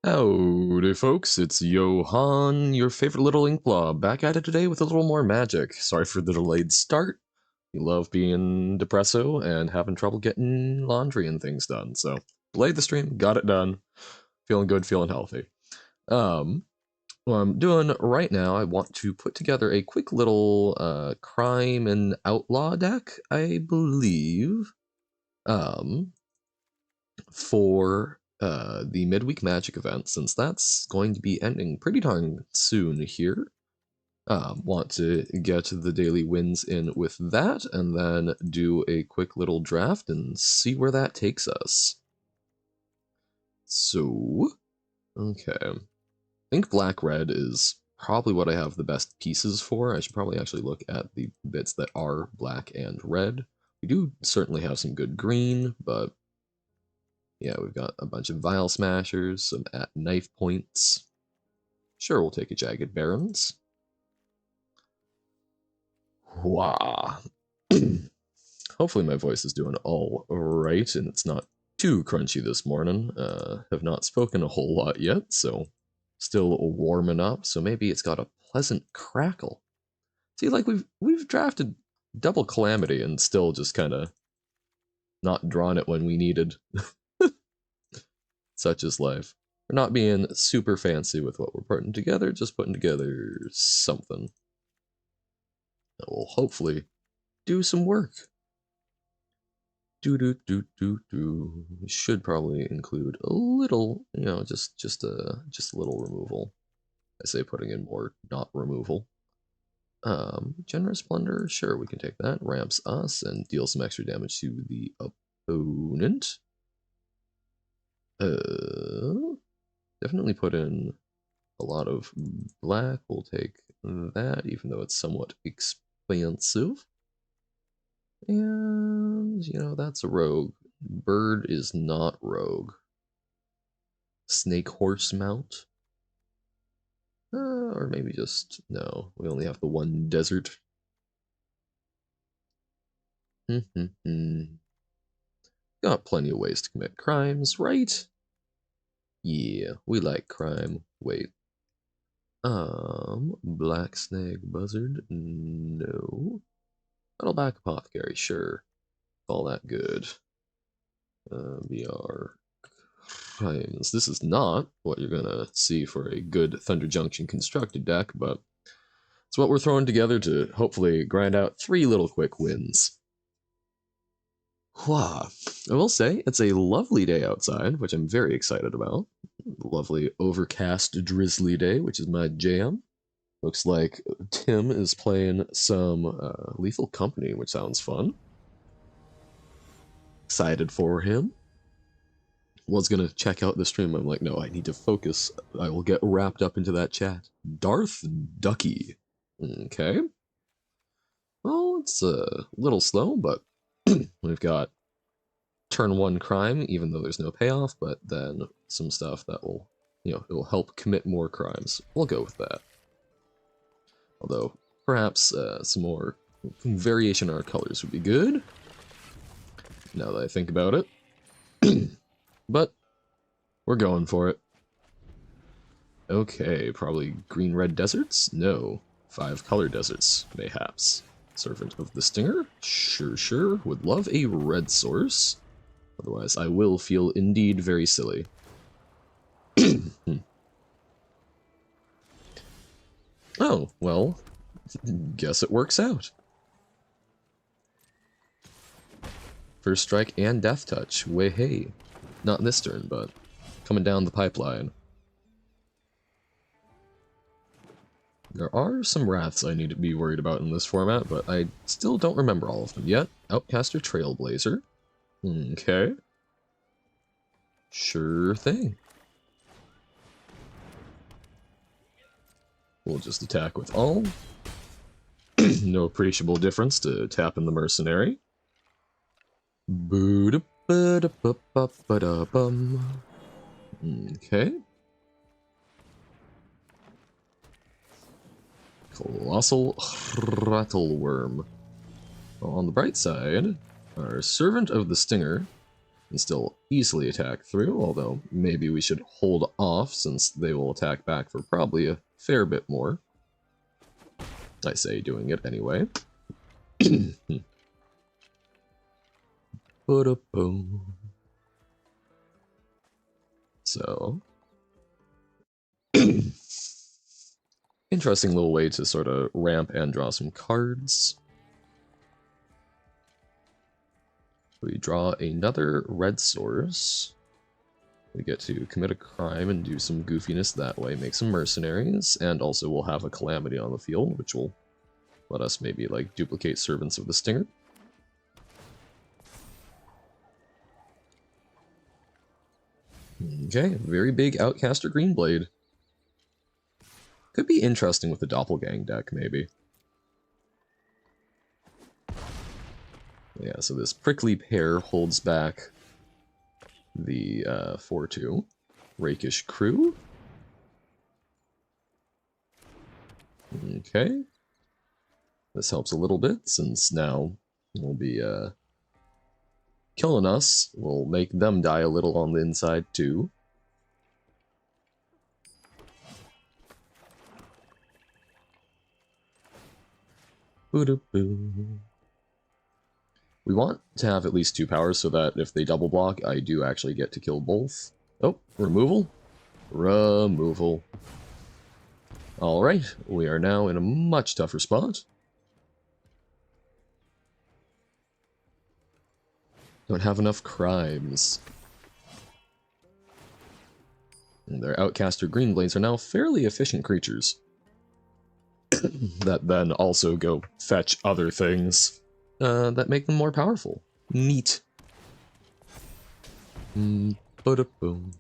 Howdy folks, it's Johan, your favorite little inkblob, back at it today with a little more magic. Sorry for the delayed start. We love being depresso and having trouble getting laundry and things done, so delayed the stream, got it done. Feeling good, feeling healthy. What I'm doing right now, I want to put together a quick little crime and outlaw deck, I believe, for the midweek magic event, since that's going to be ending pretty darn soon here. Want to get the daily wins in with that, and then do a quick little draft and see where that takes us. So, okay. I think black-red is probably what I have the best pieces for. I should probably actually look at the bits that are black and red. We do certainly have some good green, but yeah, we've got a bunch of Vial Smashers, some at knife points. Sure, we'll take a Jagged Barons. Wah. Hopefully my voice is doing all right, and it's not too crunchy this morning. Have not spoken a whole lot yet, so still warming up, so maybe it's got a pleasant crackle. See, like we've drafted double Calamity and still just kind of not drawn it when we needed. Such is life. We're not being super fancy with what we're putting together, just putting together something that will hopefully do some work. We should probably include a little, just a little removal. I say putting in more, not removal. Generous Plunder, sure, we can take that. Ramps us and deals some extra damage to the opponent. Definitely put in a lot of black. We'll take that, even though it's somewhat expensive. And, that's a rogue. Bird is not rogue. Snake Horse Mount? Or maybe just, no, we only have the one desert. Got plenty of ways to commit crimes, right? Yeah, we like crime. Wait. Black Snake Buzzard? No. Metalback Apothecary, sure. All that good. BR crimes. This is not what you're gonna see for a good Thunder Junction constructed deck, but it's what we're throwing together to hopefully grind out 3 little quick wins. I will say, it's a lovely day outside, which I'm very excited about. Lovely overcast, drizzly day, which is my jam. Looks like Tim is playing some Lethal Company, which sounds fun. Excited for him. Was gonna check out the stream, I'm like, no, I need to focus. I will get wrapped up into that chat. Darth Ducky. Okay. Well, it's a little slow, but we've got turn 1 crime, even though there's no payoff, but then some stuff that will, it will help commit more crimes. We'll go with that. Although, perhaps some more variation in our colors would be good, now that I think about it. But, we're going for it. Okay, probably green-red deserts? No. 5-color deserts, mayhaps. Servant of the Stinger? Sure. Would love a red source. Otherwise, I will feel indeed very silly. Oh, well, guess it works out. First Strike and Death Touch. Way hey. Not this turn, but coming down the pipeline. There are some Wraths I need to be worried about in this format, but I still don't remember all of them yet. Outcaster Trailblazer. Okay. Sure thing. We'll just attack with all. No appreciable difference to tap in the Mercenary. Okay. Colossal Rattleworm. Well, on the bright side, our Servant of the Stinger can still easily attack through, although maybe we should hold off since they will attack back for probably a fair bit more. I say doing it anyway. So, interesting little way to sort of ramp and draw some cards. We draw another red source. We get to commit a crime and do some goofiness that way, make some mercenaries, and also we'll have a calamity on the field, which will let us maybe like duplicate Servants of the Stinger. Okay, very big Outcaster Greenblade. Could be interesting with the Doppelgang deck, maybe. Yeah, so this Prickly Pear holds back the 4-2. Rakish Crew. Okay. This helps a little bit, since now we'll be killing us. We'll make them die a little on the inside, too. We want to have at least 2 powers so that if they double block, I do actually get to kill both. Oh, removal? Removal. Alright, we are now in a much tougher spot. Don't have enough crimes. And their Outcaster Greenblades are now fairly efficient creatures. That then also go fetch other things that make them more powerful. Neat. Ba-da-boom.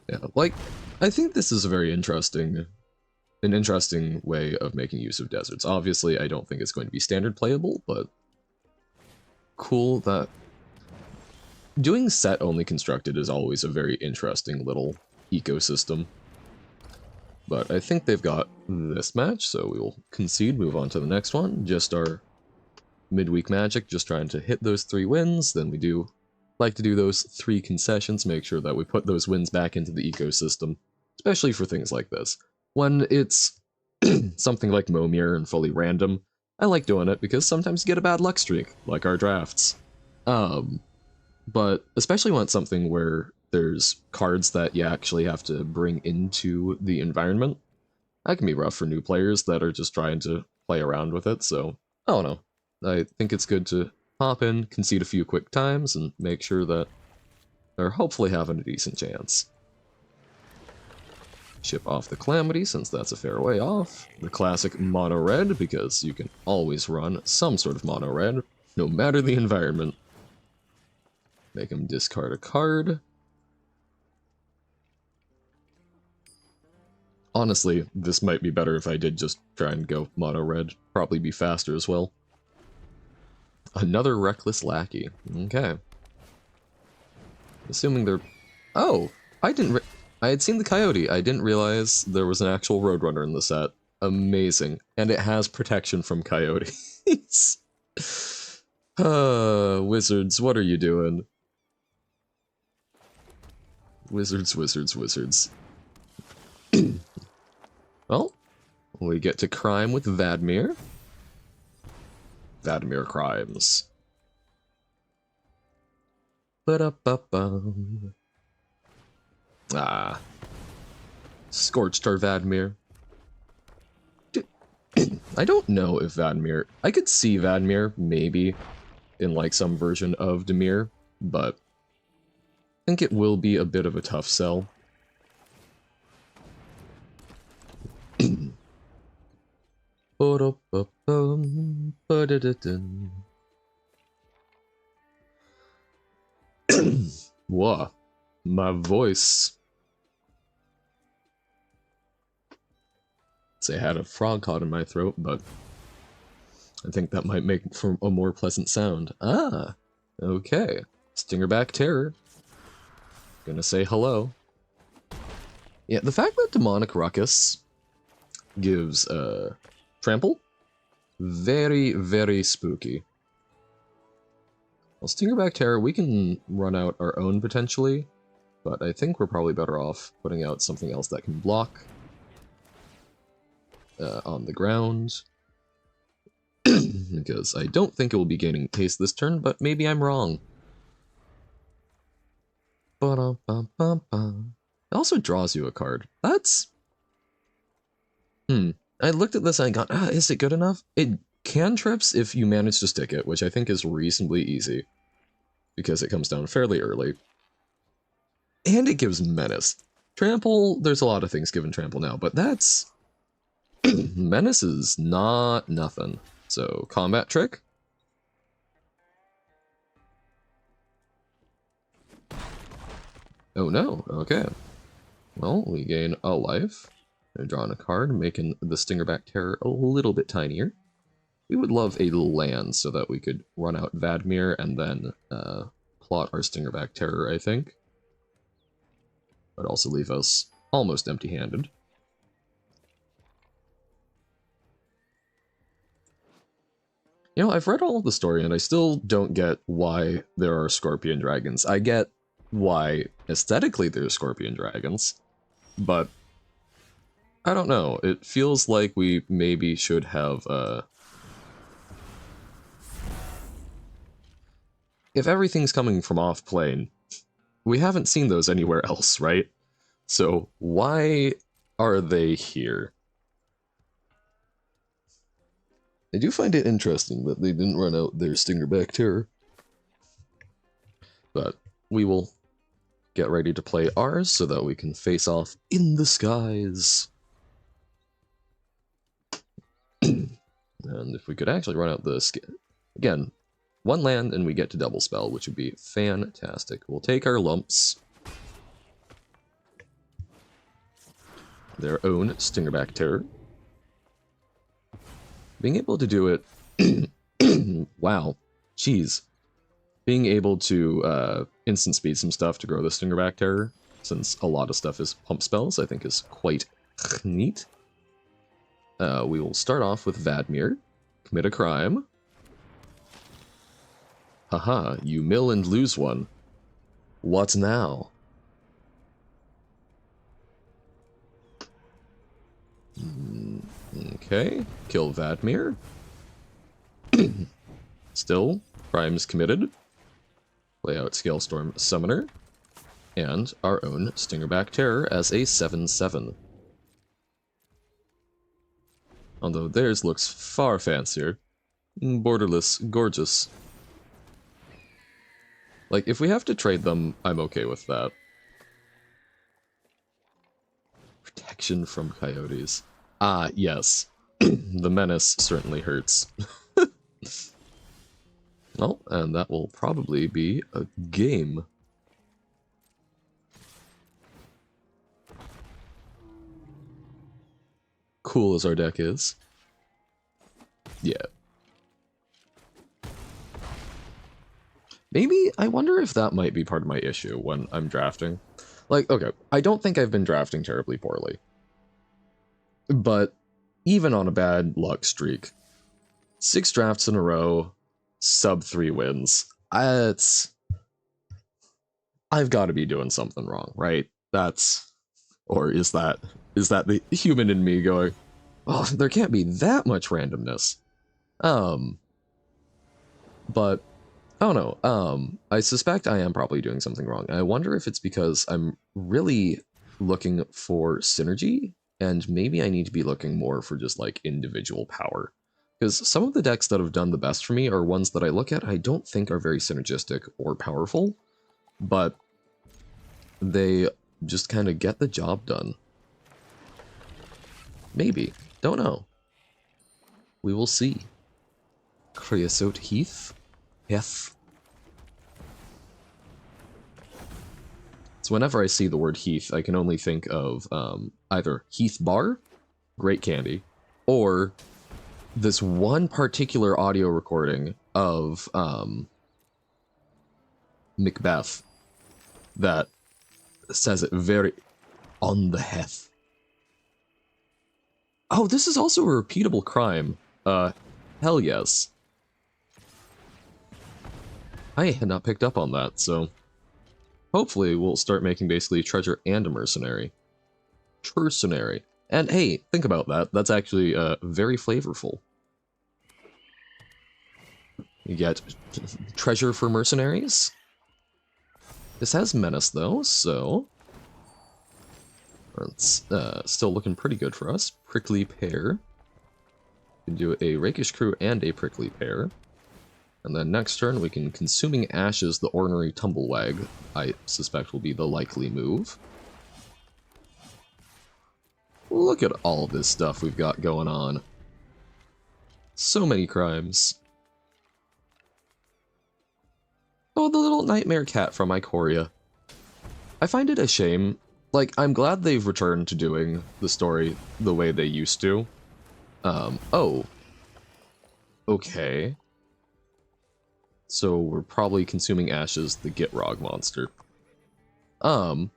Yeah, like, I think this is a very interesting way of making use of deserts. Obviously, I don't think it's going to be standard playable, but cool that doing set-only constructed is always a very interesting little ecosystem. But I think they've got this match, so we will concede, move on to the next one. Just our midweek magic, just trying to hit those 3 wins. Then we do like to do those 3 concessions, make sure that we put those wins back into the ecosystem, especially for things like this. When it's something like Momir and fully random, I like doing it because sometimes you get a bad luck streak, like our drafts. But especially when it's something where there's cards that you actually have to bring into the environment, that can be rough for new players that are just trying to play around with it, so I don't know. I think it's good to hop in, concede a few quick times, and make sure that they're hopefully having a decent chance. Ship off the Calamity, since that's a fair way off. The classic mono red, because you can always run some sort of mono red, no matter the environment. Make him discard a card. Honestly, this might be better if I did just try and go mono red. Probably be faster as well. Another Reckless Lackey. Okay. Assuming they're... Oh! I had seen the Coyote. I didn't realize there was an actual Roadrunner in the set. Amazing. And it has protection from Coyotes. Wizards, what are you doing? Wizards, wizards, wizards. Well, we get to crime with Vadmir. Vadmir crimes. Ba-da-ba-bum. Ah. Scorched our Vadmir. I don't know if Vadmir... I could see Vadmir, maybe, in like some version of Dimir, but I think it will be a bit of a tough sell. Whoa, my voice. Say I had a frog caught in my throat, but I think that might make for a more pleasant sound. Ah, okay. Stingerback Terror. Gonna say hello. Yeah, the fact that Demonic Ruckus gives trample, very, very spooky. Well, Stingerback Terror, we can run out our own potentially, but I think we're probably better off putting out something else that can block on the ground. Because I don't think it will be gaining pace this turn, but maybe I'm wrong. It also draws you a card. That's... I looked at this and I got, is it good enough? It cantrips if you manage to stick it, which I think is reasonably easy. Because it comes down fairly early. And it gives Menace. Trample, there's a lot of things given Trample now, but that's... Menace is not nothing. So, Combat Trick. Oh no, okay. Well, we gain a life. And drawing a card, making the Stingerback Terror a little bit tinier. We would love a land so that we could run out Vadmir and then plot our Stingerback Terror, I think. But also leave us almost empty-handed. You know, I've read all of the story and I still don't get why there are scorpion dragons. I get why aesthetically there's scorpion dragons, but I don't know. It feels like we maybe should have if everything's coming from off-plane, we haven't seen those anywhere else, right? So why are they here? I do find it interesting that they didn't run out their Stingerback Terror. But we will get ready to play ours so that we can face off in the skies. And if we could actually run out the... Again, one land and we get to double spell, which would be fantastic. We'll take our lumps. Their own Stingerback Terror. Being able to do it... wow. Jeez. Being able to instant speed some stuff to grow the Stingerback Terror, since a lot of stuff is pump spells, I think is quite neat. We will start off with Vadmir. Commit a crime. Haha, you mill and lose one. What now? Okay, kill Vadmir. Still, crimes committed. Play out Scalestorm Summoner. And our own Stingerback Terror as a 7/7. Although theirs looks far fancier. Borderless, gorgeous. Like, if we have to trade them, I'm okay with that. Protection from coyotes. Ah, yes. The menace certainly hurts. Well, and that will probably be a game. Cool as our deck is. Yeah. Maybe, I wonder if that might be part of my issue when I'm drafting. Like, okay, I don't think I've been drafting terribly poorly. But even on a bad luck streak, 6 drafts in a row, sub 3 wins. I've got to be doing something wrong, right? Or is that the human in me going, oh, there can't be that much randomness. But I don't know. I suspect I am probably doing something wrong. I wonder if it's because I'm really looking for synergy, and maybe I need to be looking more for just like individual power. Because some of the decks that have done the best for me are ones that I look at I don't think are very synergistic or powerful, but they just kind of get the job done. Maybe. Don't know. We will see. Creosote Heath? Heth. So whenever I see the word Heath, I can only think of either Heath Bar, great candy, or this one particular audio recording of Macbeth that says it very on the Heth. Oh, this is also a repeatable crime. Hell yes. I had not picked up on that, so hopefully we'll start making basically treasure and a mercenary. Mercenary. And hey, think about that. That's actually very flavorful. You get treasure for mercenaries. This has menace though, so it's still looking pretty good for us. Prickly pear. We can do a rakish crew and a prickly pear. And then next turn we can consuming ashes the ordinary tumblewag. I suspect will be the likely move. Look at all this stuff we've got going on. So many crimes. Oh, the little nightmare cat from Ikoria. I find it a shame. Like, I'm glad they've returned to doing the story the way they used to. Oh. Okay. So we're probably consuming ashes, the Gitrog monster. I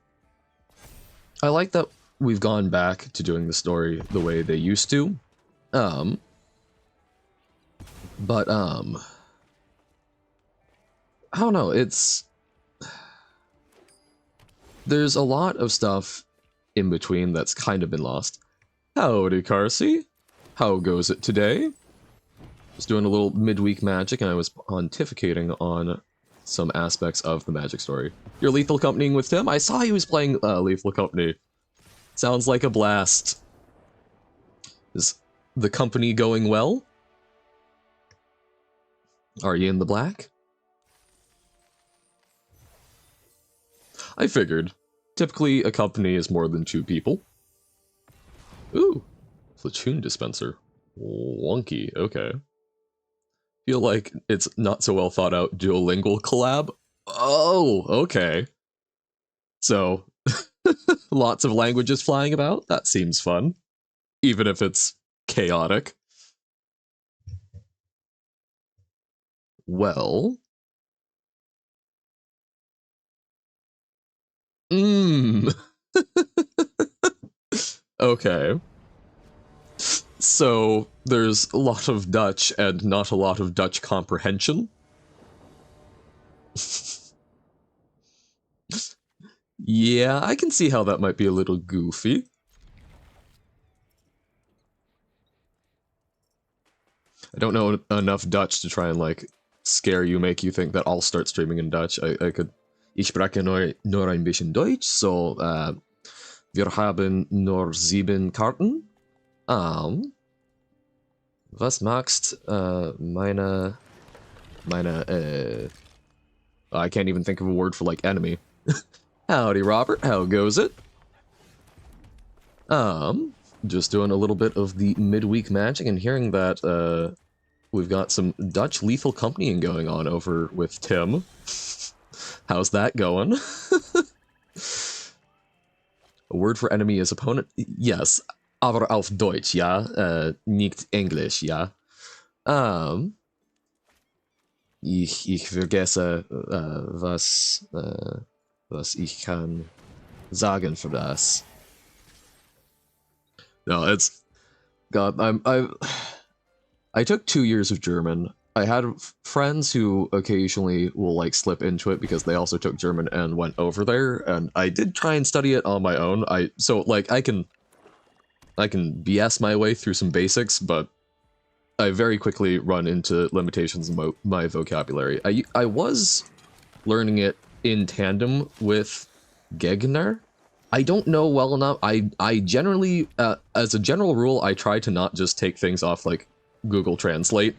like that we've gone back to doing the story the way they used to. But, I don't know, there's a lot of stuff in between that's kind of been lost. Howdy, Carsey. How goes it today? Just doing a little midweek magic, and I was pontificating on some aspects of the magic story. You're lethal companying with Tim? I saw he was playing Lethal Company. Sounds like a blast. Is the company going well? Are you in the black? I figured. Typically, a company is more than 2 people. Ooh, platoon dispenser. Wonky, okay. Feel like it's not so well thought out duolingual collab. Oh, okay. So, lots of languages flying about? That seems fun. Even if it's chaotic. Well... Okay. So, there's a lot of Dutch and not a lot of Dutch comprehension. Yeah, I can see how that might be a little goofy. I don't know enough Dutch to try and, like, scare you, make you think that I'll start streaming in Dutch. I could... Ich spreche nur ein bisschen Deutsch, so, wir haben nur 7 Karten. Was magst, meine, I can't even think of a word for, like, enemy. Howdy, Robert. How goes it? Just doing a little bit of the midweek magic and hearing that, we've got some Dutch lethal companying going on over with Tim. How's that going? A word for enemy is opponent? Yes. Aber auf Deutsch, ja? Nicht Englisch, ja? Ich vergesse, was ich kann sagen für das. No, it's... God, I took 2 years of German. I had friends who occasionally will, like, slip into it because they also took German and went over there, and I did try and study it on my own. So, like, I can BS my way through some basics, but I very quickly run into limitations in my vocabulary. I was learning it in tandem with Gegner. I don't know well enough. I generally, as a general rule, I try to not just take things off, like, Google Translate.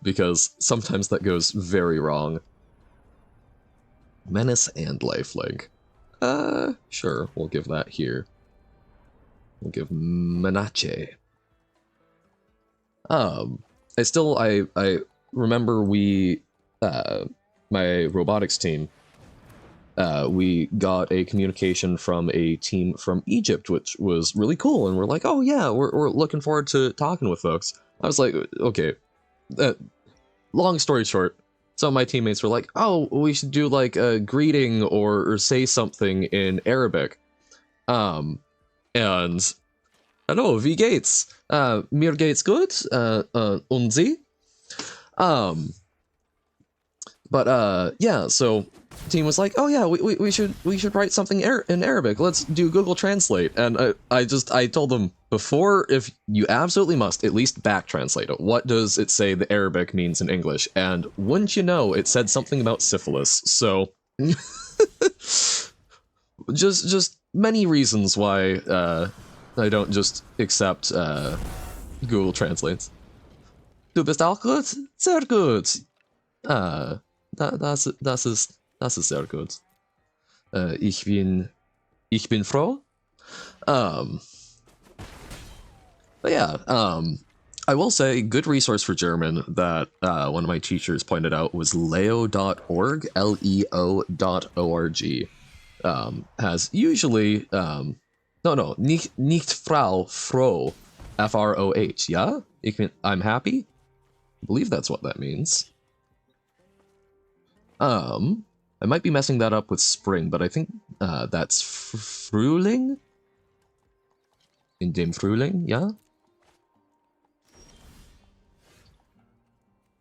Because sometimes that goes very wrong. Menace and lifelink. Sure, we'll give that here. We'll give Menace. I remember we, my robotics team, we got a communication from a team from Egypt, which was really cool, and we're like, oh yeah, we're looking forward to talking with folks. I was like, okay, long story short, some of my teammates were like, oh, we should do like a greeting or say something in Arabic. And, hello, wie geht's? Mir geht's gut, und Sie? But yeah, so team was like, oh yeah, we should write something in Arabic. Let's do Google Translate. And I told them before, if you absolutely must, at least back translate it. What does it say the Arabic means in English? And wouldn't you know, it said something about syphilis. So just many reasons why I don't just accept Google Translates. Du bist auch gut? Sehr gut. Das ist sehr gut. Ich bin froh. But yeah, I will say, good resource for German that one of my teachers pointed out was leo.org, leo.org. Has usually, no, nicht Frau, froh, F-R-O-H, yeah? I'm happy? I believe that's what that means. I might be messing that up with spring, but I think that's Frühling? In dem Frühling, yeah?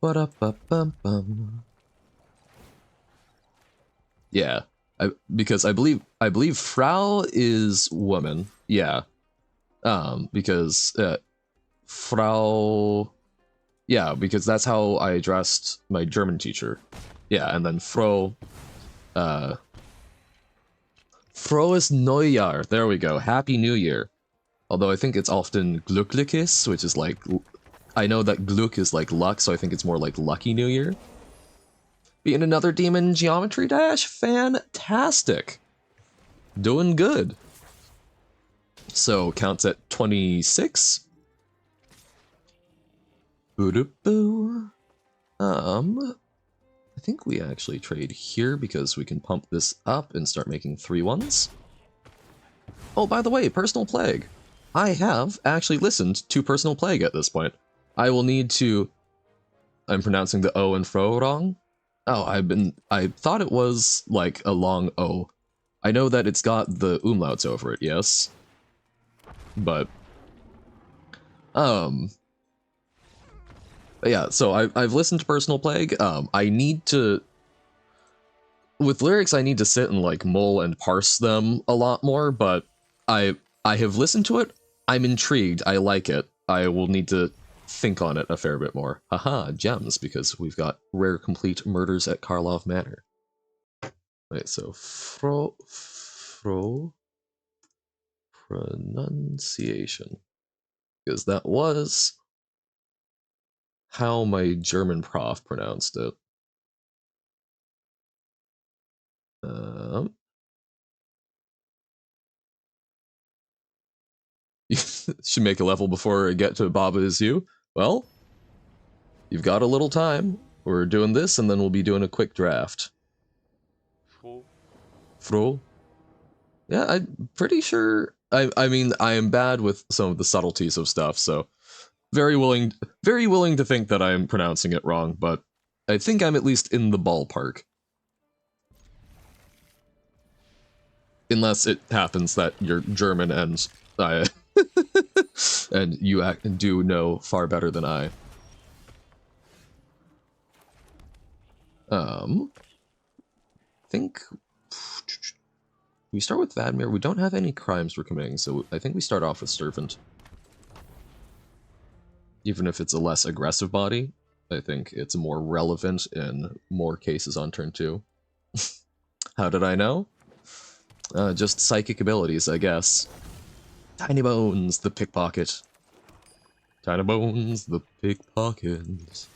Ba-da-ba-bum-bum. Yeah, because I believe Frau is woman, yeah. Because Frau, yeah, because that's how I addressed my German teacher. Yeah, and then Frohes Neujahr. There we go. Happy New Year. Although I think it's often Glückliches, which is like, I know that Glück is like luck, so I think it's more like Lucky New Year. Being another Demon Geometry Dash? Fantastic. Doing good. So counts at 26. Boo-doo-boo. I think we actually trade here because we can pump this up and start making 3-1s. Oh, by the way, Personal Plague. I have actually listened to Personal Plague at this point. I will need to... I'm pronouncing the O and fro wrong. Oh, I thought it was like a long O. I know that it's got the umlauts over it, yes. But yeah, so I've listened to Personal Plague. I need to... With lyrics, I need to sit and like mull and parse them a lot more, but I have listened to it. I'm intrigued. I like it. I will need to think on it a fair bit more. Haha, gems, because we've got rare complete murders at Karlov Manor. Right, so fro pronunciation. Because that was how my German prof pronounced it. You should make a level before I get to Baba Is You. Well, you've got a little time. We're doing this, and then we'll be doing a quick draft. Fro? Yeah, I'm pretty sure... I mean, I am bad with some of the subtleties of stuff, so... Very willing to think that I'm pronouncing it wrong, but I think I'm at least in the ballpark. Unless it happens that you're German and I... and you do know far better than I. I think... We start with Vadmir. We don't have any crimes we're committing, so I think we start off with Servant. Even if it's a less aggressive body, I think it's more relevant in more cases on turn 2. How did I know? Just psychic abilities, I guess. Tiny Bones, the pickpocket. Tiny Bones, the pickpocket.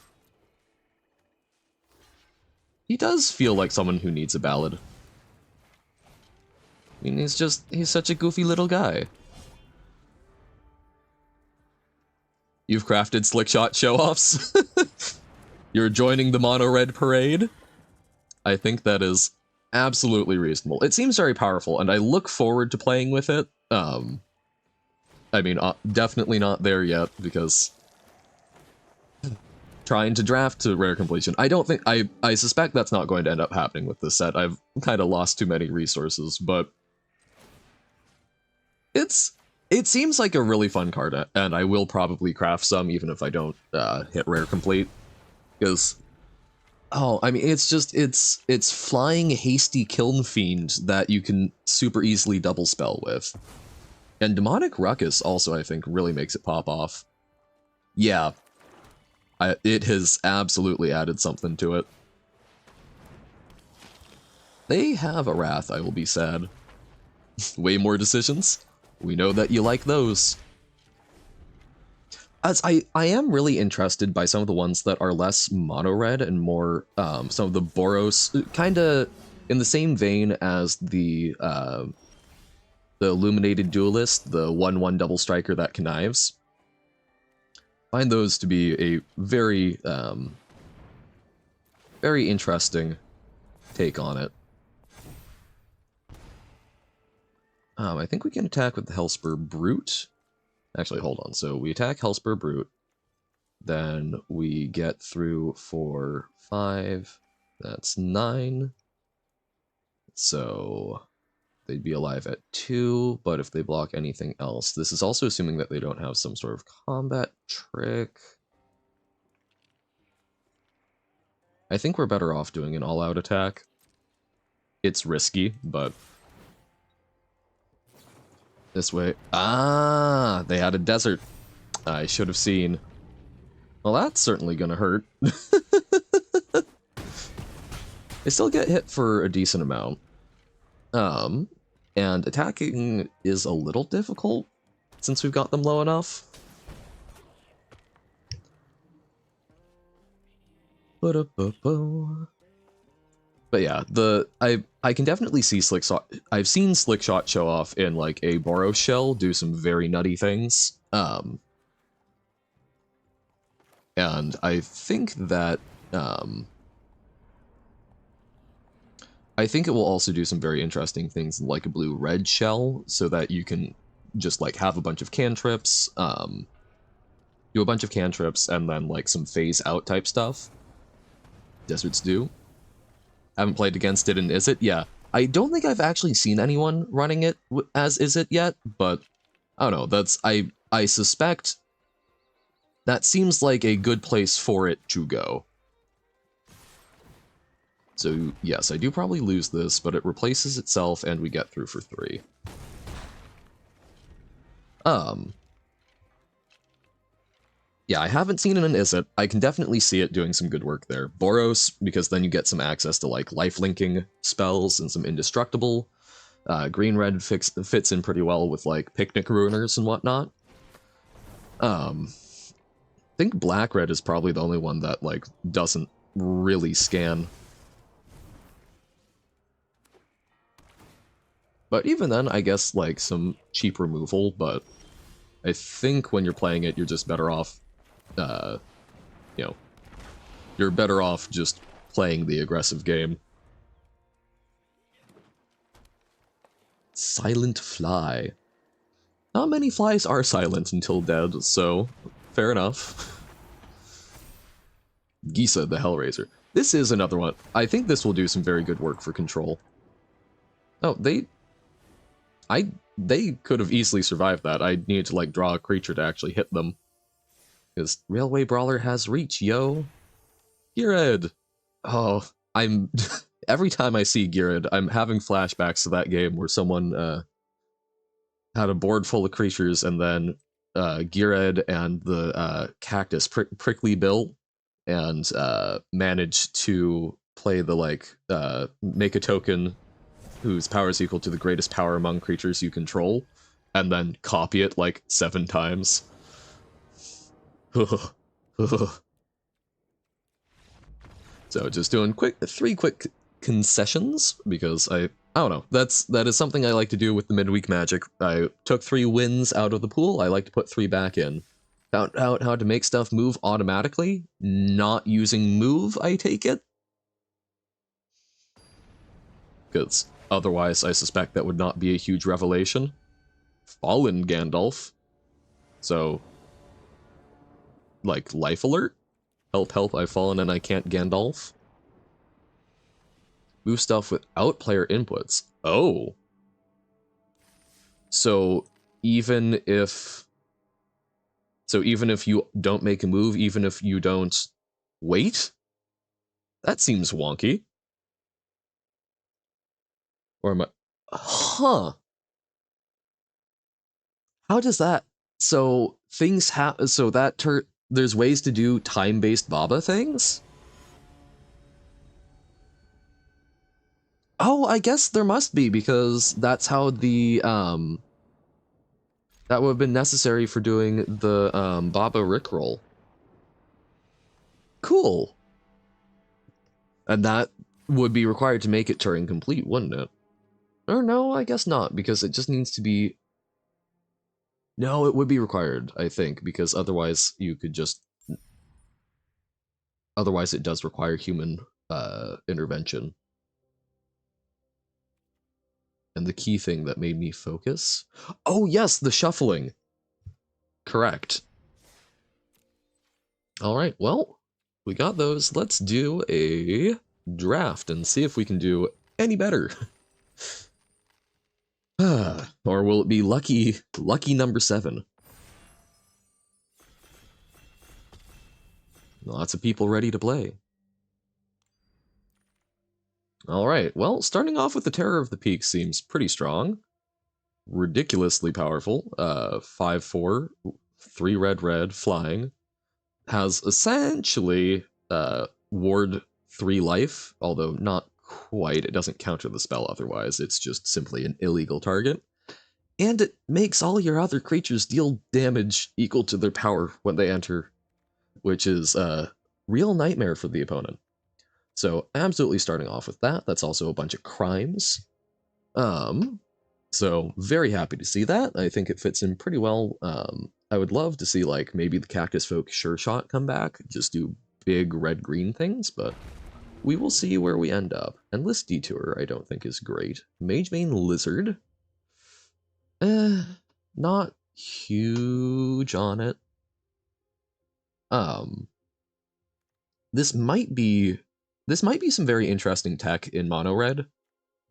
He does feel like someone who needs a ballad. I mean, he's such a goofy little guy. You've crafted slick shot show-offs? You're joining the mono red parade? I think that is absolutely reasonable. It seems very powerful, and I look forward to playing with it. I mean, definitely not there yet, because trying to draft to rare completion. I don't think... I suspect that's not going to end up happening with this set. I've kind of lost too many resources, but... It seems like a really fun card, and I will probably craft some, even if I don't hit rare complete. Because Oh, I mean, it's just, it's flying hasty kiln fiend that you can super easily double spell with. And demonic ruckus also, I think, really makes it pop off. Yeah, it has absolutely added something to it. They have a wrath, I will be sad. Way more decisions. We know that you like those. As I am really interested by some of the ones that are less mono-red and more some of the Boros, kind of in the same vein as the Illuminated Duelist, the 1/1 double striker that connives. Find those to be a very very interesting take on it. I think we can attack with the Hellspur Brute. Actually, hold on. So we attack Hellspur Brute. Then we get through for 5. That's 9. So they'd be alive at 2, but if they block anything else, this is also assuming that they don't have some sort of combat trick. I think we're better off doing an all-out attack. It's risky, but this way. Ah, they had a desert. I should have seen. Well, that's certainly gonna hurt. They still get hit for a decent amount. And attacking is a little difficult since we've got them low enough. But yeah, I can definitely see Slickshot. I've seen Slickshot show off in like a Boros shell, do some very nutty things. And I think that I think it will also do some very interesting things in like a blue-red shell, so that you can just like have a bunch of cantrips, do a bunch of cantrips, and then like some phase-out type stuff. Deserts do. Haven't played against it in Is It? Yeah. I don't think I've actually seen anyone running it as Is It yet, but I don't know, that's, I suspect that seems like a good place for it to go. So yes, I do probably lose this, but it replaces itself and we get through for 3. Yeah, I haven't seen it in Is It. I can definitely see it doing some good work there. Boros, because then you get some access to like life-linking spells and some indestructible. Green-red fits in pretty well with like picnic ruiners and whatnot. I think black-red is probably the only one that like doesn't really scan. But even then, I guess like some cheap removal, but I think when you're playing it, you're just better off, you know, you're better off just playing the aggressive game. Silent Fly. Not many flies are silent until dead, so fair enough. Gisa the Hellraiser. This is another one. I think this will do some very good work for control. Oh, they could have easily survived that. I needed to like draw a creature to actually hit them. Because Railway Brawler has reach, yo. Girid! Oh, I'm... every time I see Girid, I'm having flashbacks to that game where someone had a board full of creatures and then Girid and the cactus Prickly Bill and managed to play the like make a token whose power is equal to the greatest power among creatures you control, and then copy it like 7 times. So just doing 3 quick concessions, because I don't know, that is something I like to do with the midweek magic. I took 3 wins out of the pool, I like to put 3 back in. Found out how to make stuff move automatically, not using move, I take it. Because otherwise I suspect that would not be a huge revelation. Fallen Gandalf. So, like, life alert? Help, help, I've fallen and I can't Gandalf. Move stuff without player inputs. Oh. So, even if you don't make a move, even if you don't wait? That seems wonky. Or am I... Huh. How does that... So, things have... So that there's ways to do time-based Baba things? Oh, I guess there must be, because that's how the, that would have been necessary for doing the, Baba Rickroll. Cool. And that would be required to make it Turing complete, wouldn't it? Or no, I guess not, because it just needs to be... No, it would be required, I think, because otherwise you could just... Otherwise it does require human, intervention. And the key thing that made me focus... Oh yes, the shuffling! Correct. Alright, well, we got those. Let's do a draft and see if we can do any better. Or will it be lucky number 7? Lots of people ready to play. Alright, well, starting off with the Terror of the Peak seems pretty strong. Ridiculously powerful. 5/4, 3 red, flying. Has essentially ward 3 life, although not quite. It doesn't counter the spell otherwise. It's just simply an illegal target. And it makes all your other creatures deal damage equal to their power when they enter, which is a real nightmare for the opponent. So absolutely starting off with that. That's also a bunch of crimes. So very happy to see that. I think it fits in pretty well. I would love to see like maybe the Cactus Folk Sure Shot come back, just do big red-green things, but we will see where we end up. Endless Detour I don't think is great. Magebane Lizard. Not huge on it. This might be some very interesting tech in mono red,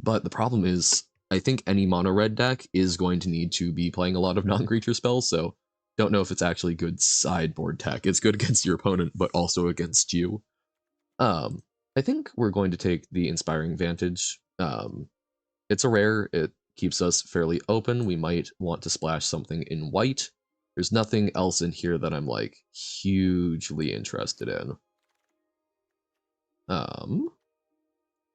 but the problem is I think any mono red deck is going to need to be playing a lot of non-creature spells, so don't know if it's actually good sideboard tech. It's good against your opponent, but also against you. I think we're going to take the Inspiring Vantage. It's a rare, it keeps us fairly open. We might want to splash something in white. There's nothing else in here that I'm like hugely interested in.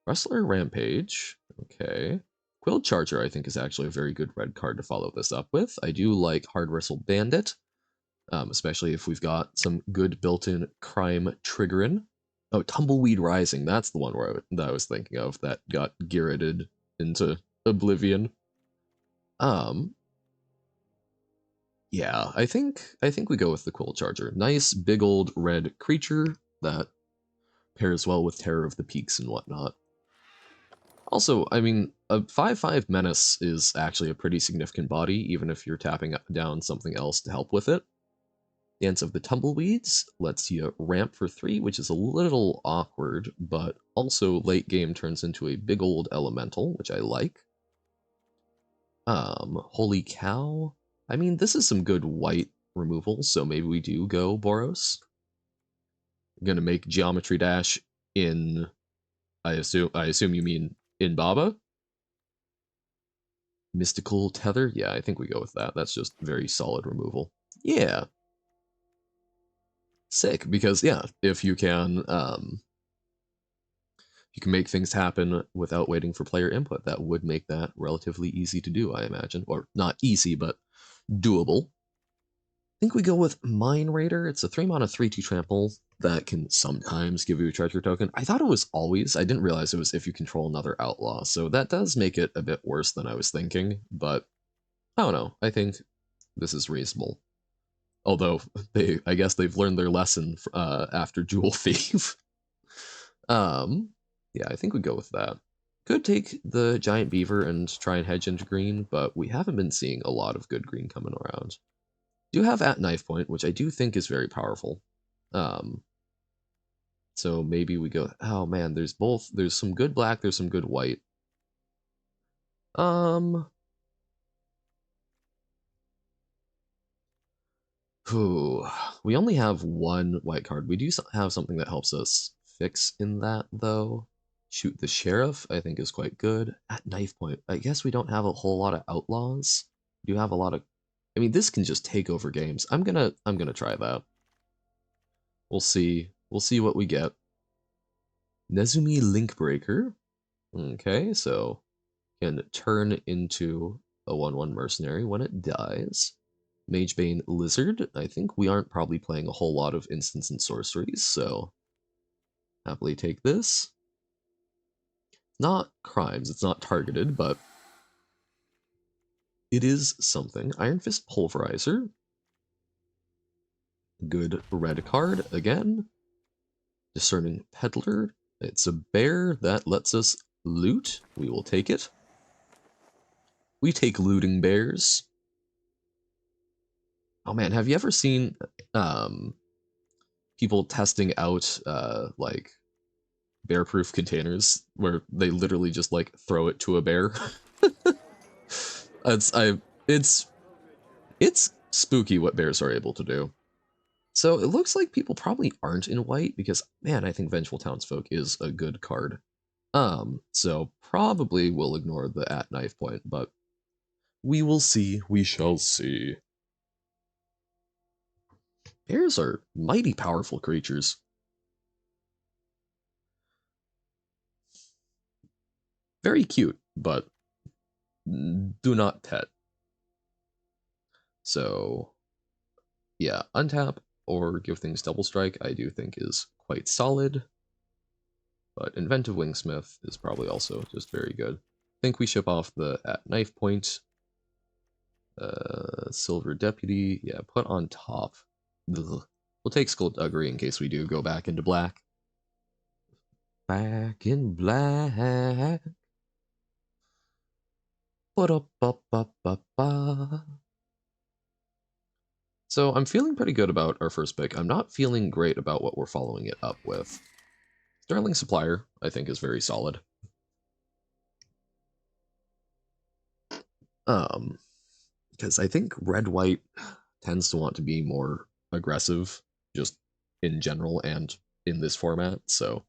Wrestler Rampage, okay. Quill Charger I think is actually a very good red card to follow this up with. I do like Hard Wrestle Bandit, especially if we've got some good built-in crime triggering. Oh, Tumbleweed Rising, that's the one that I was thinking of that got garroted into oblivion. Yeah, I think we go with the Quill Charger. Nice big old red creature that pairs well with Terror of the Peaks and whatnot. Also, I mean, a 5/5 Menace is actually a pretty significant body, even if you're tapping down something else to help with it. Dance of the Tumbleweeds lets you ramp for 3, which is a little awkward, but also late game turns into a big old elemental, which I like. Holy Cow. I mean, this is some good white removal, so maybe we do go Boros. I'm gonna make Geometry Dash in... I assume you mean in Baba? Mystical Tether? Yeah, I think we go with that. That's just very solid removal. Yeah. Sick, because yeah, if you can make things happen without waiting for player input, that would make that relatively easy to do, I imagine. Or not easy, but doable. I think we go with Mine Raider. It's a 3-mana 3/2 trample that can sometimes give you a treasure token. I thought it was always. I didn't realize it was if you control another outlaw, so that does make it a bit worse than I was thinking, but I don't know. I think this is reasonable. Although, I guess they've learned their lesson after Jewel Thief. Yeah, I think we go with that. Could take the Giant Beaver and try and hedge into green, but we haven't been seeing a lot of good green coming around. Do have at Knife Point, which I do think is very powerful. So maybe we go... Oh man, there's some good black, there's some good white. We only have one white card. We do have something that helps us fix in that, though. Shoot the Sheriff, I think, is quite good. At knife point, I guess we don't have a whole lot of outlaws. We do have a lot of... I mean, this can just take over games. I'm gonna try that. We'll see. We'll see what we get. Nezumi Linkbreaker. Okay, so can turn into a 1/1 mercenary when it dies. Magebane Lizard. I think we aren't probably playing a whole lot of instants and sorceries, so happily take this. Not crimes, it's not targeted, but it is something. Iron Fist Pulverizer. Good red card again. Discerning Peddler. It's a bear that lets us loot. We will take it. We take looting bears. Oh man, have you ever seen people testing out like bear-proof containers where they literally just like throw it to a bear? It's spooky what bears are able to do. So it looks like people probably aren't in white because, man, I think Vengeful Townsfolk is a good card. So probably we'll ignore the at knife point, but we will see. We shall see. Bears are mighty powerful creatures. Very cute, but do not pet. So, yeah, untap or give things double strike, I do think is quite solid. But Inventive Wingsmith is probably also just very good. I think we ship off the at knife point. Silver Deputy, yeah, put on top. Ugh. We'll take Skullduggery in case we do go back into black. Back in black. Ba-da-ba-ba-ba-ba. So I'm feeling pretty good about our first pick. I'm not feeling great about what we're following it up with. Sterling Supplier, I think, is very solid. Because I think red-white tends to want to be more aggressive, just in general and in this format, so...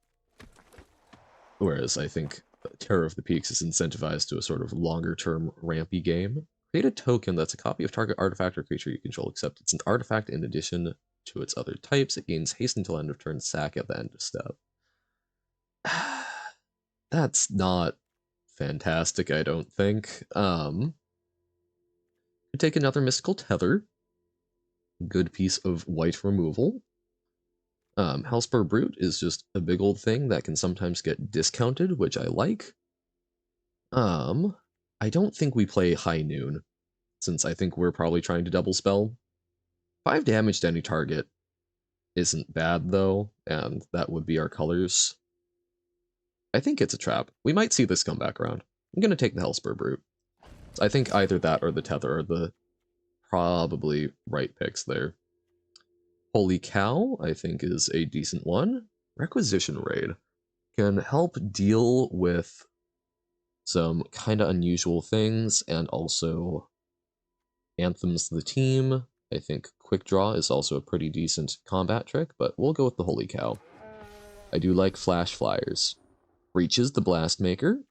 Whereas I think Terror of the Peaks is incentivized to a sort of longer-term rampy game. Create a token that's a copy of target artifact or creature you control, except it's an artifact in addition to its other types. It gains haste until end of turn, sack at the end of step. That's not fantastic, I don't think. Take another Mystical Tether. Good piece of white removal. Hellspur Brute is just a big old thing that can sometimes get discounted, which I like. I don't think we play High Noon, since I think we're probably trying to double spell. 5 damage to any target isn't bad, though, and that would be our colors. I think it's a trap. We might see this come back around. I'm gonna take the Hellspur Brute. I think either that or the Tether are the probably right picks there. Holy Cow, I think, is a decent one. Requisition Raid can help deal with some kind of unusual things and also anthems to the team. I think Quick Draw is also a pretty decent combat trick, but we'll go with the Holy Cow. I do like Flash Flyers. Breaches the Blastmaker.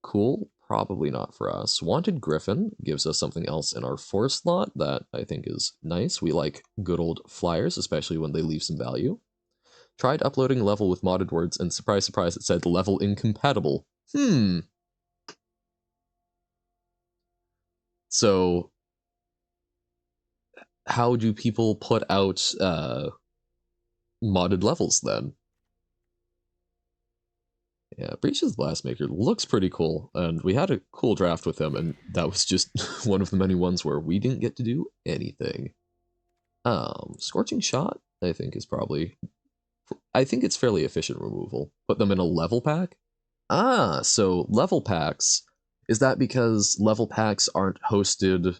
Cool, probably not for us. Wanted Griffin gives us something else in our 4 slot that I think is nice. We like good old flyers, especially when they leave some value. Tried uploading level with modded words, and surprise, surprise, it said level incompatible. So, how do people put out modded levels then? Yeah, Breaches the Blastmaker looks pretty cool, and we had a cool draft with him, and that was just one of the many ones where we didn't get to do anything. Scorching Shot, I think, is probably... I think it's fairly efficient removal. Put them in a level pack? Ah, so level packs. Is that because level packs aren't hosted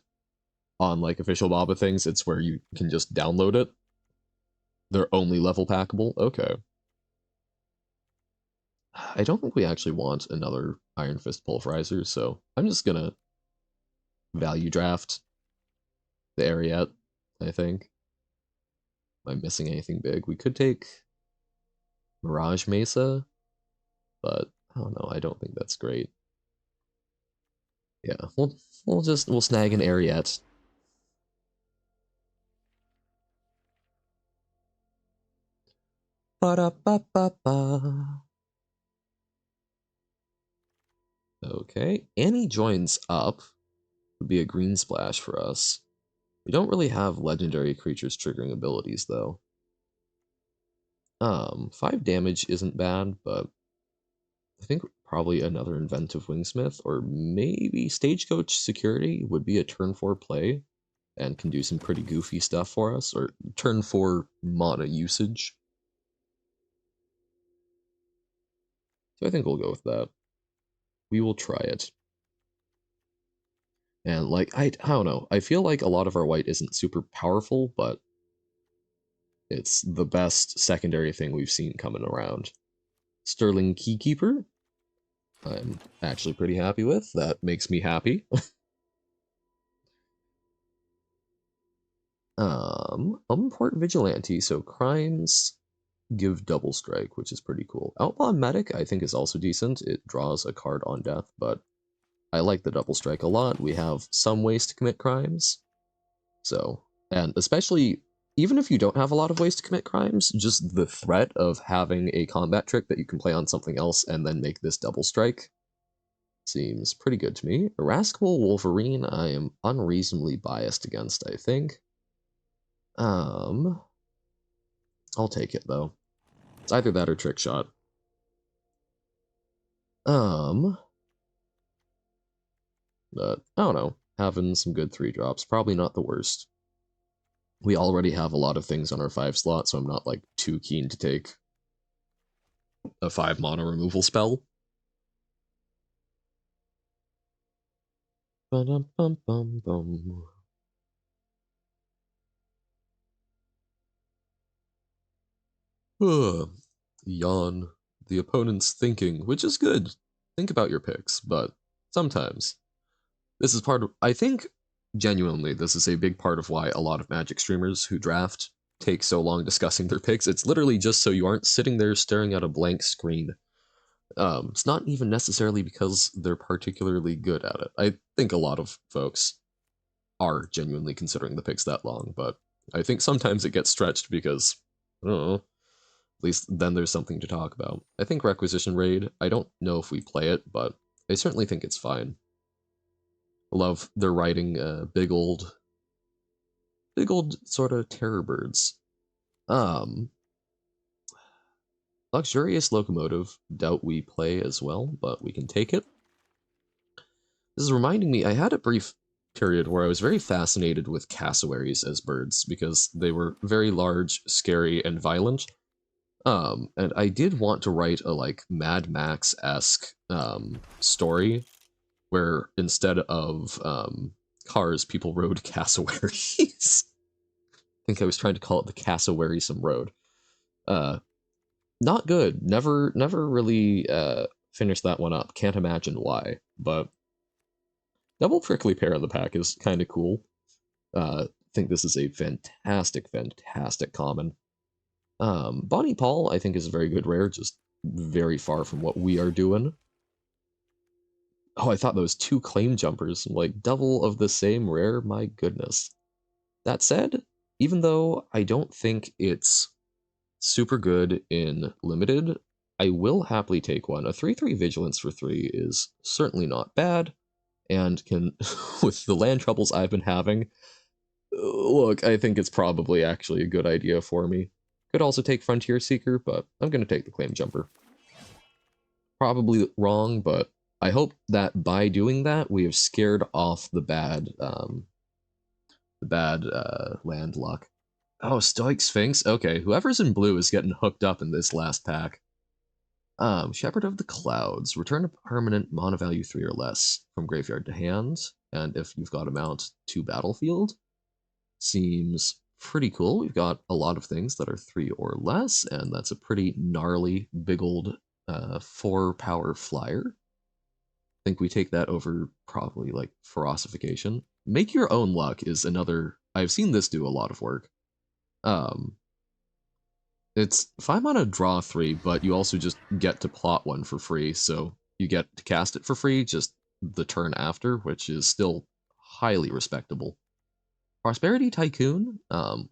on, like, official MOBA things? It's where you can just download it? They're only level packable? Okay. I don't think we actually want another Iron Fist Pulverizer, so I'm just gonna value draft the Ariat, I think. Am I missing anything big? We could take Mirage Mesa, but I don't know. I don't think that's great. Yeah, we'll snag an Ariete. Ba-da-ba-ba-ba. Okay, Annie joins up. Would be a green splash for us. We don't really have legendary creatures triggering abilities though. 5 damage isn't bad, but I think probably another Inventive Wingsmith or maybe Stagecoach Security would be a turn 4 play and can do some pretty goofy stuff for us, or turn 4 mana usage. So I think we'll go with that. We will try it. And like, I don't know, I feel like a lot of our white isn't super powerful, but it's the best secondary thing we've seen coming around. Sterling Keykeeper, I'm actually pretty happy with. That makes me happy. Unport Vigilante, so crimes give double strike, which is pretty cool. Outlaw Medic, I think, is also decent. It draws a card on death, but I like the double strike a lot. We have some ways to commit crimes. So, and especially, even if you don't have a lot of ways to commit crimes, just the threat of having a combat trick that you can play on something else and then make this double strike seems pretty good to me. Irascible Wolverine, I am unreasonably biased against, I think. I'll take it, though. It's either that or Trick Shot. But, I don't know. Having some good 3-drops, probably not the worst. We already have a lot of things on our 5 slot, so I'm not, like, too keen to take a 5 mana removal spell. Ba-dum-bum-bum-bum. Yawn. The opponent's thinking, which is good. Think about your picks, but sometimes. This is part of, I think, genuinely, this is a big part of why a lot of Magic streamers who draft take so long discussing their picks. It's literally just so you aren't sitting there staring at a blank screen. It's not even necessarily because they're particularly good at it. I think a lot of folks are genuinely considering the picks that long, but I think sometimes it gets stretched because, I don't know, at least then there's something to talk about. I think Requisition Raid, I don't know if we play it, but I certainly think it's fine. I love their writing big old sort of terror birds. Luxurious Locomotive, doubt we play as well, but we can take it. This is reminding me, I had a brief period where I was very fascinated with cassowaries as birds because they were very large, scary, and violent. And I did want to write a like Mad Max-esque story where instead of cars, people rode cassowaries. I think I was trying to call it the Cassowaries Road. Not good. Never really finished that one up. Can't imagine why, but double prickly pear in the pack is kind of cool. I think this is a fantastic common. Bonnie Paul, I think, is a very good rare, just very far from what we are doing. Oh, I thought those 2 claim jumpers, like double of the same rare, my goodness. That said, even though I don't think it's super good in limited, I will happily take one. A 3/3 vigilance for 3 is certainly not bad, and can, with the land troubles I've been having, look, I think it's probably actually a good idea for me. Could also take Frontier Seeker, but I'm going to take the Claim Jumper. Probably wrong, but I hope that by doing that, we have scared off the bad land luck. Oh, Stoic Sphinx? Okay, whoever's in blue is getting hooked up in this last pack. Shepherd of the Clouds. Return a permanent mana value 3 or less from graveyard to hand, and if you've got a mount to battlefield. Seems pretty cool. We've got a lot of things that are 3 or less, and that's a pretty gnarly, big old 4-power flyer. I think we take that over probably like Ferocification. Make Your Own Luck is another. I've seen this do a lot of work. It's 5 mana draw 3, but you also just get to plot one for free, so you get to cast it for free just the turn after, which is still highly respectable. Prosperity Tycoon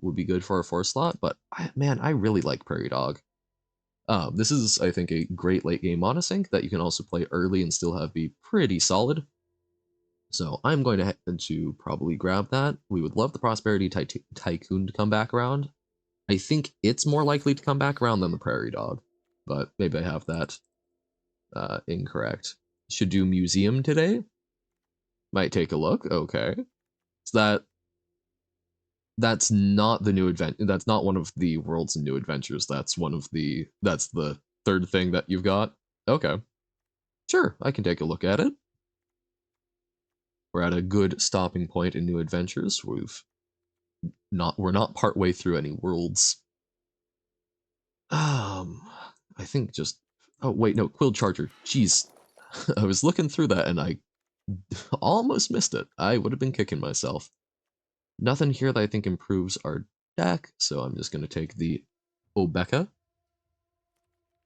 would be good for a 4 slot, but man, I really like Prairie Dog. This is, I think, a great late game monosync that you can also play early and still have be pretty solid. So I'm going to head to probably grab that. We would love the Prosperity Tycoon to come back around. I think it's more likely to come back around than the Prairie Dog, but maybe I have that incorrect. Should do Museum today. Might take a look. Okay, so that's not the new advent. That's not one of the world's new adventures. That's one of the. That's the third thing that you've got. Okay, sure, I can take a look at it. We're at a good stopping point in new adventures. We're not part way through any worlds. I think just. Oh wait, no, Quill Charger. Jeez, I was looking through that and I almost missed it. I would have been kicking myself. Nothing here that I think improves our deck, so I'm just going to take the Obeka.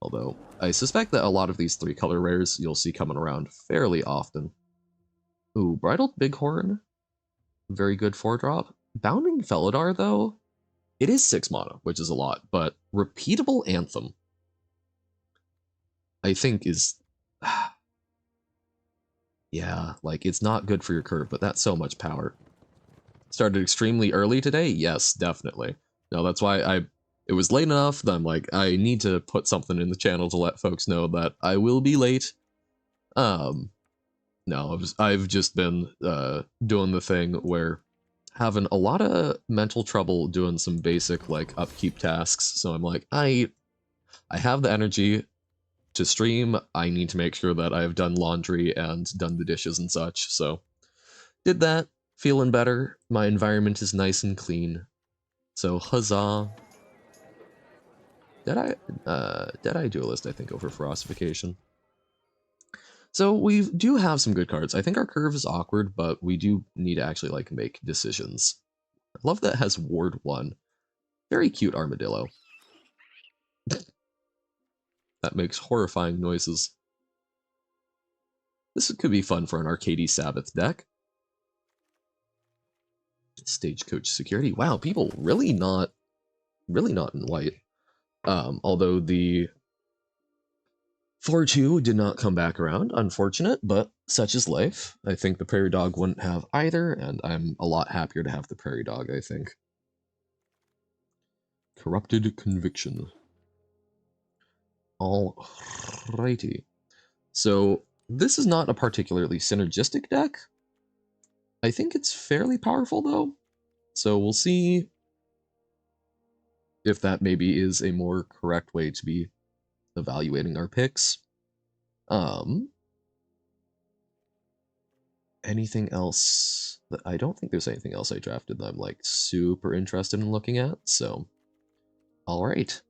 Although, I suspect that a lot of these 3-color rares you'll see coming around fairly often. Ooh, Bridled Bighorn. Very good 4-drop. Bounding Felidar, though, it is 6 mana, which is a lot, but Repeatable Anthem, I think is... yeah, like, it's not good for your curve, but that's so much power. Started extremely early today? Yes, definitely. No, that's why it was late enough that I'm like, I need to put something in the channel to let folks know that I will be late. No, I've just been doing the thing where having a lot of mental trouble doing some basic like upkeep tasks. So I'm like, I have the energy to stream. I need to make sure that I've done laundry and done the dishes and such. So did that, feeling better. My environment is nice and clean. So huzzah. Dead-Eye Duelist, I think, over Frostification. So we do have some good cards. I think our curve is awkward, but we do need to actually like make decisions. I love that it has Ward 1. Very cute armadillo. That makes horrifying noises. This could be fun for an Arcady Sabbath deck. Stagecoach Security. Wow, people really not in white. Although the 4-2 did not come back around, unfortunate, but such is life. I think the Prairie Dog wouldn't have either, and I'm a lot happier to have the Prairie Dog, I think. Corrupted Conviction. Alrighty. So, this is not a particularly synergistic deck. I think it's fairly powerful, though. So we'll see if that maybe is a more correct way to be evaluating our picks. Anything else? I don't think there's anything else I drafted that I'm like super interested in looking at, so alright.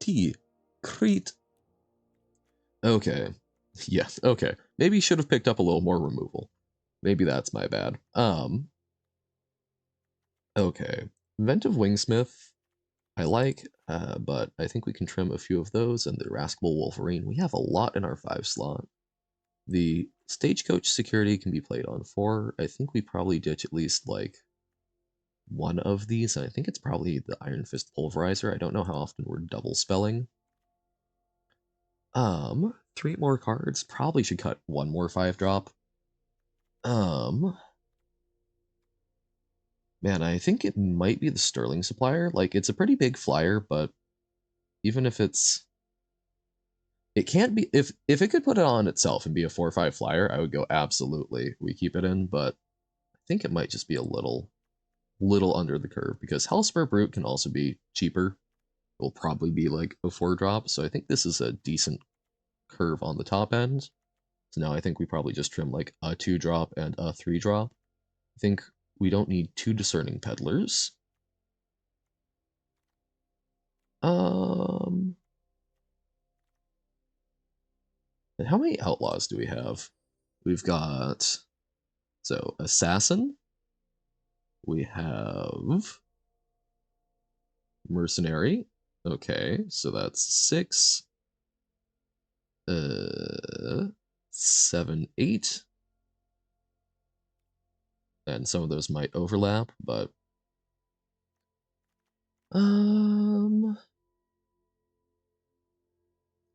T. Crete. Okay. Yeah, okay. Maybe you should have picked up a little more removal. Maybe that's my bad. Okay. Inventive Wingsmith, I like, but I think we can trim a few of those, and the Irascible Wolverine. We have a lot in our 5 slot. The Stagecoach Security can be played on 4. I think we probably ditch at least, like, one of these. I think it's probably the Iron Fist Pulverizer. I don't know how often we're double spelling. 3 more cards. Probably should cut 1 more 5-drop. Man, I think it might be the Sterling Supplier. Like, it's a pretty big flyer, but even if it's... It can't be... If it could put it on itself and be a 4-5 flyer, I would go absolutely. We keep it in, but I think it might just be a little under the curve, because Hellspur Brute can also be cheaper. It will probably be like a 4-drop, so I think this is a decent curve on the top end. So now I think we probably just trim like a 2-drop and a 3-drop. I think we don't need 2 Discerning Peddlers. And how many outlaws do we have? We've got, so, Assassin. We have Mercenary. Okay, so that's 6. 7, 8. And some of those might overlap, but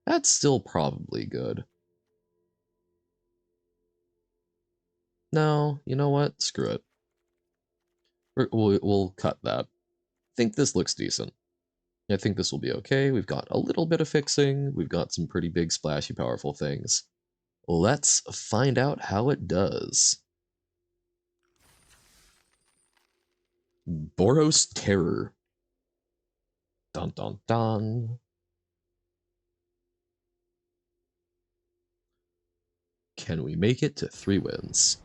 that's still probably good. No, you know what? Screw it. We'll cut that. I think this looks decent. I think this will be okay. We've got a little bit of fixing. We've got some pretty big, splashy, powerful things. Let's find out how it does. Boros Terror. Dun dun dun. Can we make it to 3 wins?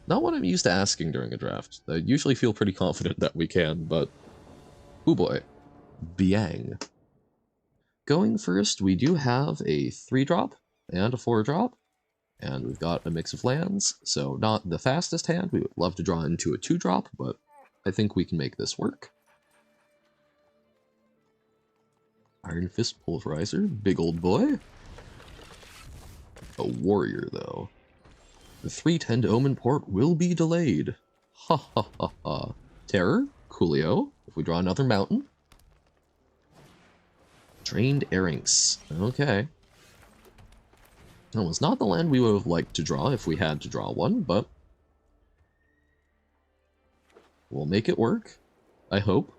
Not what I'm used to asking during a draft. I usually feel pretty confident that we can, but... oh boy. Biang. Going first, we do have a 3-drop and a 4-drop, and we've got a mix of lands, so not the fastest hand. We would love to draw into a 2-drop, but I think we can make this work. Iron Fist Pulverizer, big old boy. A warrior, though. The 3/10 Omen port will be delayed. Ha ha ha ha. Terror, Coolio, if we draw another mountain. Drained Airings. Okay. That was not the land we would have liked to draw if we had to draw one, but we'll make it work. I hope.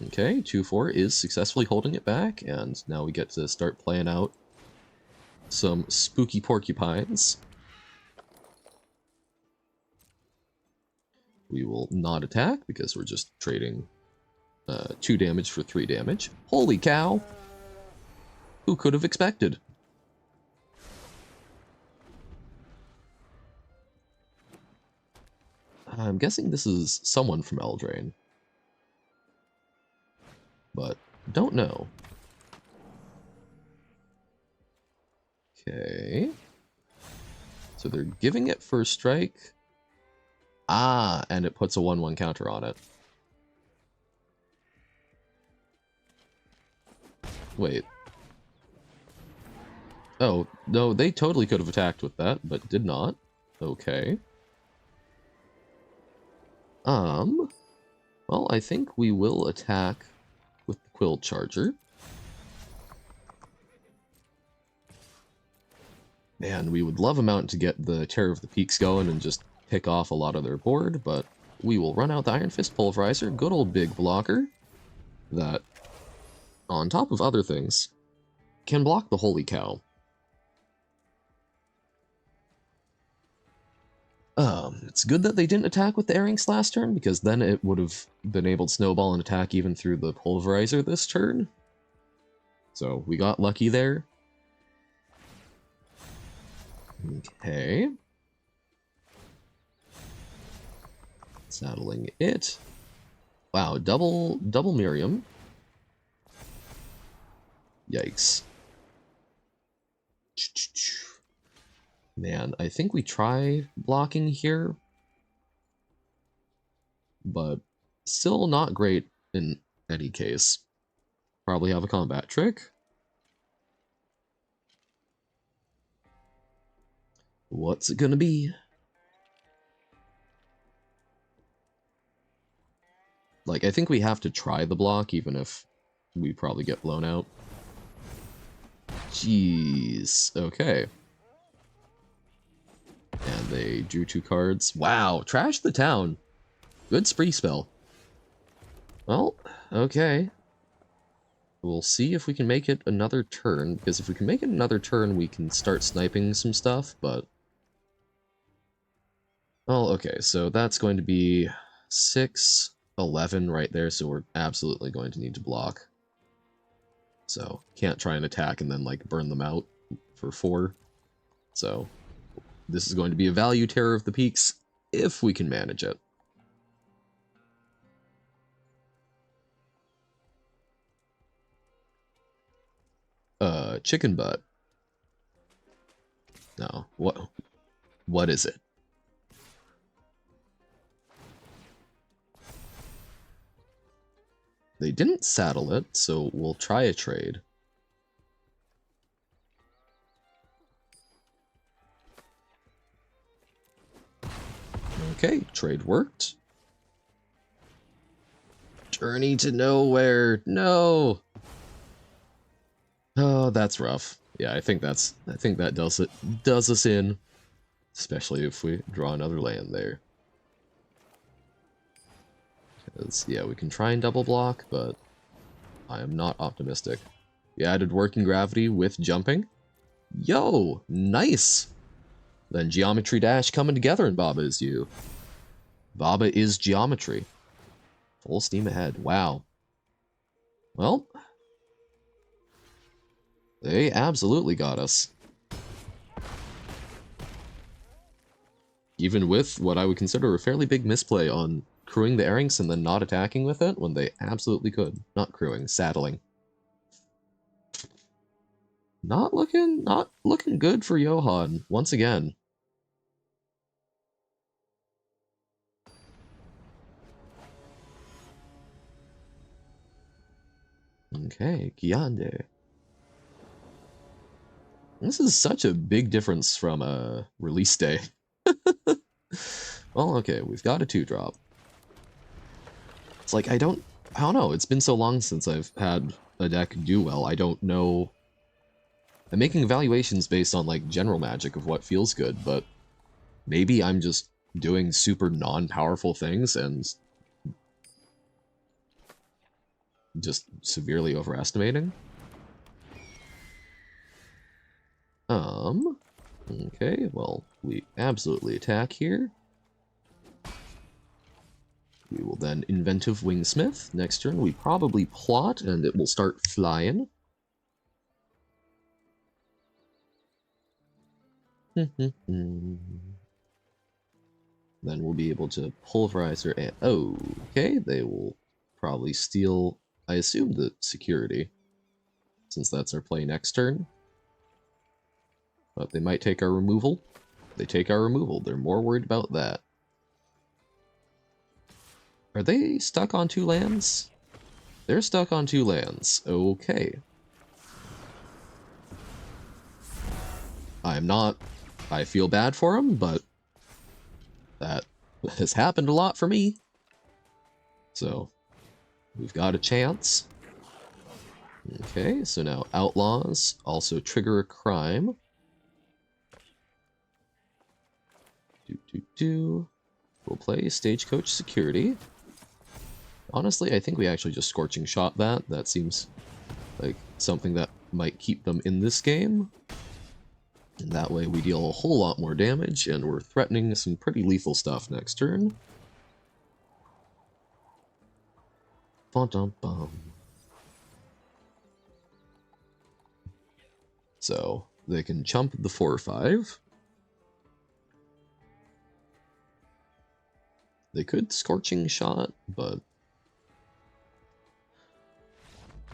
Okay, 2/4 is successfully holding it back, and now we get to start playing out some spooky porcupines. We will not attack because we're just trading 2 damage for 3 damage. Holy cow! Who could have expected? I'm guessing this is someone from Eldraine, but don't know. Okay. So they're giving it first strike. Ah, and it puts a 1/1 counter on it. Wait. Oh, no, they totally could have attacked with that, but did not. Okay. Well, I think we will attack with the Quill Charger. Man, we would love a mountain to get the Terror of the Peaks going and just pick off a lot of their board, but we will run out the Iron Fist Pulverizer, good old big blocker, that, on top of other things, can block the Holy Cow. It's good that they didn't attack with the Airings last turn, because then it would have been able to snowball and attack even through the Pulverizer this turn. So we got lucky there. Okay. Saddling it. Wow, double Miriam. Yikes. Man, I think we try blocking here, but still not great in any case. Probably have a combat trick. What's it gonna be? Like, I think we have to try the block, even if we probably get blown out. Jeez. Okay. And they drew 2 cards. Wow, trash the town. Good spree spell. Well, okay. We'll see if we can make it another turn, because if we can make it another turn, we can start sniping some stuff, but... well, okay, so that's going to be 6, 11 right there, so we're absolutely going to need to block. So, can't try and attack and then, like, burn them out for 4. So, this is going to be a value Terror of the Peaks, if we can manage it. Chicken butt. No, what is it? They didn't saddle it, so we'll try a trade. Okay, trade worked. Journey to nowhere. No. Oh, that's rough. Yeah, I think that does us in. Especially if we draw another land there. Because, yeah, we can try and double block, but I am not optimistic. We added working gravity with jumping. Yo, nice! Then Geometry Dash coming together in Baba Is You. Baba is geometry. Full steam ahead. Wow. Well, they absolutely got us. Even with what I would consider a fairly big misplay on crewing the Airings and then not attacking with it when they absolutely could. Not crewing, saddling. Not looking good for Johan, once again. Okay, Giande. This is such a big difference from a release day. Well, okay, we've got a 2-drop. It's like, I don't know, it's been so long since I've had a deck do well, I don't know. I'm making evaluations based on, like, general magic of what feels good, but maybe I'm just doing super non-powerful things and just severely overestimating. Okay, well, we absolutely attack here. We will then Inventive Wingsmith. Next turn, we probably plot, and it will start flying. Then we'll be able to pulverize her. And okay, they will probably steal, I assume, the security, since that's our play next turn. But they might take our removal. They take our removal. They're more worried about that. Are they stuck on 2 lands? They're stuck on 2 lands. Okay. I'm not... I feel bad for them, but that has happened a lot for me. So, we've got a chance. Okay, so now Outlaws also trigger a crime. We'll play Stagecoach Security. Honestly, I think we actually just Scorching Shot that. That seems like something that might keep them in this game. And that way we deal a whole lot more damage, and we're threatening some pretty lethal stuff next turn. Bum-dum-bum. So, they can chump the 4/5. They could Scorching Shot, but...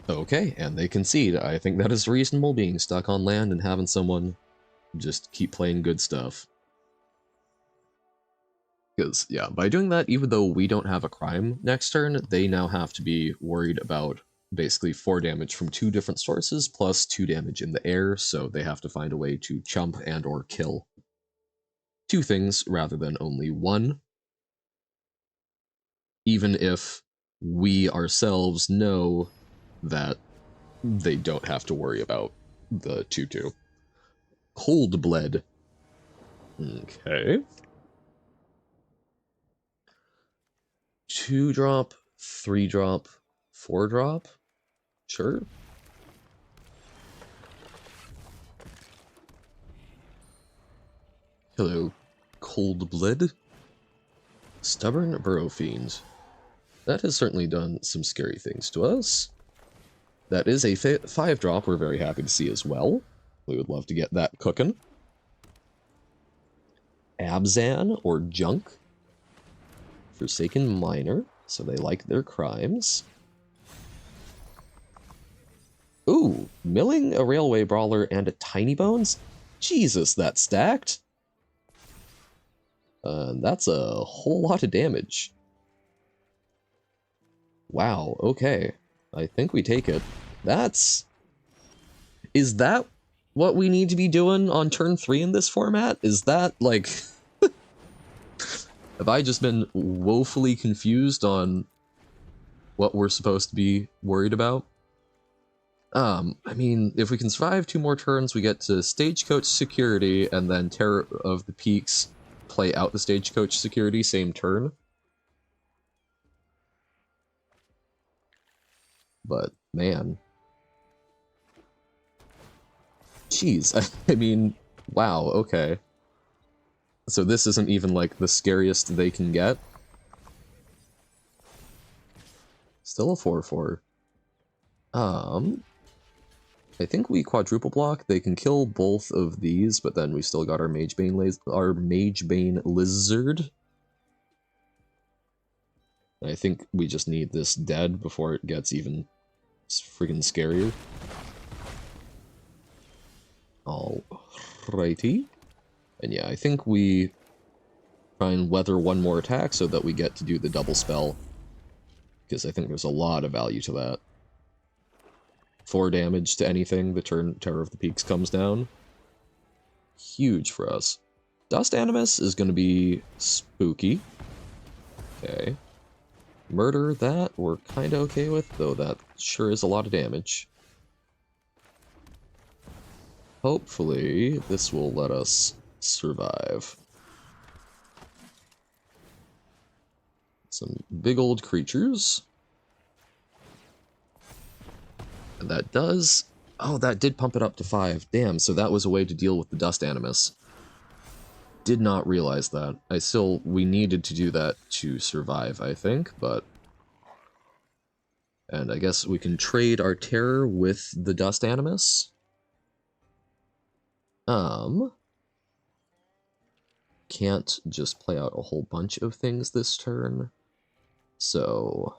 Okay, and they concede. I think that is reasonable, being stuck on land and having someone just keep playing good stuff. Because, yeah, by doing that, even though we don't have a crime next turn, they now have to be worried about basically 4 damage from 2 different sources, plus 2 damage in the air, so they have to find a way to chump and or kill 2 things rather than only 1. Even if we ourselves know that they don't have to worry about the 2/2. Cold Bled. Okay. 2-drop, 3-drop, 4-drop? Sure. Hello, Cold Bled. Stubborn Burrow Fiend. That has certainly done some scary things to us. That is a 5-drop we're very happy to see as well. We would love to get that cooking. Abzan, or Junk. Forsaken Miner, so they like their crimes. Ooh, milling a Railway Brawler and a Tiny Bones? Jesus, that's stacked. That's a whole lot of damage. Wow, okay. I think we take it. That's... Is that what we need to be doing on turn 3 in this format? Is that, like... Have I just been woefully confused on what we're supposed to be worried about? I mean, if we can survive 2 more turns, we get to Stagecoach Security, and then Terror of the Peaks play out the Stagecoach Security same turn. But, man. Jeez, I mean, wow, okay. So this isn't even, like, the scariest they can get. Still a 4-4. I think we quadruple block. They can kill both of these, but then we still got our Magebane Lizard. I think we just need this dead before it gets even freaking scarier. Alrighty. And yeah, I think we try and weather one more attack so that we get to do the double spell. Because I think there's a lot of value to that. 4 damage to anything the turn Terror of the Peaks comes down. Huge for us. Dust Animus is going to be spooky. Okay. Murder, that we're kind of okay with, though that sure is a lot of damage. Hopefully, this will let us survive. Some big old creatures. And that does... Oh, that did pump it up to 5. Damn, so that was a way to deal with the Dust Animus. Did not realize that. We needed to do that to survive, I think, but... And I guess we can trade our Terror with the Dust Animus. Can't just play out a whole bunch of things this turn. So...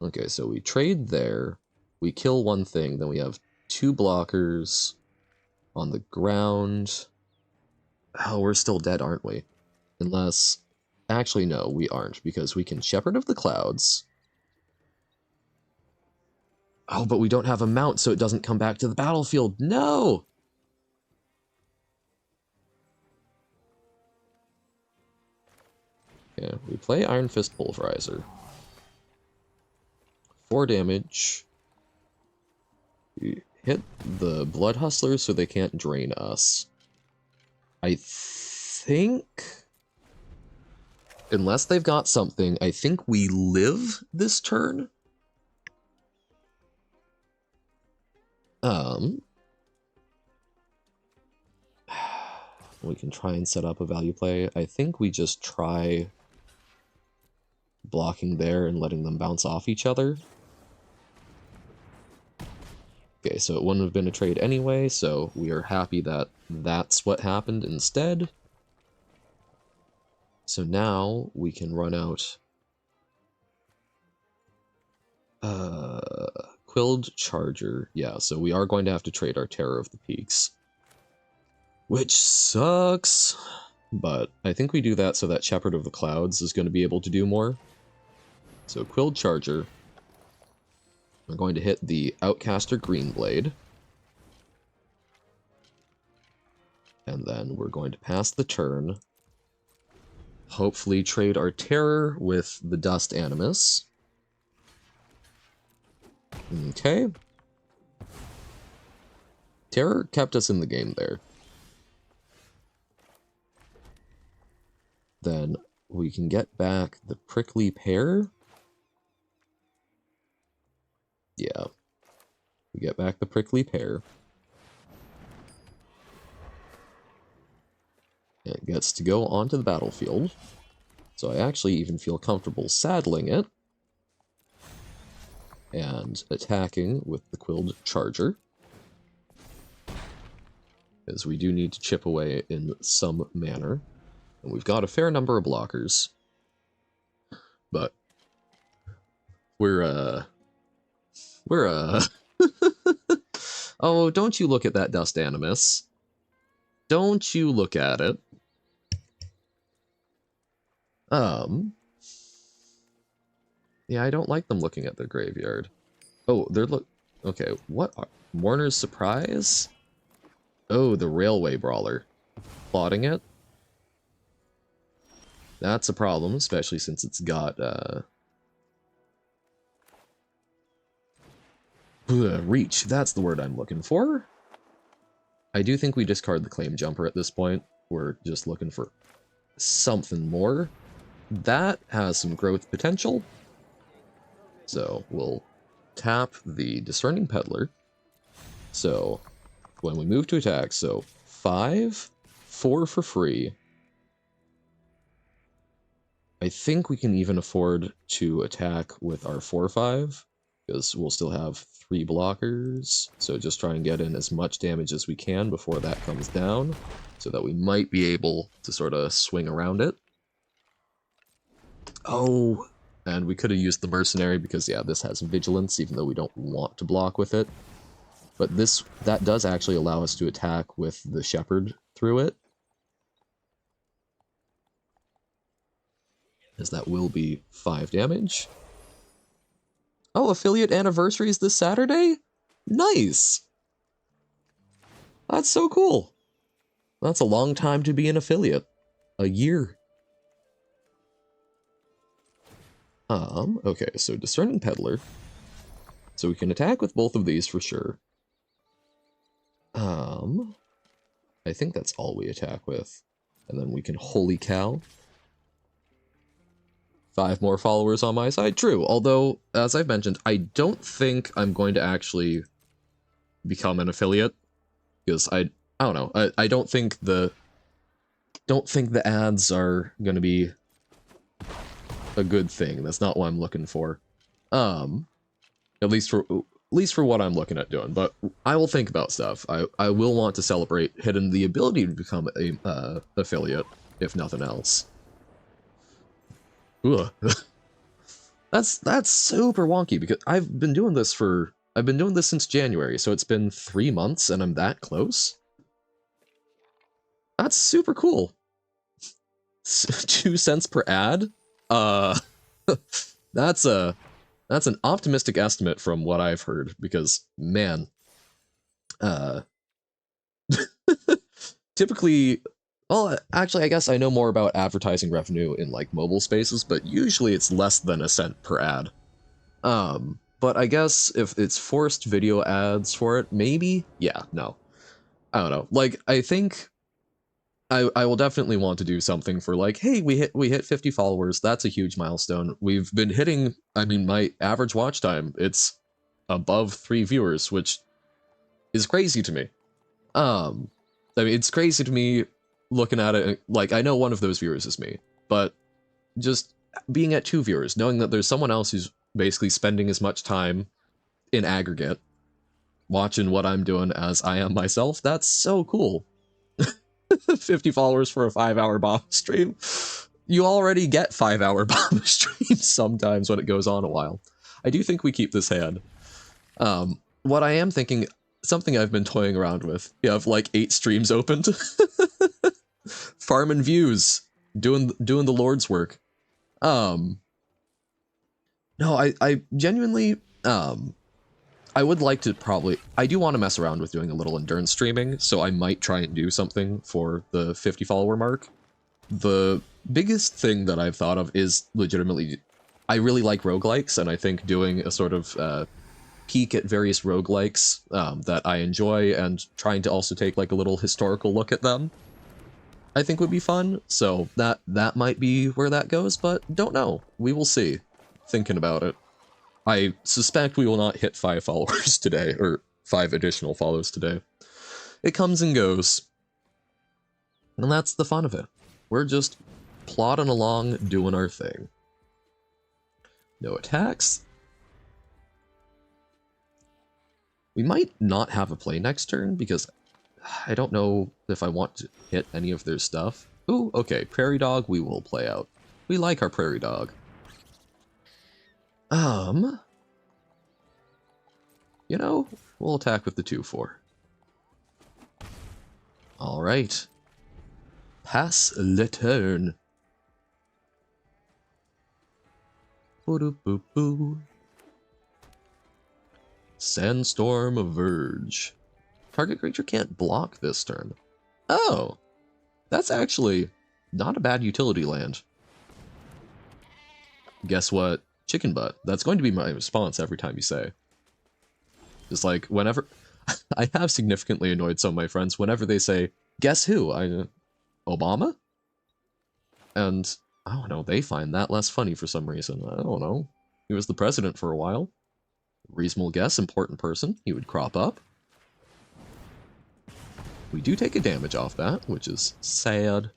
Okay, so we trade there, we kill one thing, then we have 2 blockers on the ground. Oh, we're still dead, aren't we? Unless... Actually, no, we aren't, because we can Shepherd of the Clouds. Oh, but we don't have a mount, so it doesn't come back to the battlefield. No! Yeah, we play Iron Fist Pulverizer. 4 damage. We hit the Blood Hustlers so they can't drain us. I think... Unless they've got something, I think we live this turn. We can try and set up a value play. I think we just try blocking there and letting them bounce off each other. Okay, so it wouldn't have been a trade anyway, so we are happy that that's what happened instead. So now we can run out Quilled Charger. Yeah, so we are going to have to trade our Terror of the Peaks. Which sucks, but I think we do that so that Shepherd of the Clouds is going to be able to do more. So Quilled Charger. We're going to hit the Outcaster Greenblade. And then we're going to pass the turn. Hopefully trade our Terror with the Dust Animus. Okay. Terror kept us in the game there. Then we can get back the Prickly Pear. Yeah. We get back the Prickly Pear. It gets to go onto the battlefield. So I actually even feel comfortable saddling it. And attacking with the Quilled Charger. As we do need to chip away in some manner. And we've got a fair number of blockers. But we're Oh, don't you look at that Dust Animus. Don't you look at it. Yeah, I don't like them looking at their graveyard. Oh, they're okay, what are... Mourner's Surprise? Oh, the Railway Brawler. Plotting it? That's a problem, especially since it's got, reach. That's the word I'm looking for. I do think we discard the Claim Jumper at this point. We're just looking for something more. That has some growth potential. So we'll tap the Discerning Peddler. So when we move to attack, so 5, 4 for free. I think we can even afford to attack with our 4/5, because we'll still have 3 blockers. So just try and get in as much damage as we can before that comes down, so that we might be able to sort of swing around it. Oh, and we could have used the Mercenary because, yeah, this has Vigilance, even though we don't want to block with it. But that does actually allow us to attack with the Shepherd through it. As that will be 5 damage. Oh, affiliate anniversary is this Saturday? Nice! That's so cool. That's a long time to be an affiliate. A year. Okay, so Discerning Peddler. So we can attack with both of these for sure. I think that's all we attack with. And then we can Holy Cow. 5 more followers on my side. True, although, as I've mentioned, I don't think I'm going to actually become an affiliate. Because I don't know, I don't think the ads are gonna be a good thing. That's not what I'm looking for. At least for what I'm looking at doing. But I will think about stuff. I will want to celebrate hitting the ability to become a affiliate, if nothing else. Ugh. That's super wonky because I've been doing this since January, so it's been 3 months and I'm that close. That's super cool. 2 cents per ad? That's an optimistic estimate from what I've heard, because, man, typically, well, actually, I guess I know more about advertising revenue in, like, mobile spaces, but usually it's less than a cent per ad. But I guess if it's forced video ads for it, maybe? Yeah, no. I don't know. Like, I think I will definitely want to do something for, like, hey, we hit 50 followers. That's a huge milestone. We've been hitting, I mean, my average watch time, it's above 3 viewers, which is crazy to me. I mean, it's crazy to me looking at it, like, I know one of those viewers is me, but just being at 2 viewers, knowing that there's someone else who's basically spending as much time in aggregate watching what I'm doing as I am myself, that's so cool. 50 followers for a 5-hour bomb stream. You already get 5-hour bomb streams sometimes when it goes on a while. I do think we keep this hand. What I am thinking, something I've been toying around with, you have like 8 streams opened. Farming views, doing the Lord's work. No, I genuinely, I would like to I do want to mess around with doing a little endurance streaming, so I might try and do something for the 50 follower mark. The biggest thing that I've thought of is legitimately, I really like roguelikes, and I think doing a sort of peek at various roguelikes that I enjoy, and trying to also take like a little historical look at them, I think would be fun. So that might be where that goes, but don't know. We will see. Thinking about it. I suspect we will not hit 5 followers today, or 5 additional follows today. It comes and goes. And that's the fun of it. We're just plodding along, doing our thing. No attacks. We might not have a play next turn, because I don't know if I want to hit any of their stuff. Ooh, okay, Prairie Dog we will play out. We like our Prairie Dog. You know, we'll attack with the 2/4. Alright. Pass le turn. Boo-doo-boo-boo. Sandstorm of Verge. Target creature can't block this turn. Oh, that's actually not a bad utility land. Guess what? Chicken butt. That's going to be my response every time you say. Just like, whenever... I have significantly annoyed some of my friends whenever they say, guess who? Obama? And, I don't know, they find that less funny for some reason. I don't know. He was the president for a while. Reasonable guess, important person. He would crop up. We do take a damage off that, which is sad.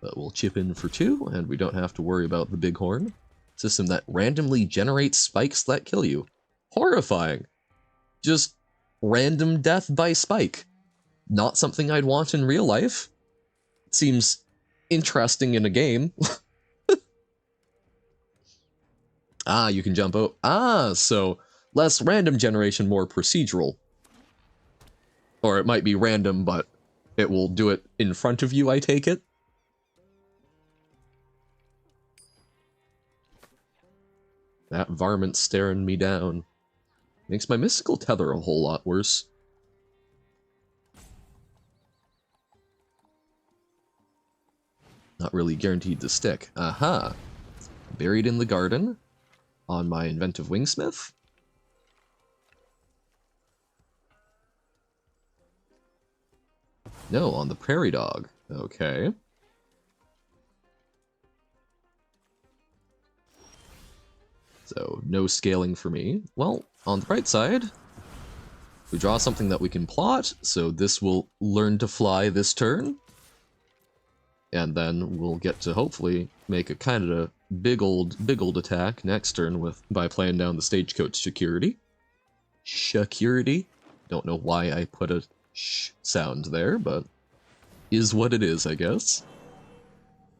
But we'll chip in for 2, and we don't have to worry about the bighorn. System that randomly generates spikes that kill you. Horrifying. Just random death by spike. Not something I'd want in real life. It seems interesting in a game. Ah, you can jump out. Ah, so less random generation, more procedural. Or it might be random, but it will do it in front of you, I take it. That varmint's staring me down. Makes my mystical tether a whole lot worse. Not really guaranteed to stick. Aha! Buried in the garden. On my inventive wingsmith. No, on the prairie dog. Okay. So, no scaling for me. Well, on the bright side, we draw something that we can plot, so this will learn to fly this turn. And then we'll get to hopefully make a kind of big old attack next turn by playing down the stagecoach security. Security. Don't know why I put a sh sound there, but is what it is, I guess.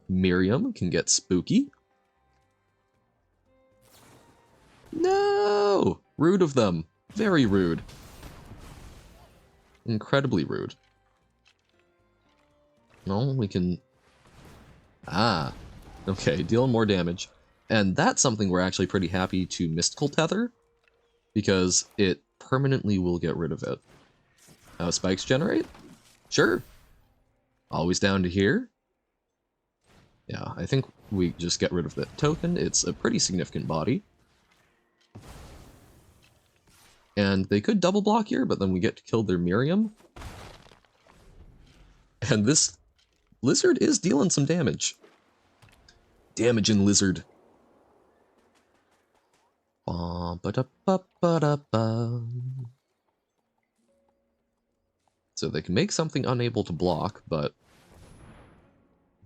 Miriam can get spooky. No! Rude of them. Very rude. Incredibly rude. No, we can... Ah. Okay, deal more damage. And that's something we're actually pretty happy to Mystical Tether, because it permanently will get rid of it. How spikes generate? Sure. Always down to here. Yeah, I think we just get rid of that token. It's a pretty significant body. And they could double block here, but then we get to kill their Miriam. And this lizard is dealing some damage. Damaging lizard. So they can make something unable to block, but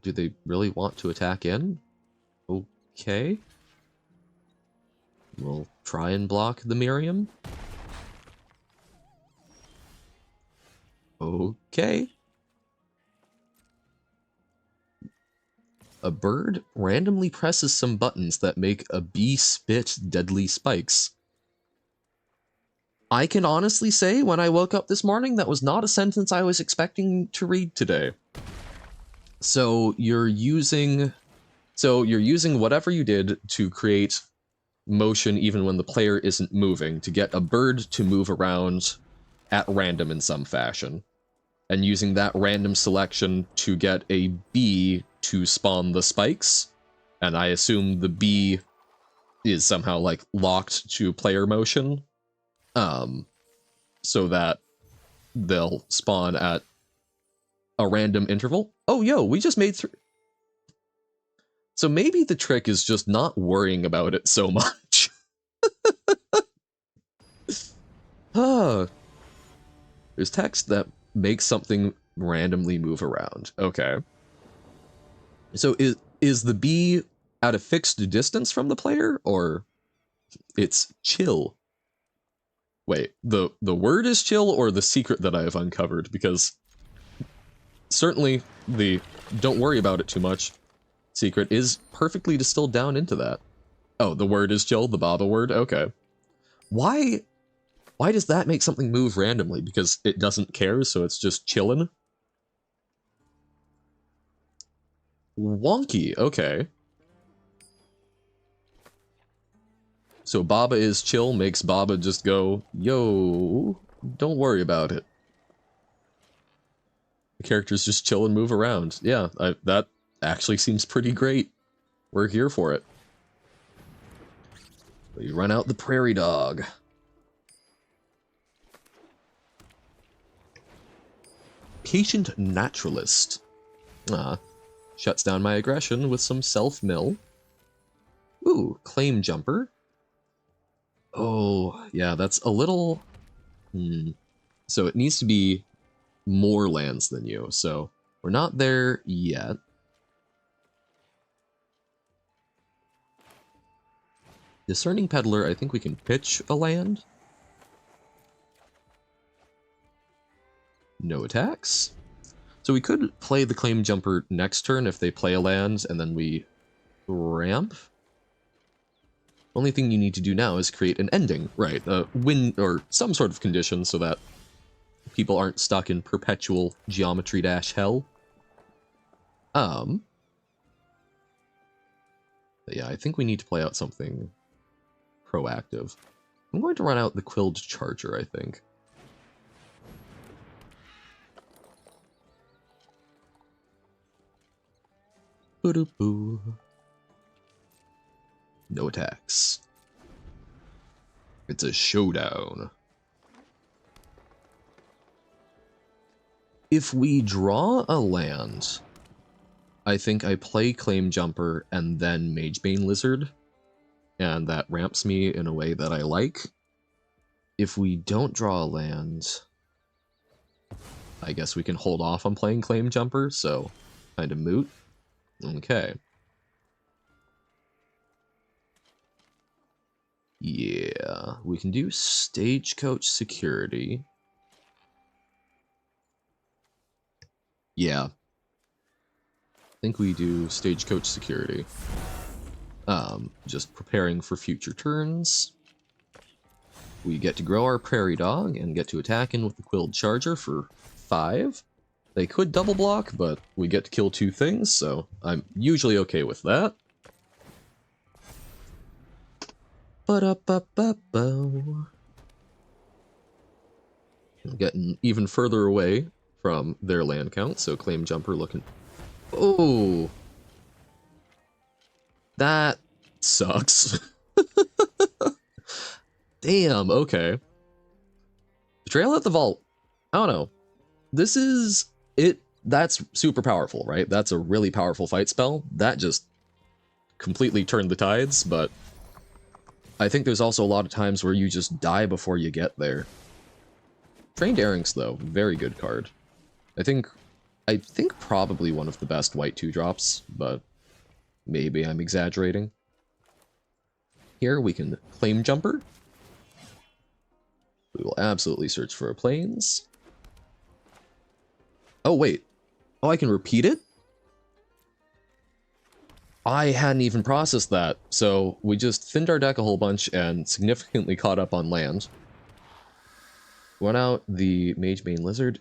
do they really want to attack in? Okay. We'll try and block the Miriam. Okay. A bird randomly presses some buttons that make a bee spit deadly spikes. I can honestly say when I woke up this morning, that was not a sentence I was expecting to read today. So you're using whatever you did to create motion even when the player isn't moving to get a bird to move around at random in some fashion. And using that random selection to get a bee to spawn the spikes. And I assume the bee is somehow like locked to player motion. So that they'll spawn at a random interval. Oh, yo, we just made through. So maybe the trick is just not worrying about it so much. There's text that makes something randomly move around. Okay. So is the bee at a fixed distance from the player, or it's chill? Wait, the word is chill, or the secret that I have uncovered? Because certainly the don't worry about it too much secret is perfectly distilled down into that. Oh, the word is chill, the Baba word? Okay. Why does that make something move randomly? Because it doesn't care, so it's just chillin'? Wonky, okay. So Baba is chill, makes Baba just go, yo, don't worry about it. The characters just chill and move around. Yeah, that actually seems pretty great. We're here for it. We run out the prairie dog. Patient naturalist. Shuts down my aggression with some self-mill. Ooh, claim jumper. Oh, yeah, that's a little... So it needs to be more lands than you, so we're not there yet. Discerning Peddler, I think we can pitch a land. No attacks. So we could play the Claim Jumper next turn if they play a land, and then we ramp. Only thing you need to do now is create an ending, right? A win, or some sort of condition so that people aren't stuck in perpetual geometry dash hell. But yeah, I think we need to play out something proactive. I'm going to run out the Quilled Charger, I think. Boo-doo-boo. No attacks. It's a showdown. If we draw a land, I think I play Claim Jumper and then Magebane Lizard, and that ramps me in a way that I like. If we don't draw a land, I guess we can hold off on playing Claim Jumper, so kind of moot. Okay. Yeah, we can do Stagecoach Security. Yeah. I think we do Stagecoach Security. Just preparing for future turns. We get to grow our Prairie Dog and get to attack in with the Quilled Charger for 5. They could double block, but we get to kill 2 things, so I'm usually okay with that. Ba-da-ba-ba-bo. I'm getting even further away from their land count, so Claim Jumper looking... Oh! That sucks. Damn, okay. Betrayal at the Vault. I don't know. This is... That's super powerful, right? That's a really powerful fight spell. That just completely turned the tides, but I think there's also a lot of times where you just die before you get there. Trained Erranks, though, very good card. I think probably one of the best white 2-drops, but maybe I'm exaggerating. Here we can Claim Jumper. We will absolutely search for a plains. Oh, wait. Oh, I can repeat it? I hadn't even processed that, so we just thinned our deck a whole bunch and significantly caught up on land. Went out the Magebane Lizard.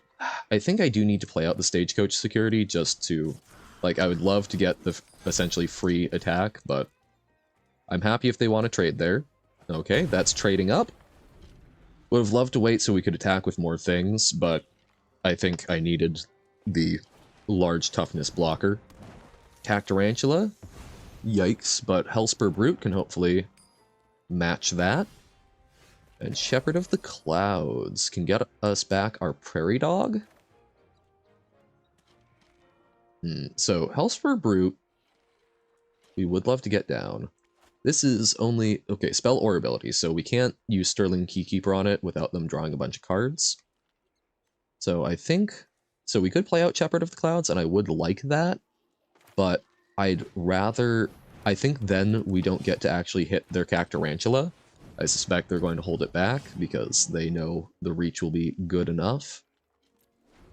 I think I do need to play out the Stagecoach Security just to... Like, I would love to get the essentially free attack, but I'm happy if they want to trade there. Okay, that's trading up. Would have loved to wait so we could attack with more things, but I think I needed the large toughness blocker. Cactarantula. Yikes, but Hellspur Brute can hopefully match that. And Shepherd of the Clouds can get us back our Prairie Dog. So, Hellspur Brute, we would love to get down. This is only... Okay, spell or ability, so we can't use Sterling Keykeeper on it without them drawing a bunch of cards. So I think... So we could play out Shepherd of the Clouds, and I would like that, but I'd rather... I think then we don't get to actually hit their Cactarantula. I suspect they're going to hold it back, because they know the reach will be good enough.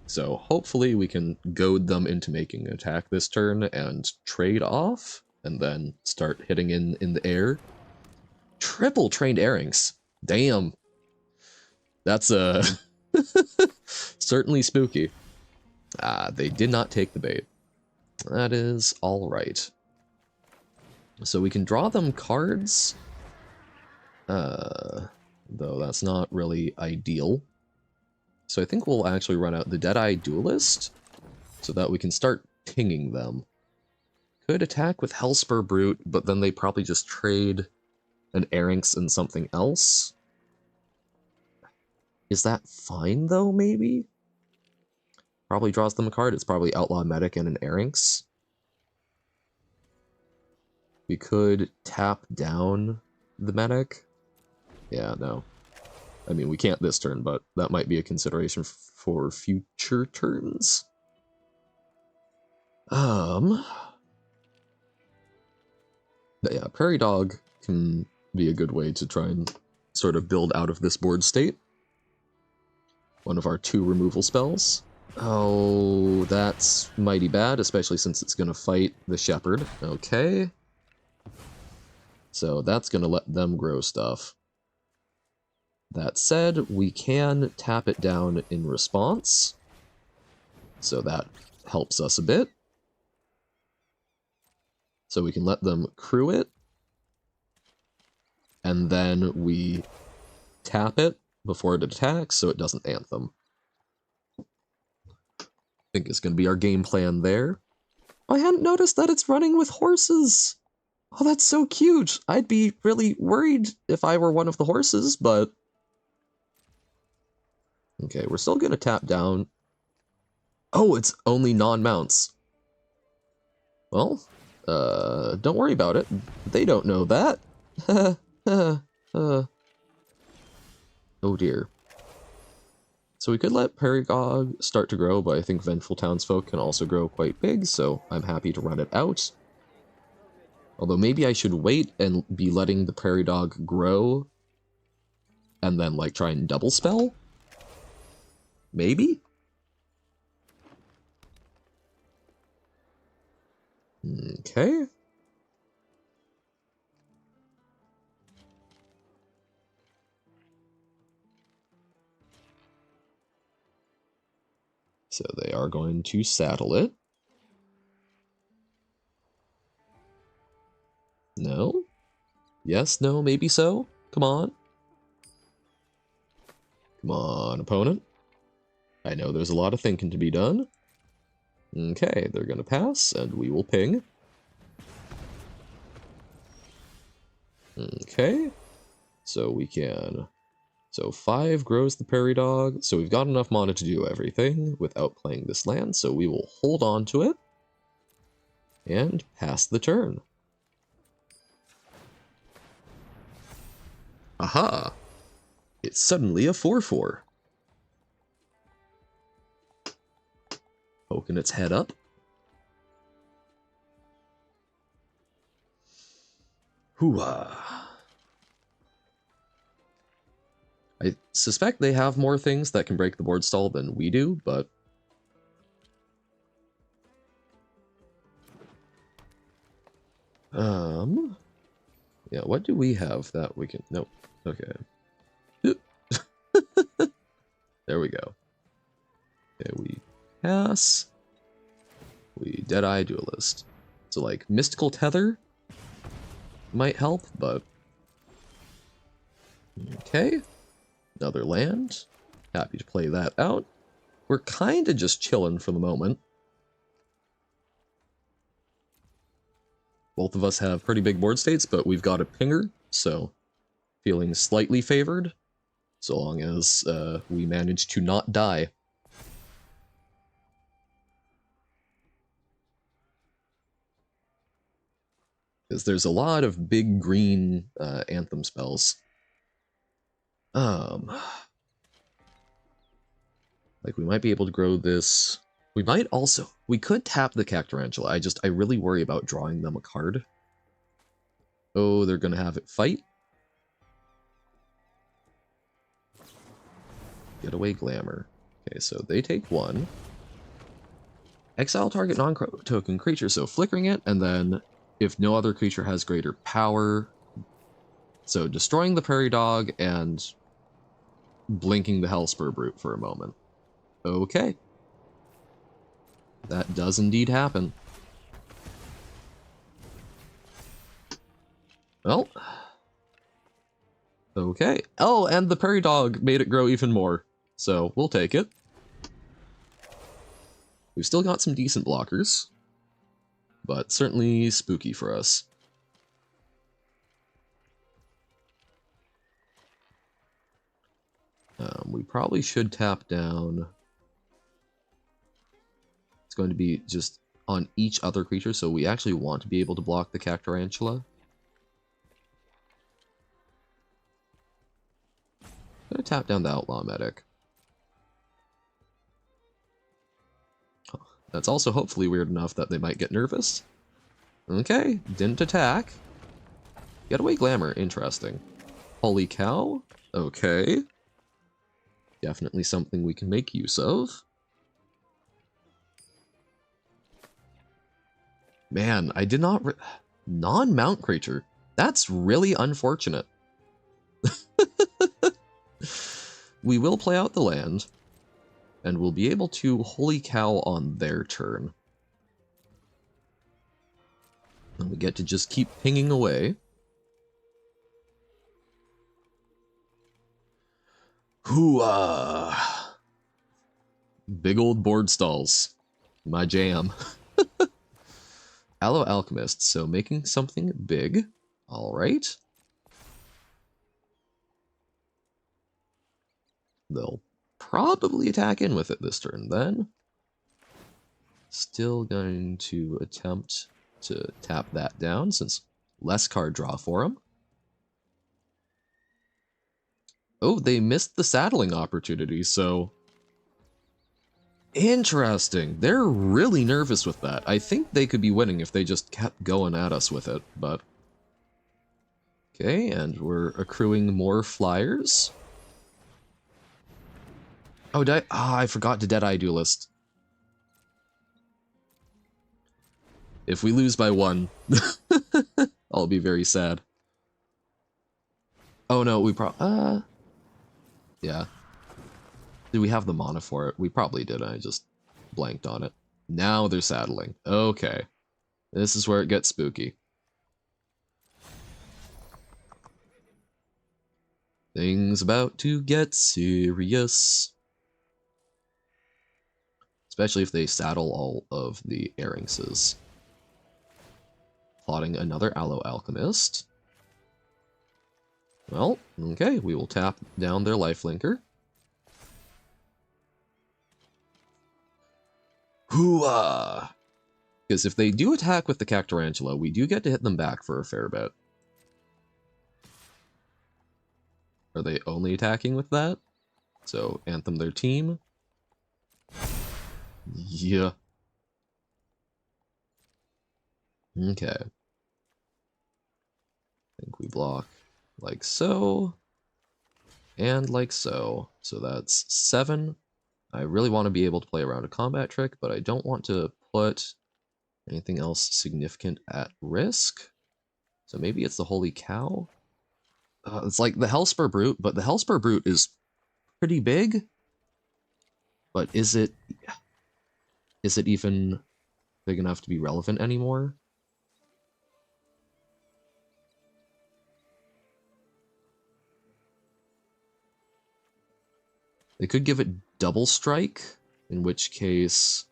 So hopefully we can goad them into making an attack this turn and trade off, and then start hitting in the air. Triple Trained Erranks. Damn. That's certainly spooky. They did not take the bait. That is alright. So we can draw them cards. Though that's not really ideal. So I think we'll actually run out the Deadeye Duelist, so that we can start pinging them. Could attack with Hellspur Brute, but then they probably just trade an Arinx and something else. Is that fine, though, maybe? Probably draws them a card. It's probably Outlaw Medic and an Arinx. We could tap down the Medic. Yeah, no. I mean, we can't this turn, but that might be a consideration for future turns. But yeah, Prairie Dog can be a good way to try and sort of build out of this board state. One of our 2 removal spells. Oh, that's mighty bad, especially since it's going to fight the Shepherd. Okay. So that's going to let them grow stuff. That said, we can tap it down in response. So that helps us a bit. So we can let them crew it. And then we tap it before it attacks so it doesn't anthem. I think it's going to be our game plan there. I hadn't noticed that it's running with horses. Oh, that's so cute. I'd be really worried if I were one of the horses, but... Okay, we're still going to tap down. Oh, it's only non-mounts. Well, don't worry about it. They don't know that. Oh dear. So we could let Perigog start to grow, but I think Vengeful Townsfolk can also grow quite big, so I'm happy to run it out. Although maybe I should wait and be letting the Prairie Dog grow, and then, like, try and double spell? Maybe? Okay. So they are going to saddle it. No? Yes, no, maybe so? Come on. Come on, opponent. I know there's a lot of thinking to be done. Okay, they're gonna pass, and we will ping. Okay. So we can... So 5 grows the Prairie Dog, so we've got enough mana to do everything without playing this land, so we will hold on to it and pass the turn. Aha! It's suddenly a 4/4. Poking its head up. Hooah! I suspect they have more things that can break the board stall than we do, but... Yeah, what do we have that we can... Nope. Okay. There we go. Okay, we pass. We Deadeye Duelist. So, like, Mystical Tether might help, but... Okay. Another land. Happy to play that out. We're kind of just chilling for the moment. Both of us have pretty big board states, but we've got a pinger, so feeling slightly favored, so long as we manage to not die. Because there's a lot of big green anthem spells. Like, we might be able to grow this. We might also... We could tap the Cactarantula. I really worry about drawing them a card. Oh, they're going to have it fight. Getaway Glamour. Okay, so they take 1. Exile target non-token creature, so flickering it, and then if no other creature has greater power... So destroying the Prairie Dog and blinking the Hellspur Brute for a moment. Okay. That does indeed happen. Well. Okay. Oh, and the prairie dog made it grow even more. So, we'll take it. We've still got some decent blockers. But certainly spooky for us. We probably should tap down. It's going to be just on each other creature, so we actually want to be able to block the Cactarantula. I'm going to tap down the Outlaw Medic. That's also hopefully weird enough that they might get nervous. Okay, didn't attack. Getaway Glamour, interesting. Holy cow, okay. Definitely something we can make use of. Man, I did not... Non-mount creature. That's really unfortunate. We will play out the land, and we'll be able to Holy Cow on their turn. And we get to just keep pinging away. Hooah! Big old board stalls. My jam. Aloe Alchemist, so making something big. Alright. They'll probably attack in with it this turn then. Still going to attempt to tap that down since less card draw for them. Oh, they missed the saddling opportunity, so... Interesting. They're really nervous with that. I think they could be winning if they just kept going at us with it, but... Okay, and we're accruing more flyers. Oh, I forgot to Deadeye Duelist. If we lose by 1, I'll be very sad. Oh no, we yeah. Did we have the mana for it? We probably did, I just blanked on it. Now they're saddling. Okay. This is where it gets spooky. Things about to get serious. Especially if they saddle all of the Airixes. Plotting another Aloe Alchemist. Well, okay, we will tap down their lifelinker. Hooah! Because if they do attack with the Cactarantula, we do get to hit them back for a fair bit. Are they only attacking with that? So, Anthem their team. Yeah. Okay. I think we block like so. And like so. So that's 7. I really want to be able to play around a combat trick, but I don't want to put anything else significant at risk. So maybe it's the Holy Cow? It's like the Hellspur Brute, but the Hellspur Brute is pretty big. But is it even big enough to be relevant anymore? They could give it double strike, in which case,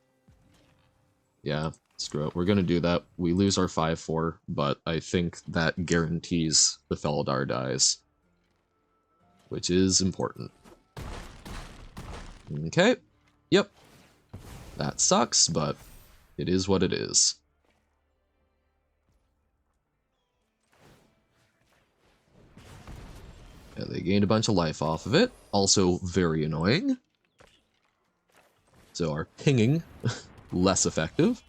yeah, screw it. We're gonna do that. We lose our 5/4, but I think that guarantees the Felidar dies, which is important. Okay, yep. That sucks, but it is what it is. Yeah, they gained a bunch of life off of it. Also very annoying. So our pinging, less effective.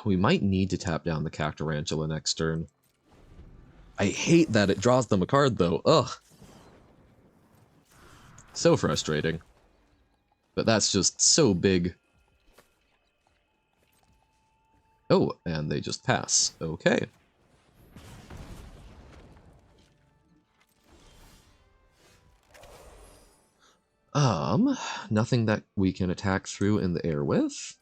We might need to tap down the Cactarantula next turn. I hate that it draws them a card, though. Ugh. So frustrating. But that's just so big. Oh, and they just pass. Okay. nothing that we can attack through in the air with.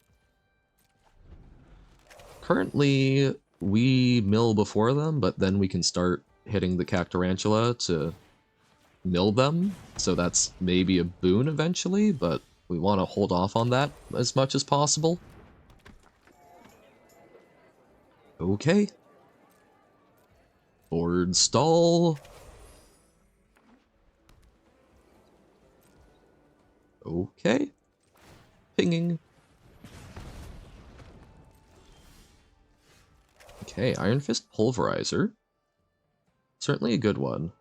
Currently, we mill before them, but then we can start hitting the Cactarantula to mill them, so that's maybe a boon eventually, but we want to hold off on that as much as possible. Okay. Board stall. Okay. Pinging. Okay, Iron Fist Pulverizer. Certainly a good one.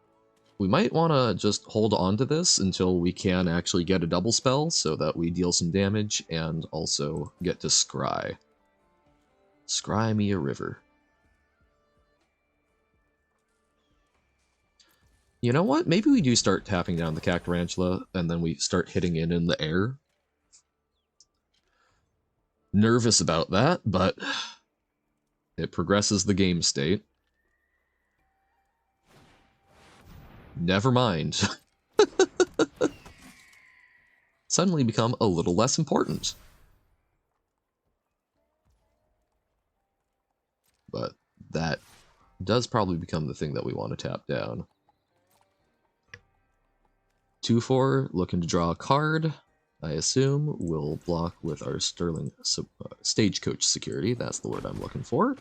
We might want to just hold on to this until we can actually get a double spell so that we deal some damage and also get to scry. Scry me a river. You know what? Maybe we do start tapping down the Cactarantula and then we start hitting in the air. Nervous about that, but it progresses the game state. Never mind. Suddenly become a little less important. But that does probably become the thing that we want to tap down. 2-4, looking to draw a card. I assume we'll block with our Sterling Stagecoach Security. That's the word I'm looking for.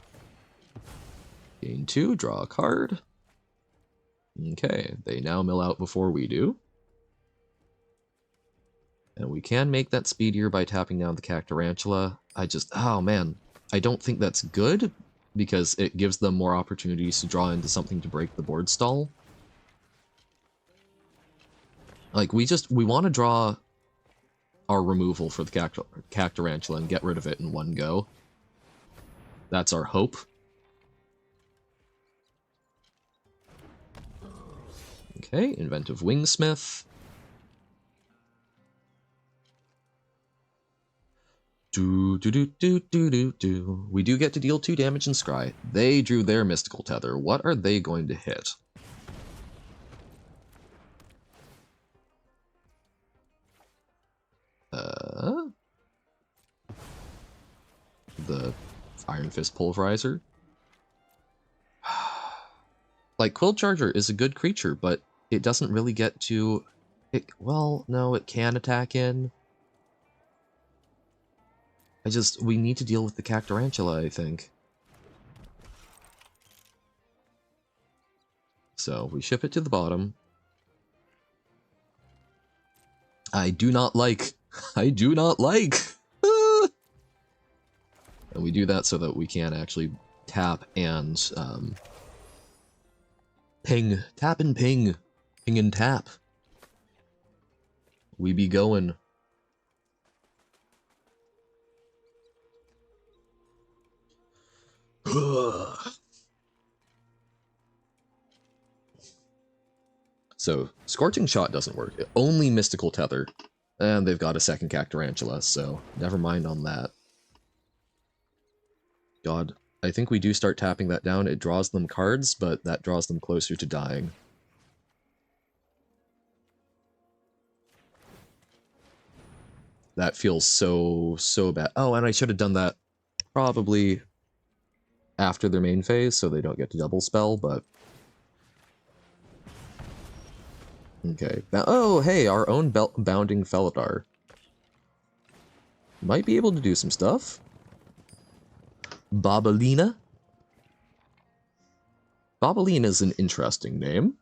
Gain 2, draw a card. Okay, they now mill out before we do. And we can make that speedier by tapping down the Cactarantula. Oh man, I don't think that's good, because it gives them more opportunities to draw into something to break the board stall. Like, we want to draw our removal for the Cactarantula and get rid of it in one go. That's our hope. Okay, Inventive Wingsmith. We do get to deal 2 damage and scry. They drew their Mystical Tether. What are they going to hit? The Iron Fist Pulverizer. Like, Quill Charger is a good creature, but it doesn't really get to... well, no, it can attack in. We need to deal with the Cactarantula, I think. So, we ship it to the bottom. I do not like... I do not like! And we do that so that we can actually tap and, ping. Tap and ping. Ping and tap. We be going. So, Scorching Shot doesn't work. Only Mystical Tether. And they've got a second Cactarantula, so never mind on that. God, I think we do start tapping that down. It draws them cards, but that draws them closer to dying. That feels so bad. Oh, and I should have done that probably after their main phase, so they don't get to double spell, but... Okay. Oh, hey, our own Bounding Felidar. Might be able to do some stuff. Bobalina. Bobalina is an interesting name.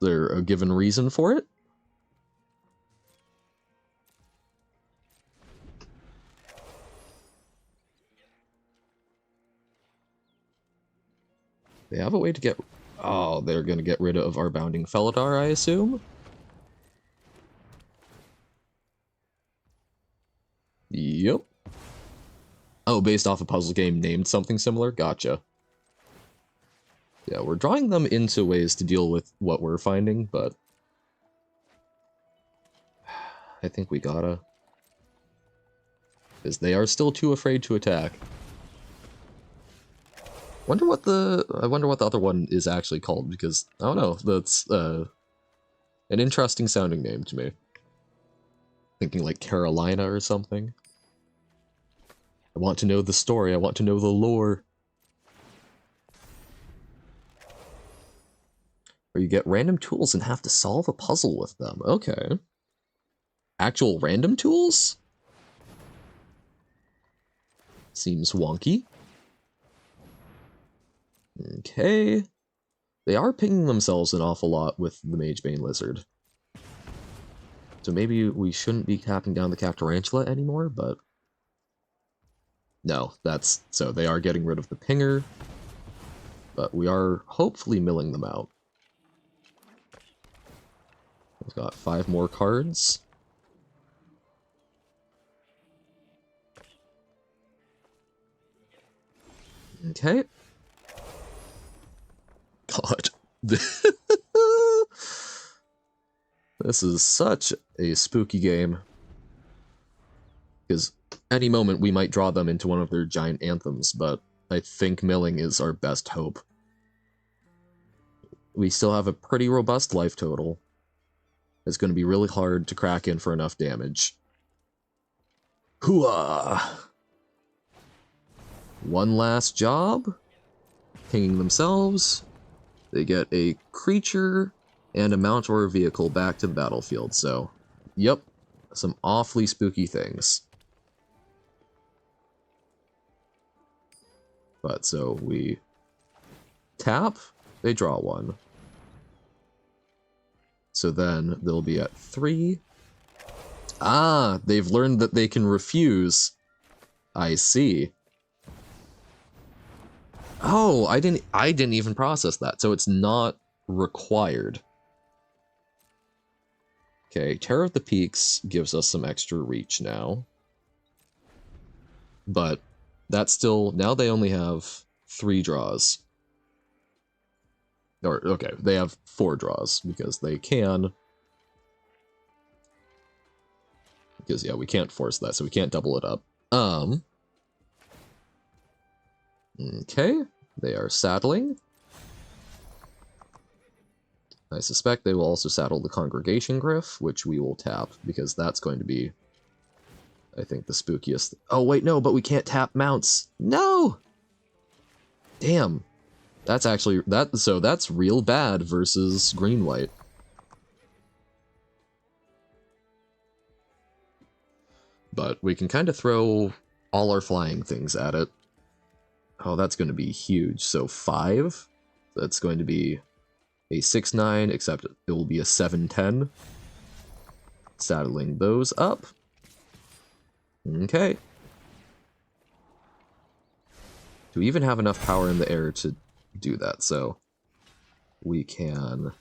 Is there a given reason for it? They have a way to get... Oh, they're going to get rid of our Bounding Felidar, I assume? Yep. Oh, based off a puzzle game named something similar? Gotcha. Yeah, we're drawing them into ways to deal with what we're finding, but... I think we gotta. Because they are still too afraid to attack. I wonder what the other one is actually called, because, I don't know, that's an interesting sounding name to me. Thinking like Carolina or something. I want to know the story, I want to know the lore. Or you get random tools and have to solve a puzzle with them. Okay. Actual random tools? Seems wonky. Okay. They are pinging themselves an awful lot with the Magebane Lizard. So maybe we shouldn't be capping down the Captarantula anymore, but... No, that's... So they are getting rid of the pinger, but we are hopefully milling them out. We've got 5 more cards. Okay. God. This is such a spooky game. Because any moment we might draw them into one of their giant anthems, but I think milling is our best hope. We still have a pretty robust life total. It's going to be really hard to crack in for enough damage. Hooah! One last job. Pinging themselves. They get a creature and a mount or a vehicle back to the battlefield, so... Yep, some awfully spooky things. But, so we tap, they draw one. So then they'll be at 3. Ah, they've learned that they can refuse. I see. Oh, I didn't even process that, so it's not required. Okay, Terror of the Peaks gives us some extra reach now. But that's still, now they only have 3 draws. Or, okay, they have 4 draws, because they can. Because, yeah, we can't force that, so we can't double it up. Okay, they are saddling. I suspect they will also saddle the Congregation Griff, which we will tap, because that's going to be, I think, the spookiest. Oh, wait, no, but we can't tap mounts. No! Damn. That's actually, so that's real bad versus green-white. But we can kind of throw all our flying things at it. Oh, that's going to be huge. So 5, that's going to be a 6-9, except it will be a 7-10. Saddling those up. Okay. Do we even have enough power in the air to do that? So we can...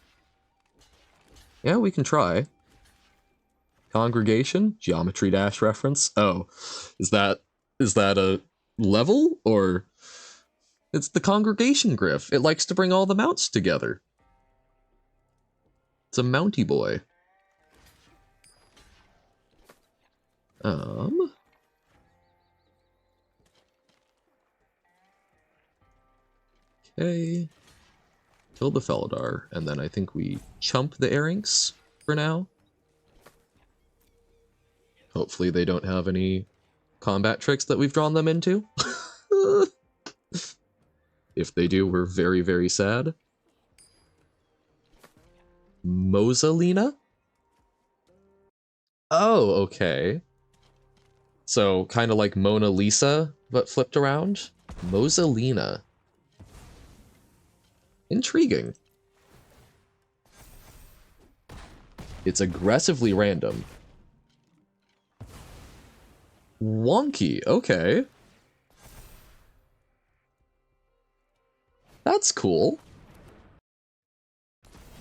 Yeah, we can try. Congregation? Geometry Dash reference? Oh, is that a level? Or... It's the Congregation Griff. It likes to bring all the mounts together. It's a mounty boy. Okay. Kill the Felidar, and then I think we chump the Arinx for now. Hopefully they don't have any combat tricks that we've drawn them into. If they do, we're very, very sad. Mosalina? Oh, okay. So, kind of like Mona Lisa, but flipped around? Mosalina. Intriguing. It's aggressively random. Wonky, okay. That's cool.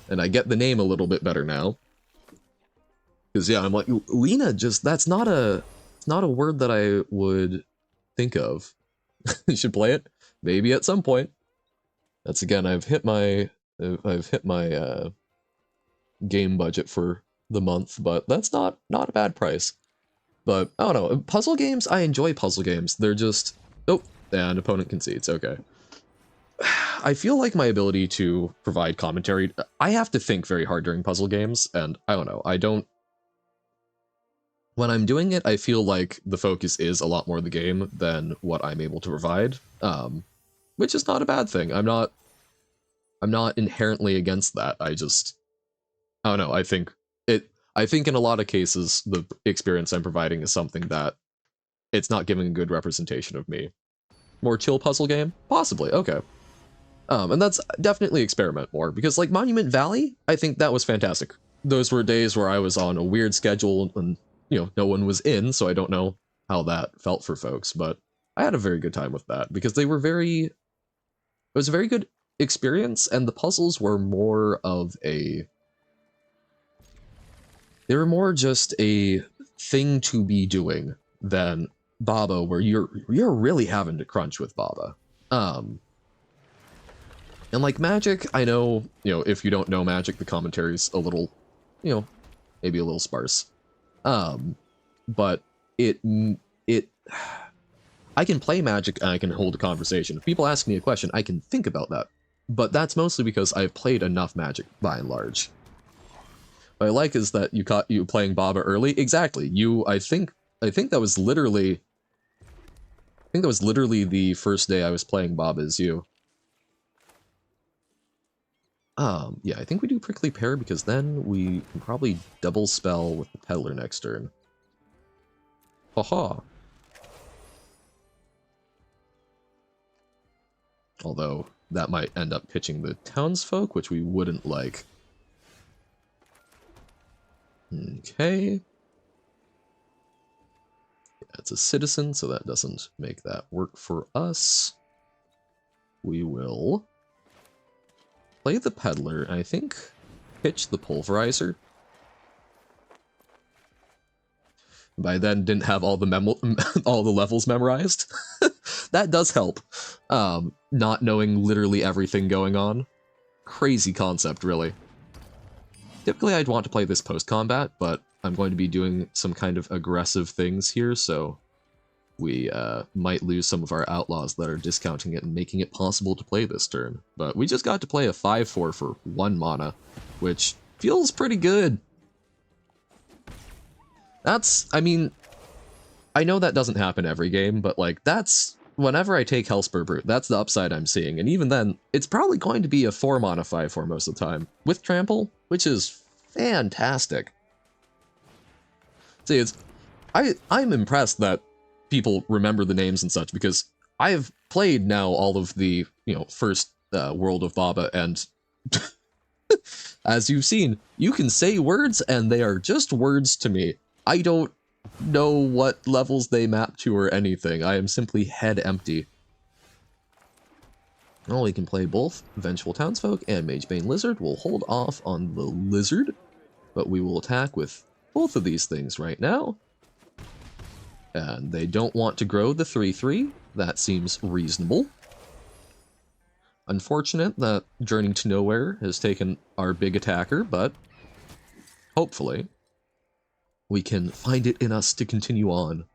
And I get the name a little bit better now. Because, yeah, I'm like, Lena, just, that's not a word that I would think of. You should play it, maybe at some point. That's, again, I've hit my game budget for the month, but that's not a bad price. But, I don't know, puzzle games, I enjoy puzzle games. They're just, oh, and opponent concedes, okay. I feel like my ability to provide commentary, I have to think very hard during puzzle games, and I don't know, I don't... when I'm doing it, I feel like the focus is a lot more the game than what I'm able to provide, which is not a bad thing. I'm not inherently against that. I don't know. I think in a lot of cases, the experience I'm providing is something that it's not giving a good representation of me. More chill puzzle game? Possibly, okay. And that's definitely experiment more, because like Monument Valley, I think that was fantastic. Those were days where I was on a weird schedule and, no one was in, so I don't know how that felt for folks, but I had a very good time with that because it was a very good experience, and the puzzles were they were more just a thing to be doing than Baba, where you're really having to crunch with Baba. And like Magic, I know, if you don't know Magic, the commentary's a little, maybe a little sparse. But it I can play Magic and I can hold a conversation. If people ask me a question, I can think about that. But that's mostly because I've played enough Magic by and large. What I like is that you caught you playing Baba early. Exactly. I think that was literally the first day I was playing Baba as you. Yeah, I think we do Prickly Pear because then we can probably double spell with the Peddler next turn. Haha. Although, that might end up pitching the townsfolk, which we wouldn't like. Okay. Yeah, it's a citizen, so that doesn't make that work for us. We will play the Peddler, and I think pitch the Pulverizer. By then, didn't have all the all the levels memorized. That does help. Not knowing literally everything going on. Crazy concept, really. Typically, I'd want to play this post-combat, but I'm going to be doing some kind of aggressive things here, so we might lose some of our outlaws that are discounting it and making it possible to play this turn. But we just got to play a 5/4 for 1 mana, which feels pretty good. I mean, I know that doesn't happen every game, but like, whenever I take Hellspur Brute, that's the upside I'm seeing, and even then, it's probably going to be a 4 mana 5/4 most of the time, with Trample, which is fantastic. See, I'm impressed that people remember the names and such, because I've played now all of the, first World of Baba, and as you've seen, you can say words, and they are just words to me. I don't know what levels they map to or anything. I am simply head empty. Well, we can play both Vengeful Townsfolk and Magebane Lizard. We'll hold off on the Lizard, but we will attack with both of these things right now. And they don't want to grow the 3/3. That seems reasonable. Unfortunate that Journey to Nowhere has taken our big attacker, but hopefully we can find it in us to continue on.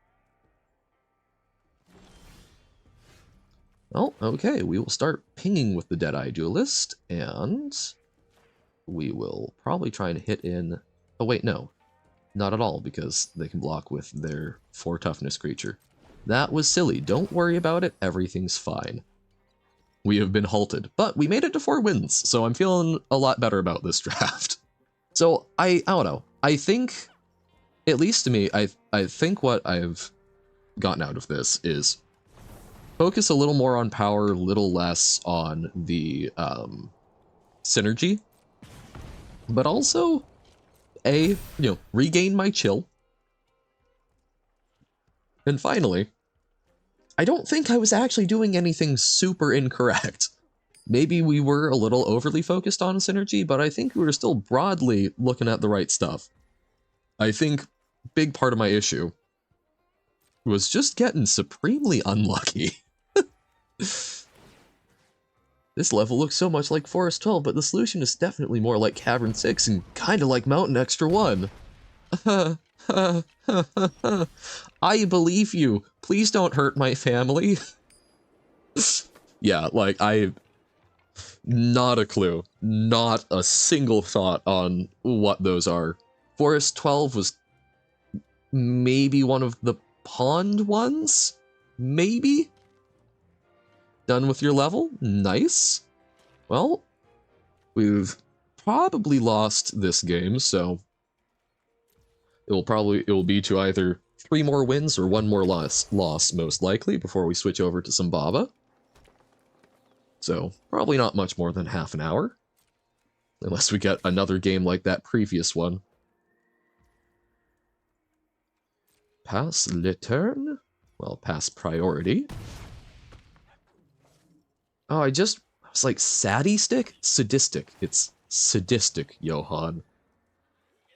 Oh, okay, we will start pinging with the Deadeye Duelist, and we will probably try and hit in... Oh wait, no. Not at all, because they can block with their 4 toughness creature. That was silly. Don't worry about it. Everything's fine. We have been halted, but we made it to 4 wins, so I'm feeling a lot better about this draft. So, I don't know. I think, at least to me, I think what I've gotten out of this is focus a little more on power, a little less on the synergy, but also regain my chill. And finally, I don't think I was actually doing anything super incorrect. Maybe we were a little overly focused on synergy, but I think we were still broadly looking at the right stuff. I think big part of my issue was just getting supremely unlucky. This level looks so much like Forest 12, but the solution is definitely more like Cavern 6 and kinda like Mountain Extra 1. I believe you. Please don't hurt my family. Yeah, like, not a clue. Not a single thought on what those are. Forest 12 was maybe one of the pond ones? Maybe? Done with your level? Nice. Well, we've probably lost this game, so it will be to either 3 more wins or 1 more loss most likely before we switch over to some Baba. So probably not much more than half an hour, unless we get another game like that previous one. Pass le turn? Well, pass priority. Oh, I was like, sadistic? Sadistic. It's sadistic, Johan.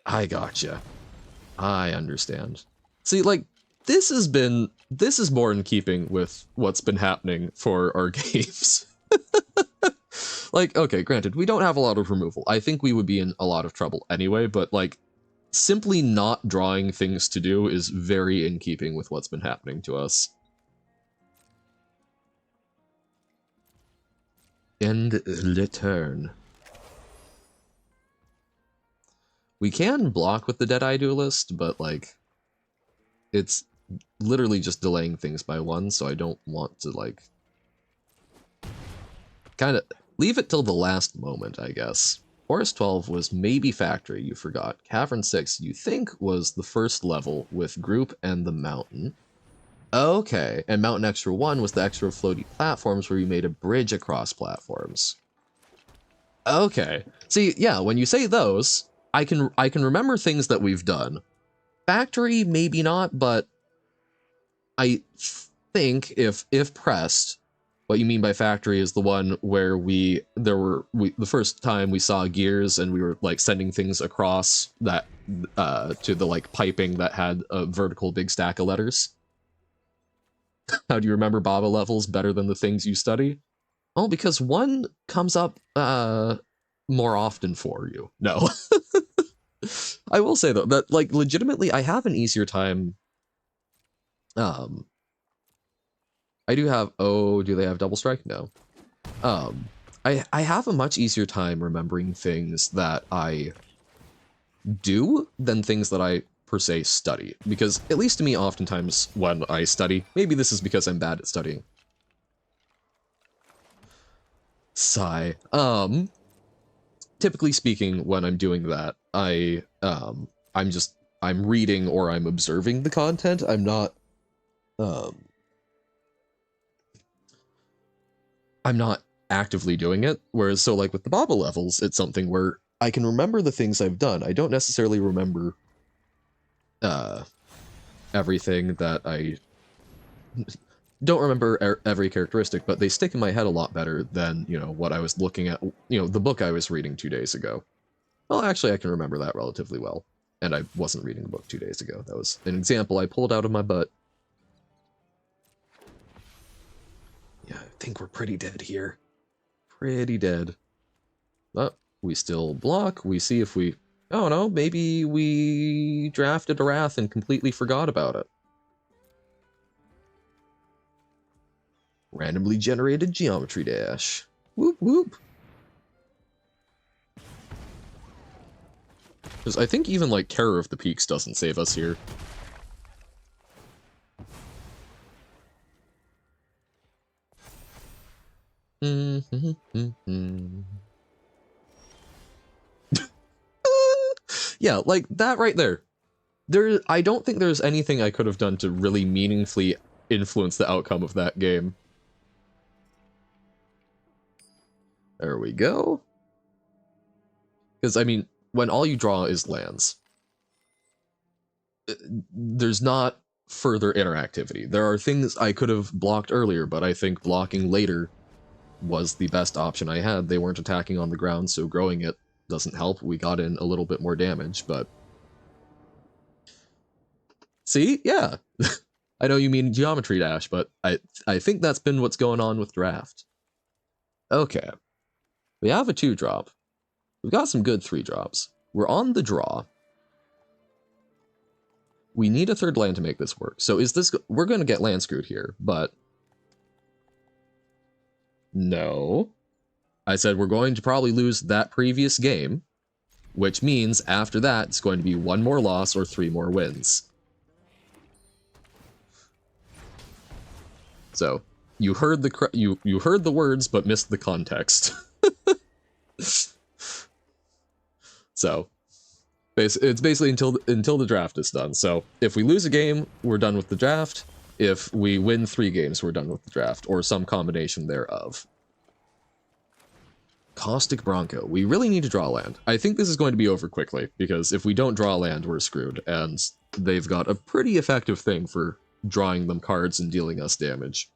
I gotcha. I understand. See, like, this is more in keeping with what's been happening for our games. Like, okay, granted, we don't have a lot of removal. I think we would be in a lot of trouble anyway, but, like, simply not drawing things to do is very in keeping with what's been happening to us. End le turn. We can block with the Deadeye Duelist, but, like, it's literally just delaying things by 1, so I don't want to, like, kind of leave it till the last moment, I guess. Forest 12 was maybe Factory, you forgot. Cavern 6, you think, was the first level with Group and the Mountain. Okay, and Mountain Extra 1 was the extra floaty platforms where you made a bridge across platforms. Okay. See, yeah, when you say those, I can remember things that we've done. Factory, maybe not, but I think if pressed, what you mean by Factory is the one where the first time we saw gears and we were like sending things across that to the like piping that had a vertical big stack of letters. How do you remember Baba levels better than the things you study? Oh, because one comes up more often for you. No. I will say though that like legitimately I have an easier time. I do have, oh, do they have double strike? No. I have a much easier time remembering things that I do than things that I per se study, because at least to me oftentimes when I study, maybe this is because I'm bad at studying. Sigh. Typically speaking, when I'm doing that, I'm reading or I'm observing the content. I'm not actively doing it. Whereas, so like with the Baba levels, it's something where I can remember the things I've done. I don't necessarily remember everything that I don't remember every characteristic, but they stick in my head a lot better than, you know, what I was looking at, you know, the book I was reading 2 days ago. Well, actually, I can remember that relatively well. And I wasn't reading the book 2 days ago. That was an example I pulled out of my butt. Yeah, I think we're pretty dead here. Pretty dead. But we still block. We see if we... Oh no, maybe we drafted a Wrath and completely forgot about it. Randomly generated Geometry Dash. Whoop whoop. Because I think even like Terror of the Peaks doesn't save us here. Yeah, like that right there. I don't think there's anything I could have done to really meaningfully influence the outcome of that game. There we go. Because, I mean, when all you draw is lands, there's not further interactivity. There are things I could have blocked earlier, but I think blocking later was the best option I had. They weren't attacking on the ground, so growing it doesn't help. We got in a little bit more damage, but... See? Yeah. I know you mean Geometry Dash, but I think that's been what's going on with Draft. Okay. We have a 2-drop. We've got some good 3-drops. We're on the draw. We need a 3rd land to make this work. So is this... We're going to get land screwed here, but... No. I said we're going to probably lose that previous game, which means after that, it's going to be 1 more loss or 3 more wins. So you heard the you heard the words but missed the context. So it's basically until the draft is done. So if we lose a game, we're done with the draft. If we win 3 games, we're done with the draft, or some combination thereof. Caustic Bronco. We really need to draw land. I think this is going to be over quickly, because if we don't draw land, we're screwed, and they've got a pretty effective thing for drawing them cards and dealing us damage.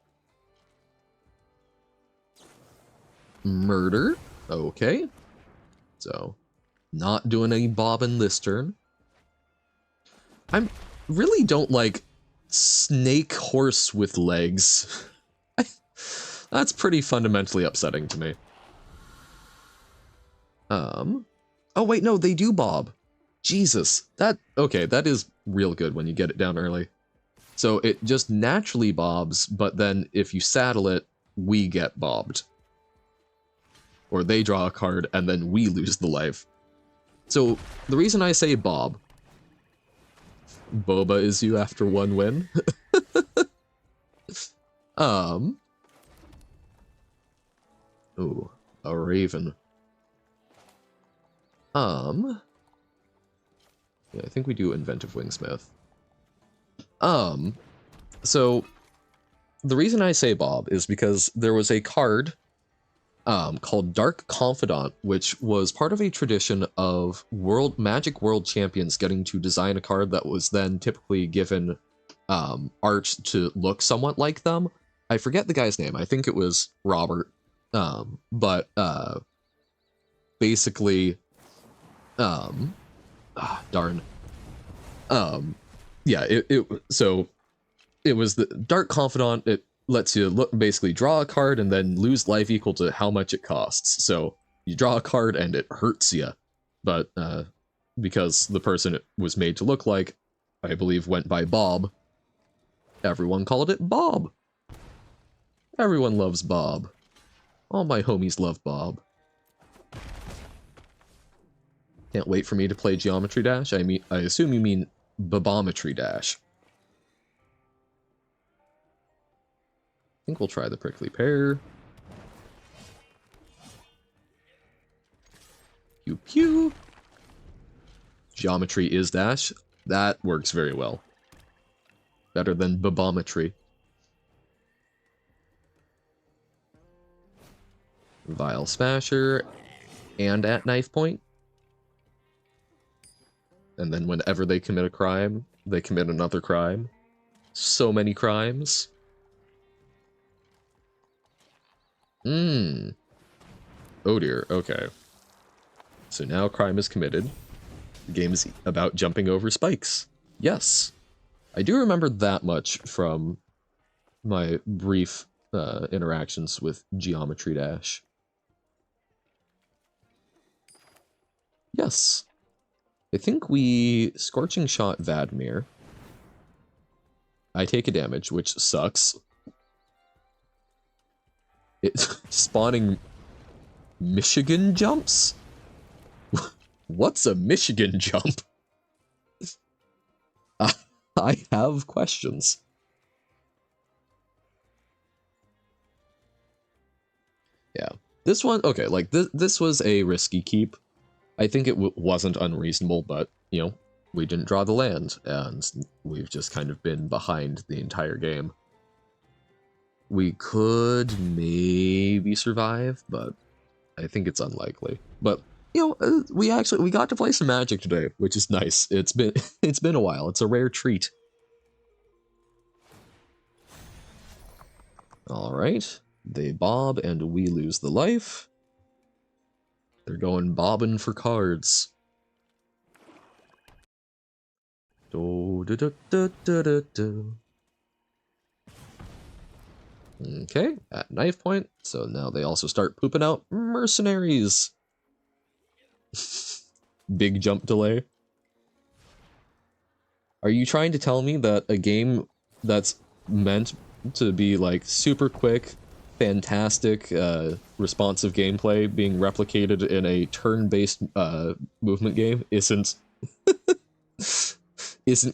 Murder. Okay. So, not doing any bobbing this turn. I really don't like snake horse with legs. That's pretty fundamentally upsetting to me. Oh wait, no, they do bob. Jesus, okay, that is real good when you get it down early. So it just naturally bobs, but then if you saddle it, we get bobbed. Or they draw a card, and then we lose the life. So the reason I say bob, Boba is you after 1 win. Ooh, a raven. Yeah, I think we do Inventive Wingsmith. So the reason I say Bob is because there was a card called Dark Confidant, which was part of a tradition of Magic World Champions getting to design a card that was then typically given art to look somewhat like them. I forget the guy's name. I think it was Robert. But basically, darn. Yeah, so it was the Dark Confidant. It lets you basically draw a card and then lose life equal to how much it costs. So you draw a card and it hurts you, but because the person it was made to look like, I believe, went by Bob, everyone called it Bob. Everyone loves Bob. All my homies love Bob. Can't wait for me to play Geometry Dash. I assume you mean Bobometry Dash. I think we'll try the Prickly Pear. Pew pew. Geometry is Dash. That works very well. Better than Bobometry. Vile Smasher. And at knife point. And then whenever they commit a crime, they commit another crime. So many crimes. Oh dear, okay. So now crime is committed. The game is about jumping over spikes. Yes. I do remember that much from my brief interactions with Geometry Dash. Yes. I think we Scorching Shot Vadmir. I take a damage, which sucks. It's spawning Michigan jumps? What's a Michigan jump? I have questions. Yeah. This one, okay, like, this was a risky keep. I think it wasn't unreasonable, but, you know, we didn't draw the land, and we've just kind of been behind the entire game. We could maybe survive, but I think it's unlikely. But, you know, we got to play some Magic today, which is nice. It's been a while. It's a rare treat. All right. They bob and we lose the life. They're going bobbing for cards. Do, do, do, do, do, do, do. Okay, at knife point. So now they also start pooping out mercenaries. Big jump delay. Are you trying to tell me that a game that's meant to be like super quick, fantastic, responsive gameplay being replicated in a turn-based movement game isn't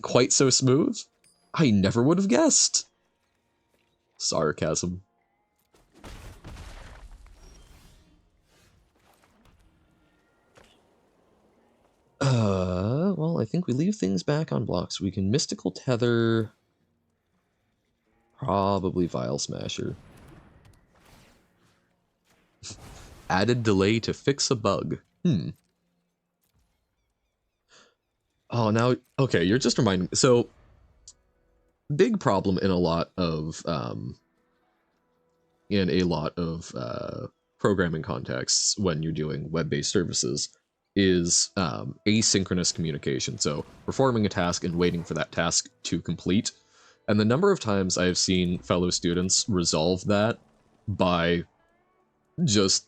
quite so smooth? I never would have guessed. Sarcasm. Well, I think we leave things back on blocks. We can Mystical Tether. Probably Vial Smasher. Added delay to fix a bug. Oh, now, okay, you're just reminding me. So, big problem in a lot of, programming contexts when you're doing web-based services is asynchronous communication. So, performing a task and waiting for that task to complete. And the number of times I have seen fellow students resolve that by just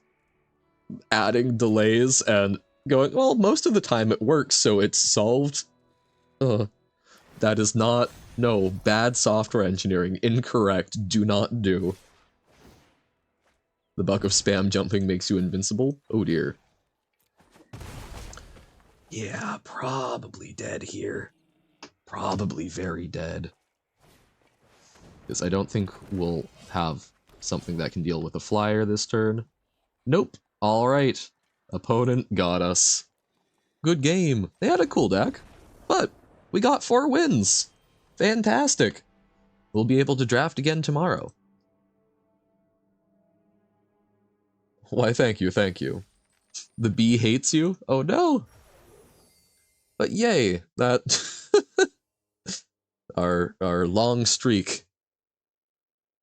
adding delays and going, well, most of the time it works, so it's solved. That is not, no, bad software engineering, incorrect, do not do. The bug of spam jumping makes you invincible? Oh dear. Yeah, probably dead here. Probably very dead. Because I don't think we'll have something that can deal with a flyer this turn. Nope. Alright. Opponent got us. Good game. They had a cool deck, but we got 4 wins. Fantastic. We'll be able to draft again tomorrow. Why, thank you, thank you. The bee hates you? Oh no. But yay, that our long streak.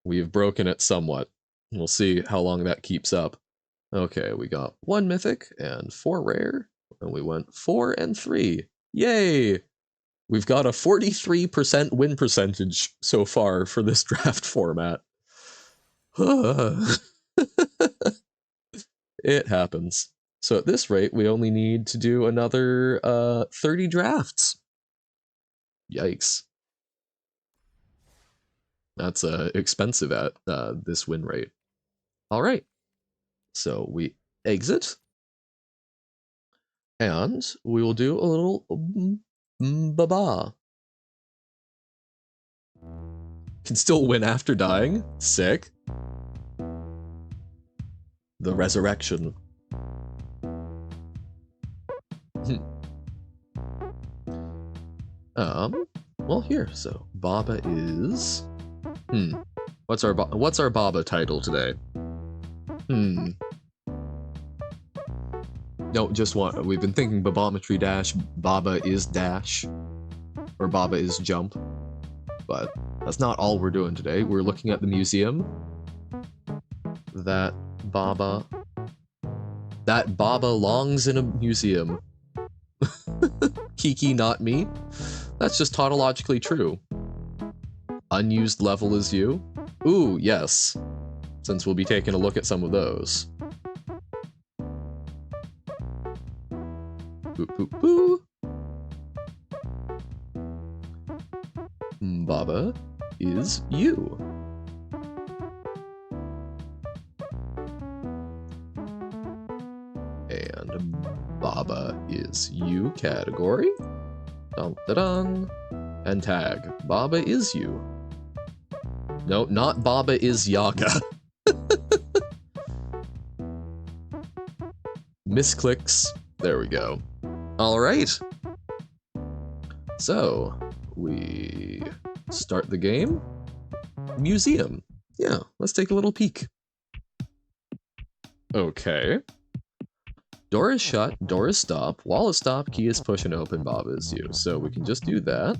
We've broken it somewhat. We'll see how long that keeps up. Okay, we got 1 mythic and 4 rare, and we went 4 and 3. Yay! We've got a 43% win percentage so far for this draft format. It happens. So at this rate, we only need to do another 30 drafts. Yikes. That's expensive at this win rate. All right. So we exit. And we will do a little baba. Can still win after dying. Sick. The resurrection. Well here, so Baba is what's our Baba title today? No, just one. We've been thinking Babometry Dash, Baba is Dash, or Baba is Jump, but that's not all we're doing today. We're looking at the museum. That Baba longs in a museum. Kiki, not me. That's just tautologically true. Unused level is you? Ooh, yes. Since we'll be taking a look at some of those. Boop, boop, boo. Baba is you. And Baba is you category. Dun dun dun. And tag. Baba is you. No, not Baba is Yaga. Misclicks. There we go. Alright. So, we start the game. Museum. Yeah, let's take a little peek. Okay. Door is shut, door is stop, wall is stop, key is push and open, Baba is you. So we can just do that.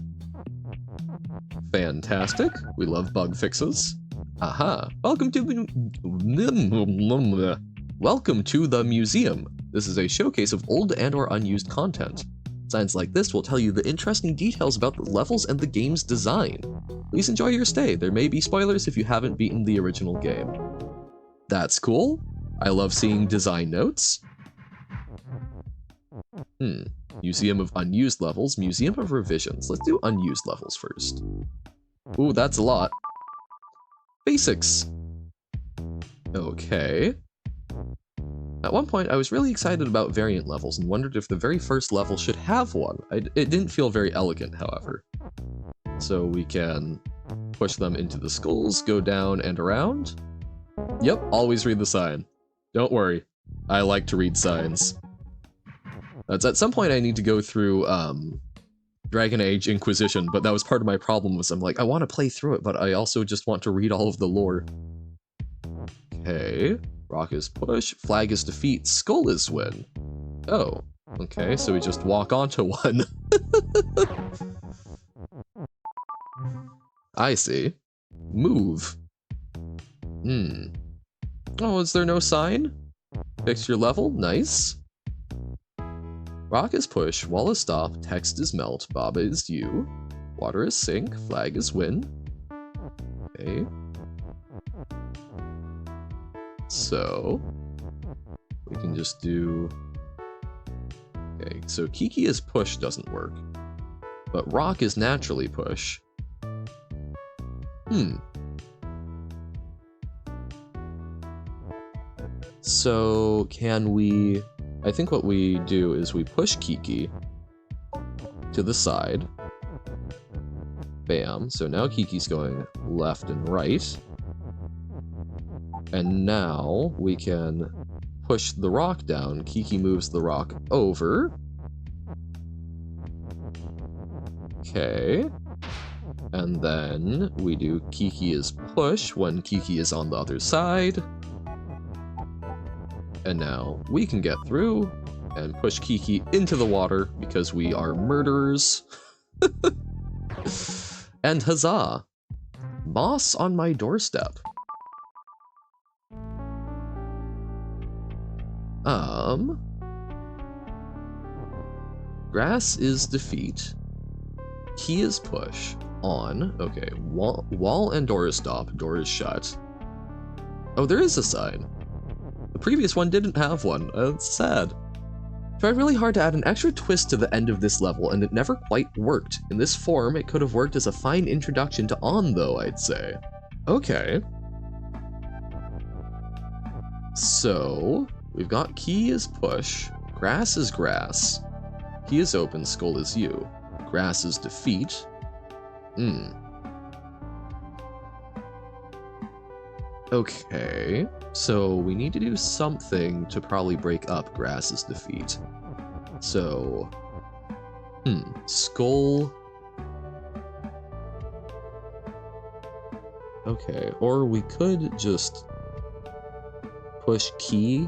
Fantastic. We love bug fixes. Aha. Welcome to the museum. This is a showcase of old and or unused content. Signs like this will tell you the interesting details about the levels and the game's design. Please enjoy your stay. There may be spoilers if you haven't beaten the original game. That's cool. I love seeing design notes. Museum of unused levels, Museum of revisions. Let's do unused levels first. Ooh, that's a lot. Basics. Okay. At one point, I was really excited about variant levels and wondered if the very first level should have one. It didn't feel very elegant, however. So we can push them into the skulls, go down and around. Yep, always read the sign. Don't worry, I like to read signs. That's at some point I need to go through Dragon Age Inquisition, but that was part of my problem was I'm like, I want to play through it, but I also just want to read all of the lore. Okay, rock is push, flag is defeat, skull is win. Oh, okay, so we just walk onto one. I see. Move. Oh, is there no sign? Fix your level? Nice. Rock is push, wall is stop, text is melt, Baba is you, water is sink, flag is win. Okay. So, we can just do... Okay, so Kiki is push doesn't work, but rock is naturally push. So, can we... I think what we do is we push Kiki to the side. Bam. So now Kiki's going left and right. And now we can push the rock down. Kiki moves the rock over. Okay. And then we do Kiki is push when Kiki is on the other side. And now we can get through and push Kiki into the water because we are murderers. And huzzah! Boss on my doorstep. Grass is defeat. Key is push. On. Okay. Wall and door is stop. Door is shut. Oh, there is a sign. The previous one didn't have one. It's sad. Tried really hard to add an extra twist to the end of this level, and it never quite worked. In this form, it could have worked as a fine introduction to On, though, I'd say. Okay. So, we've got key is push, grass is grass, key is open, skull is you, grass is defeat. Okay, so we need to do something to probably break up grass's defeat. So, skull. Okay, or we could just push key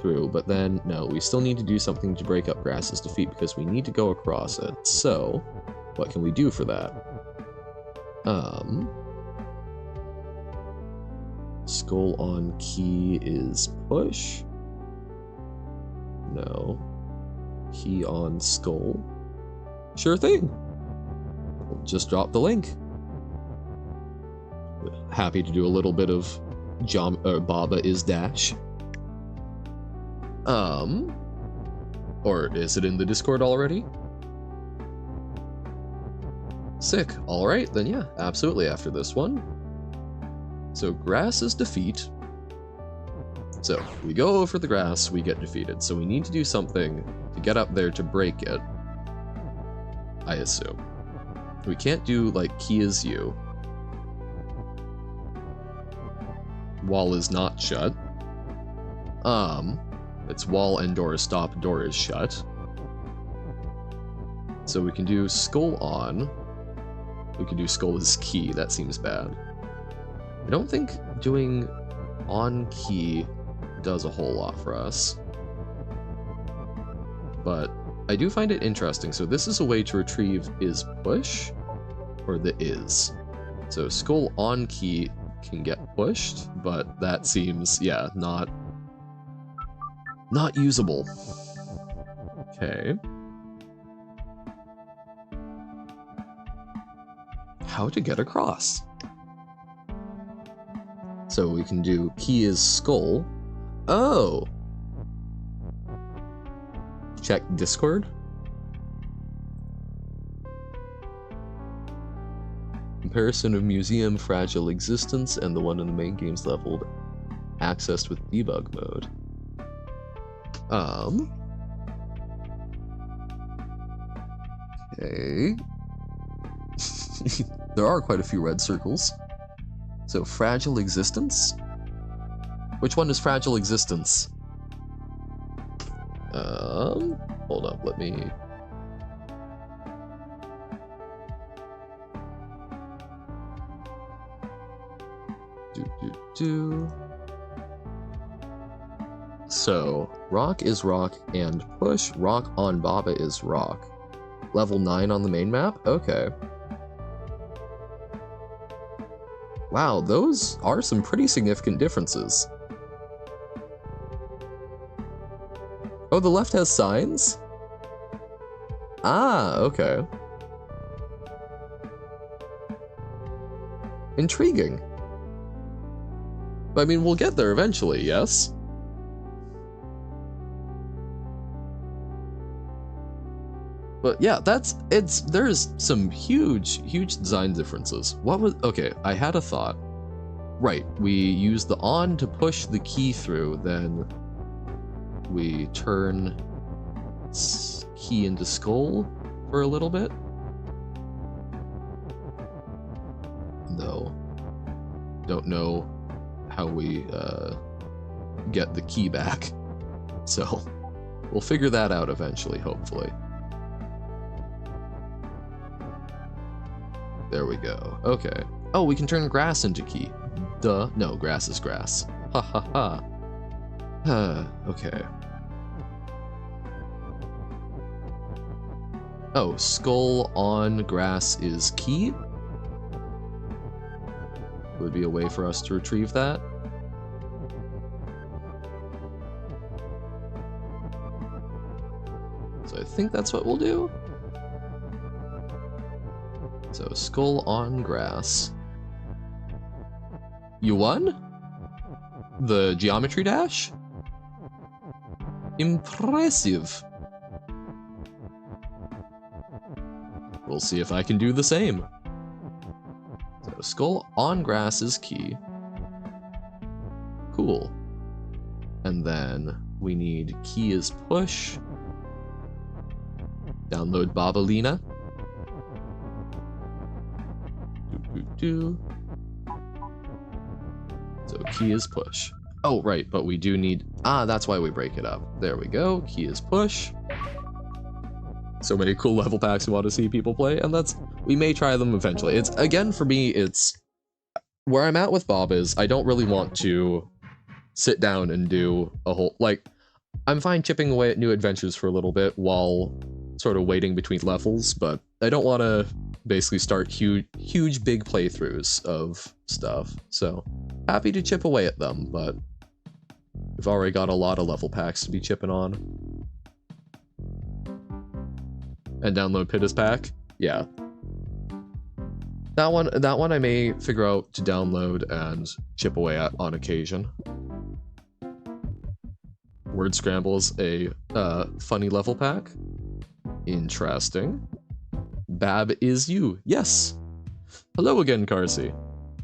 through, but then, no, we still need to do something to break up grass's defeat because we need to go across it. So, what can we do for that? Skull on key is push. No. Key on skull. Sure thing. We'll just drop the link. Happy to do a little bit of Baba is dash. Or is it in the Discord already? Sick. Alright, then yeah, absolutely after this one. So grass is defeat. So we go over the grass, we get defeated. So we need to do something to get up there to break it. I assume. We can't do like key is you. Wall is not shut. It's wall and door is stop, door is shut. So we can do skull on. We can do skull is key, that seems bad. I don't think doing on key does a whole lot for us. But I do find it interesting. So this is a way to retrieve is push or the is. So skull on key can get pushed, but that seems, yeah, not usable. Okay. How to get across. So we can do key is skull. Oh! Check Discord. Comparison of museum fragile existence and the one in the main game's leveled. Accessed with debug mode. Okay. There are quite a few red circles. So, Fragile Existence? Which one is Fragile Existence? Hold up, let me... So, rock is rock, and push rock on Baba is rock. Level 9 on the main map? Okay. Wow, those are some pretty significant differences. Oh, the left has signs? Ah, okay. Intriguing. I mean, we'll get there eventually, yes? But yeah, there's some huge design differences. Okay, I had a thought. Right, we use the on to push the key through, then we turn key into skull for a little bit. Though, don't know how we get the key back. So, we'll figure that out eventually, hopefully. There we go. Okay. Oh, we can turn grass into key. Duh. No, grass is grass. Ha ha ha. Okay. Oh, skull on grass is key? Would be a way for us to retrieve that. So I think that's what we'll do. So, skull on grass. You won? The geometry dash? Impressive. We'll see if I can do the same. So, skull on grass is key. Cool. And then we need key is push. Download Babalina. So key is push. Oh, right, but we do need... Ah, that's why we break it up. There we go. Key is push. So many cool level packs we want to see people play, and that's... We may try them eventually. It's, again, for me, it's... Where I'm at with Bob is, I don't really want to sit down and do a whole... Like, I'm fine chipping away at new adventures for a little bit while sort of waiting between levels, but I don't want to basically start huge big playthroughs of stuff. So happy to chip away at them, but we've already got a lot of level packs to be chipping on. And download Pitta's pack. Yeah. That one I may figure out to download and chip away at on occasion. Word Scramble is a funny level pack. Interesting. Bab is you. Yes. Hello again, Carsey.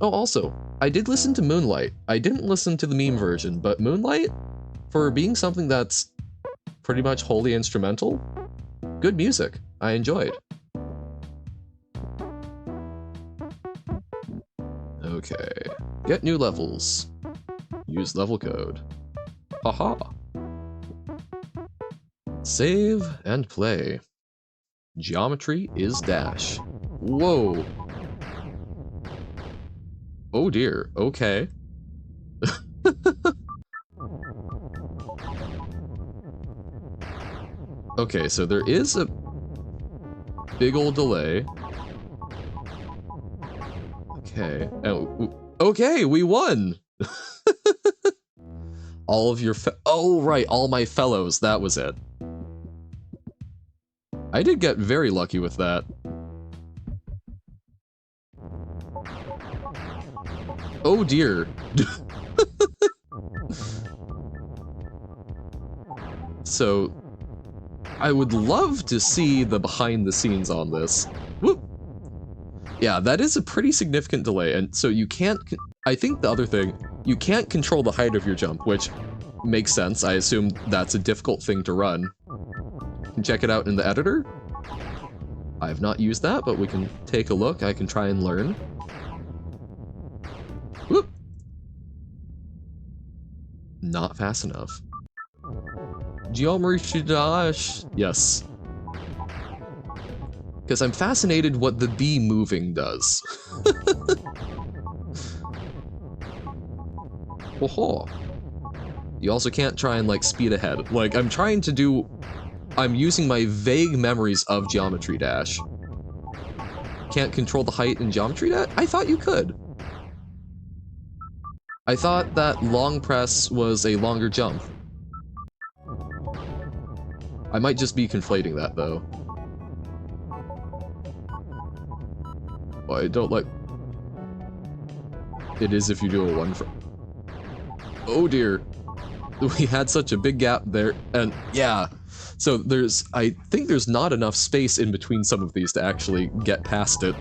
Oh, also, I did listen to Moonlight. I didn't listen to the meme version, but Moonlight, for being something that's pretty much wholly instrumental, good music. I enjoyed. Okay. Get new levels. Use level code. Haha. Save and play. Geometry is dash. Whoa. Oh dear, okay. Okay, so there is a big old delay. Okay. Okay, we won! All of your oh, right, all my fellows, that was it. I did get very lucky with that. Oh dear. So, I would love to see the behind the scenes on this. Whoop. Yeah, that is a pretty significant delay, and so you can't... I think the other thing, you can't control the height of your jump, which makes sense. I assume that's a difficult thing to run. Check it out in the editor. I have not used that, but we can take a look. I can try and learn. Whoop! Not fast enough. Geometry dash. Yes. Because I'm fascinated what the bee moving does. Whoa. You also can't try and, like, speed ahead. Like, I'm using my vague memories of Geometry Dash. Can't control the height in Geometry Dash? I thought you could. I thought that long press was a longer jump. I might just be conflating that, though. Well, I don't like... It is if you do a one for... Oh dear. We had such a big gap there, and yeah. So I think there's not enough space in between some of these to actually get past it.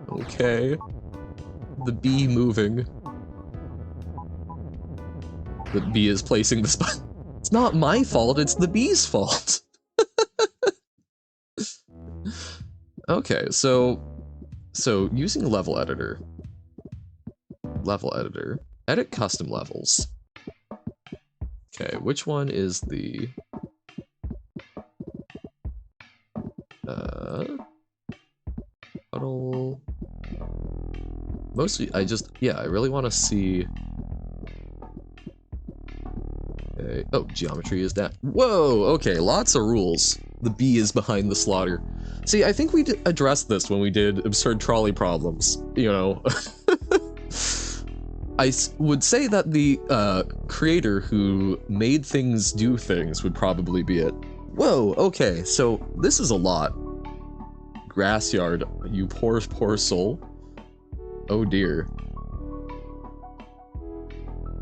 Okay. The bee moving. The bee is placing the spot. It's not my fault, it's the bee's fault. Okay, so using level editor. Level editor. Edit custom levels. Okay, which one is the... Puddle... Mostly, I really want to see... Okay. Oh, geometry is that. Whoa, okay, lots of rules. The bee is behind the slaughter. See, I think we addressed this when we did absurd trolley problems, you know. I would say that the creator who made things do things would probably be it. Whoa, okay, so this is a lot. Grassyard, you poor, poor soul. Oh dear.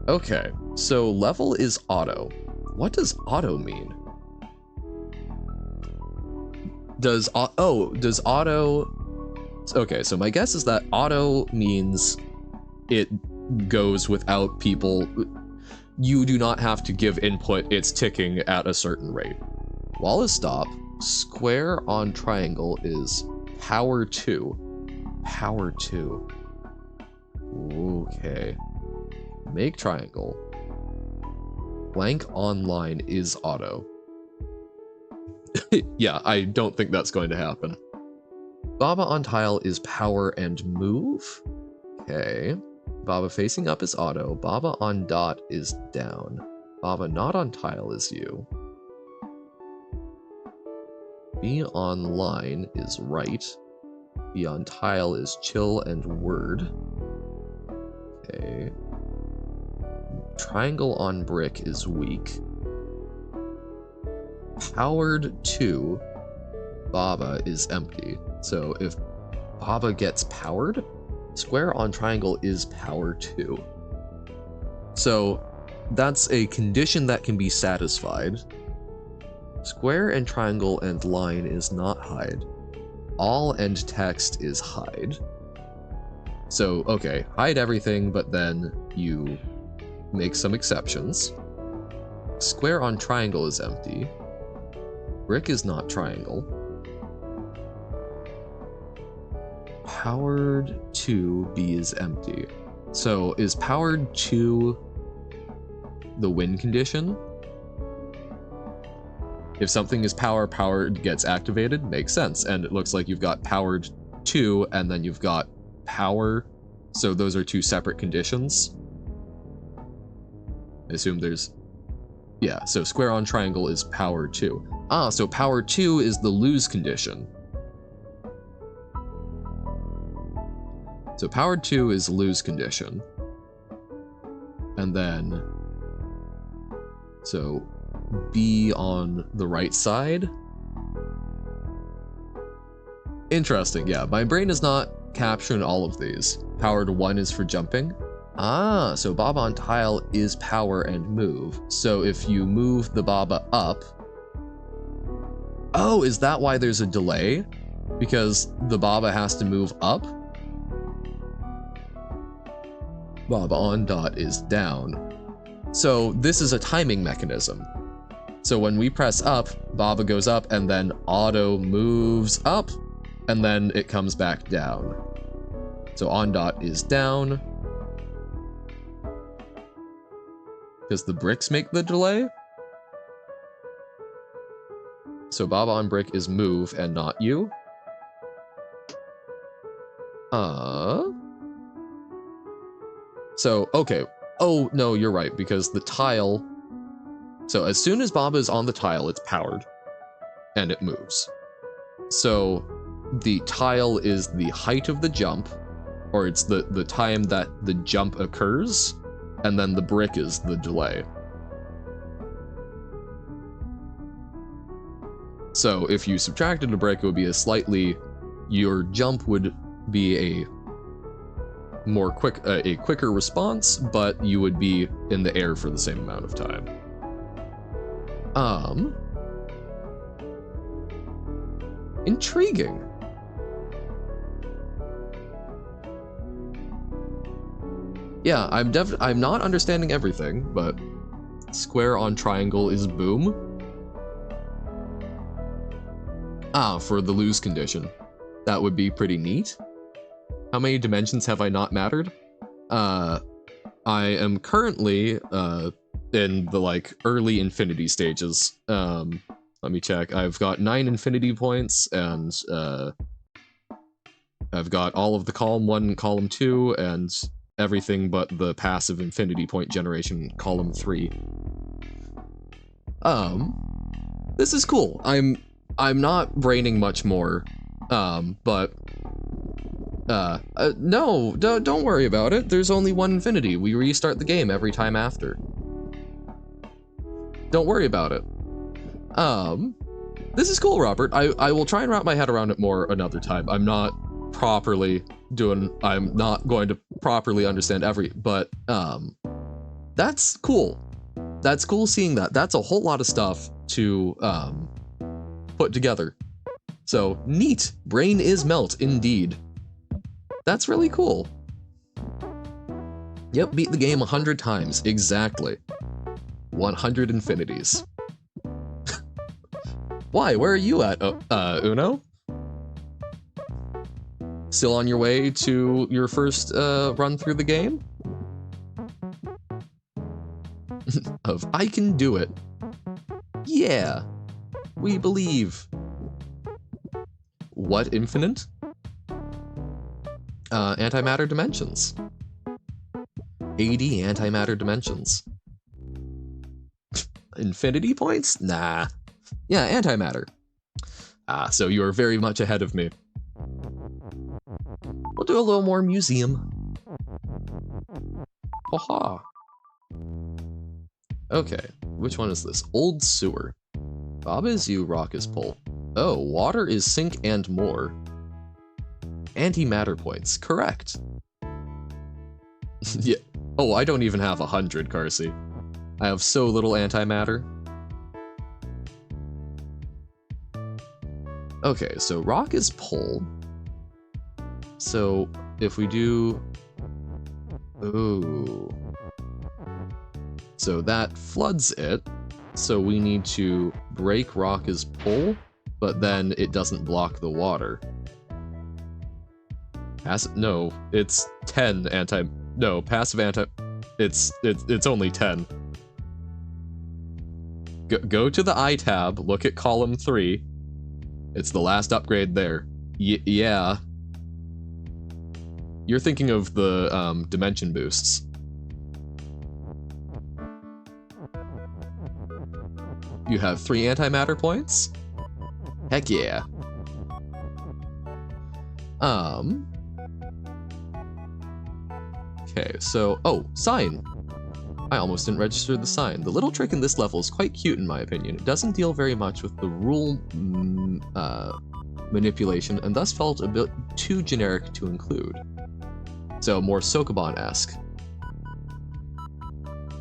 Okay, so level is auto. What does auto mean? Does auto... Okay, so my guess is that auto means it goes without people... You do not have to give input, it's ticking at a certain rate. Wall is stop. Square on triangle is power 2. Power 2. Okay. Make triangle. Blank on line is auto. Yeah, I don't think that's going to happen. Baba on tile is power and move. Okay. Baba facing up is auto. Baba on dot is down. Baba not on tile is you. B on line is right. B on tile is chill and word. Okay. Triangle on brick is weak. Powered 2, Baba is empty. So if Baba gets powered, square on triangle is power 2. So that's a condition that can be satisfied. Square and triangle and line is not hide. All and text is hide. So, okay, hide everything, but then you make some exceptions. Square on triangle is empty. Brick is not triangle. Powered 2 B is empty. So is powered 2 the win condition? If something is powered gets activated, makes sense. And it looks like you've got powered 2 and then you've got power. So those are two separate conditions. I assume there's... Yeah, so square on triangle is power 2. Ah, so power 2 is the lose condition. So powered 2 is lose condition. And then... So B on the right side. Interesting, yeah. My brain is not capturing all of these. Powered 1 is for jumping. Ah, so Baba on tile is power and move. So if you move the Baba up... Oh, is that why there's a delay? Because the Baba has to move up? Baba on dot is down. So this is a timing mechanism. So when we press up, Baba goes up, and then auto moves up, and then it comes back down. So on dot is down, because the bricks make the delay. So Baba on brick is move and not you. So, okay. Oh, no, you're right, because the tile... So as soon as Baba is on the tile, it's powered, and it moves. So the tile is the height of the jump, or it's the time that the jump occurs, and then the brick is the delay. So if you subtracted a brick, it would be a slightly... Your jump would be a quicker response, but you would be in the air for the same amount of time. Intriguing. Yeah, I'm not understanding everything, but square on triangle is boom. Ah, for the lose condition. That would be pretty neat. How many dimensions have I not mattered? I am currently in the like early infinity stages. Let me check. I've got 9 infinity points, and I've got all of the column 1 and column 2, and everything but the passive infinity point generation column 3. This is cool. I'm not braining much more, but no, don't worry about it. There's only one infinity. We restart the game every time after. Don't worry about it. This is cool, Robert. I will try and wrap my head around it more another time. I'm not going to properly understand but, that's cool. That's cool seeing that. That's a whole lot of stuff to, put together. So, neat. Brain is melt, indeed. That's really cool. Yep, beat the game 100 times, exactly. 100 infinities. Why? Where are you at, Uno? Still on your way to your first, run through the game? Of I can do it. Yeah. We believe. What infinite? Antimatter dimensions. 80 antimatter dimensions. Infinity points? Nah. Yeah, antimatter. Ah, so you are very much ahead of me. We'll do a little more museum. Haha. Okay, which one is this? Old sewer. Bob is you, rock is pull. Oh, water is sink and more. Antimatter points, correct. Yeah. Oh, I don't even have 100, Carsey. I have so little antimatter. Okay, so rock is pull. So if we do... Ooh. So that floods it. So we need to break rock as pull, but then it doesn't block the water. No, it's 10 no, passive anti... It's only 10. Go to the I tab, look at column 3. It's the last upgrade there. Yeah. You're thinking of the, dimension boosts. You have 3 antimatter points? Heck yeah. Okay, so... Oh, sign! I almost didn't register the sign. The little trick in this level is quite cute in my opinion. It doesn't deal very much with the rule manipulation, and thus felt a bit too generic to include. So, more Sokoban-esque.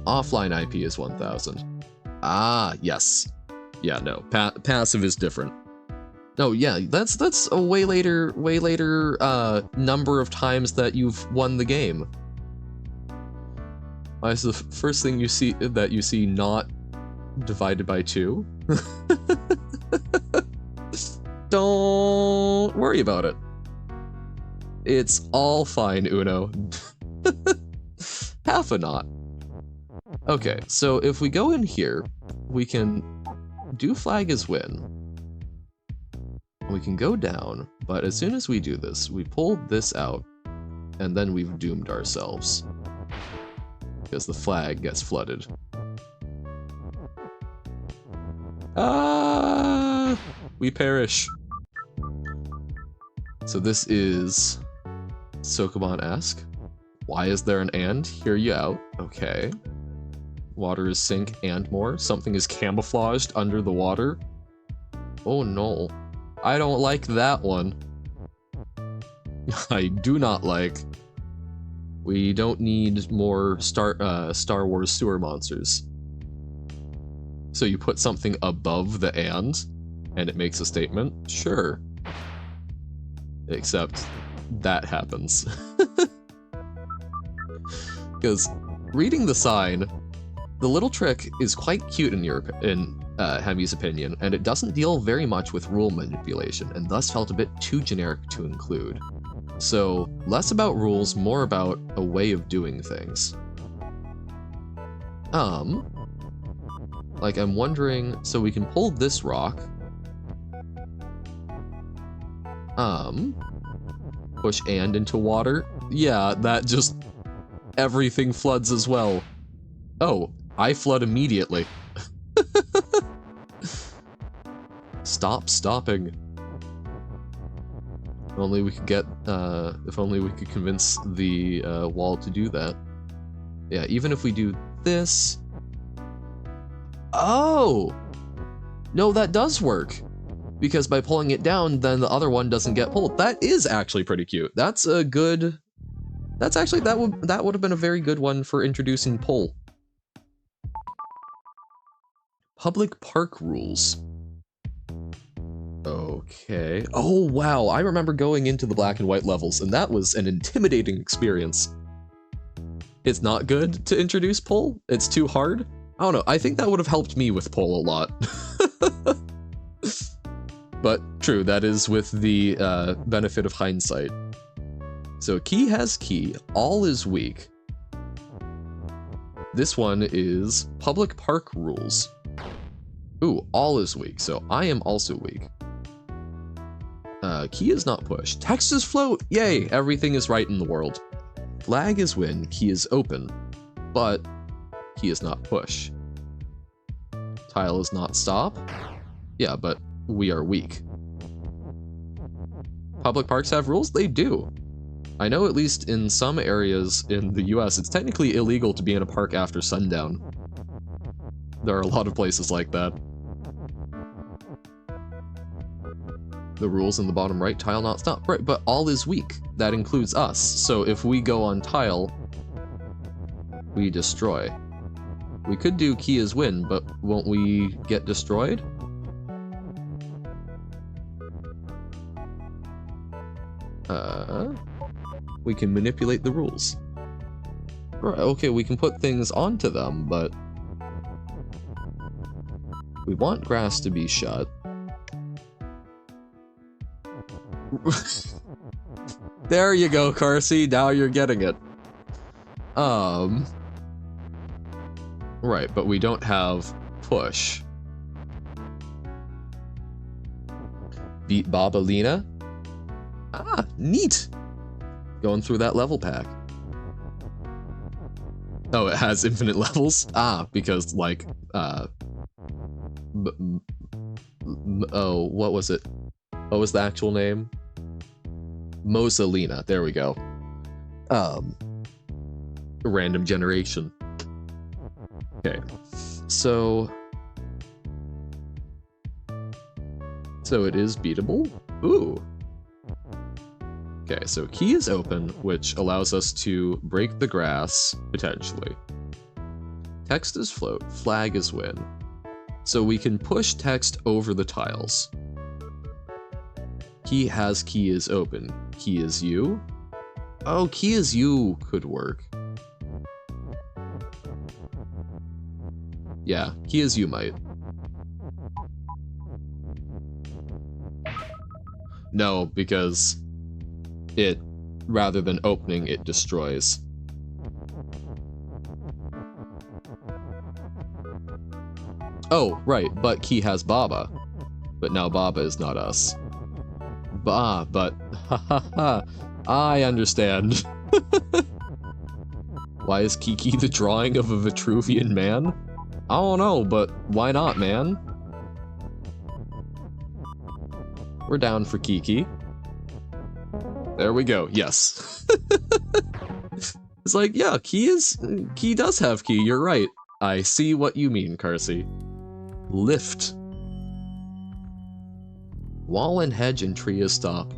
Offline IP is 1000. Ah, yes. Yeah, no, passive is different. No, yeah, that's a way later number of times that you've won the game. Why is the first thing you see not divided by 2? Don't worry about it. It's all fine, Uno. Half a knot. Okay, so if we go in here, we can do flag as win. We can go down, but as soon as we do this, we pull this out, and then we've doomed ourselves. Because the flag gets flooded. Ah! We perish. So this is Sokoban-esque. Why is there an and? Hear you out. Okay. Water is sink and more. Something is camouflaged under the water. Oh no. I don't like that one. I do not like. We don't need more Star Wars sewer monsters. So you put something above the and it makes a statement? Sure. Except that happens. Because reading the sign, the little trick is quite cute in Hemi's opinion, and it doesn't deal very much with rule manipulation, and thus felt a bit too generic to include. So, less about rules, more about a way of doing things. Like, I'm wondering, so we can pull this rock. Push and into water. Yeah, that just... everything floods as well. Oh, I flood immediately. Stop stopping. If only we could get, if only we could convince the wall to do that. Yeah, even if we do this... Oh! No, that does work. Because by pulling it down, then the other one doesn't get pulled. That is actually pretty cute. That's a good... That's actually, that would have been a very good one for introducing pull. Public park rules. Okay. Oh, wow. I remember going into the black and white levels, and that was an intimidating experience. It's not good to introduce pull. It's too hard. I don't know. I think that would have helped me with pull a lot. But true, that is with the benefit of hindsight. So key has key, all is weak. This one is public park rules. Ooh, all is weak, so I am also weak. Key is not push. Text is float! Yay! Everything is right in the world. Flag is win, key is open. But key is not push. Tile is not stop. Yeah, but we are weak. Public parks have rules? They do. I know at least in some areas in the US, it's technically illegal to be in a park after sundown. There are a lot of places like that. The rules in the bottom right, tile not stop. Right, but all is weak. That includes us. So if we go on tile, we destroy. We could do key is win, but won't we get destroyed? We can manipulate the rules. Right, okay, we can put things onto them, but we want grass to be shut. There you go, Carsey, now you're getting it. Right, but we don't have push. Beat Bobalina? Ah, neat! Going through that level pack. Oh, it has infinite levels? Ah, because, like, oh, what was it? What was the actual name? Mosalina, there we go. Random generation. Okay, so it is beatable? Ooh. Okay, so key is open, which allows us to break the grass, potentially. Text is float, flag is win. So we can push text over the tiles. Key has key is open. Key is you? Oh, key is you could work. Yeah, key is you might. No, because it, rather than opening, it destroys. Oh, right, but key has Baba. But now Baba is not us. But ha ha ha, I understand. Why is Kiki the drawing of a Vitruvian man? I don't know, but why not, man? We're down for Kiki. There we go, yes. It's like, yeah, Key does have key, you're right. I see what you mean, Carsey. Lift. Wall and hedge and tree is stop.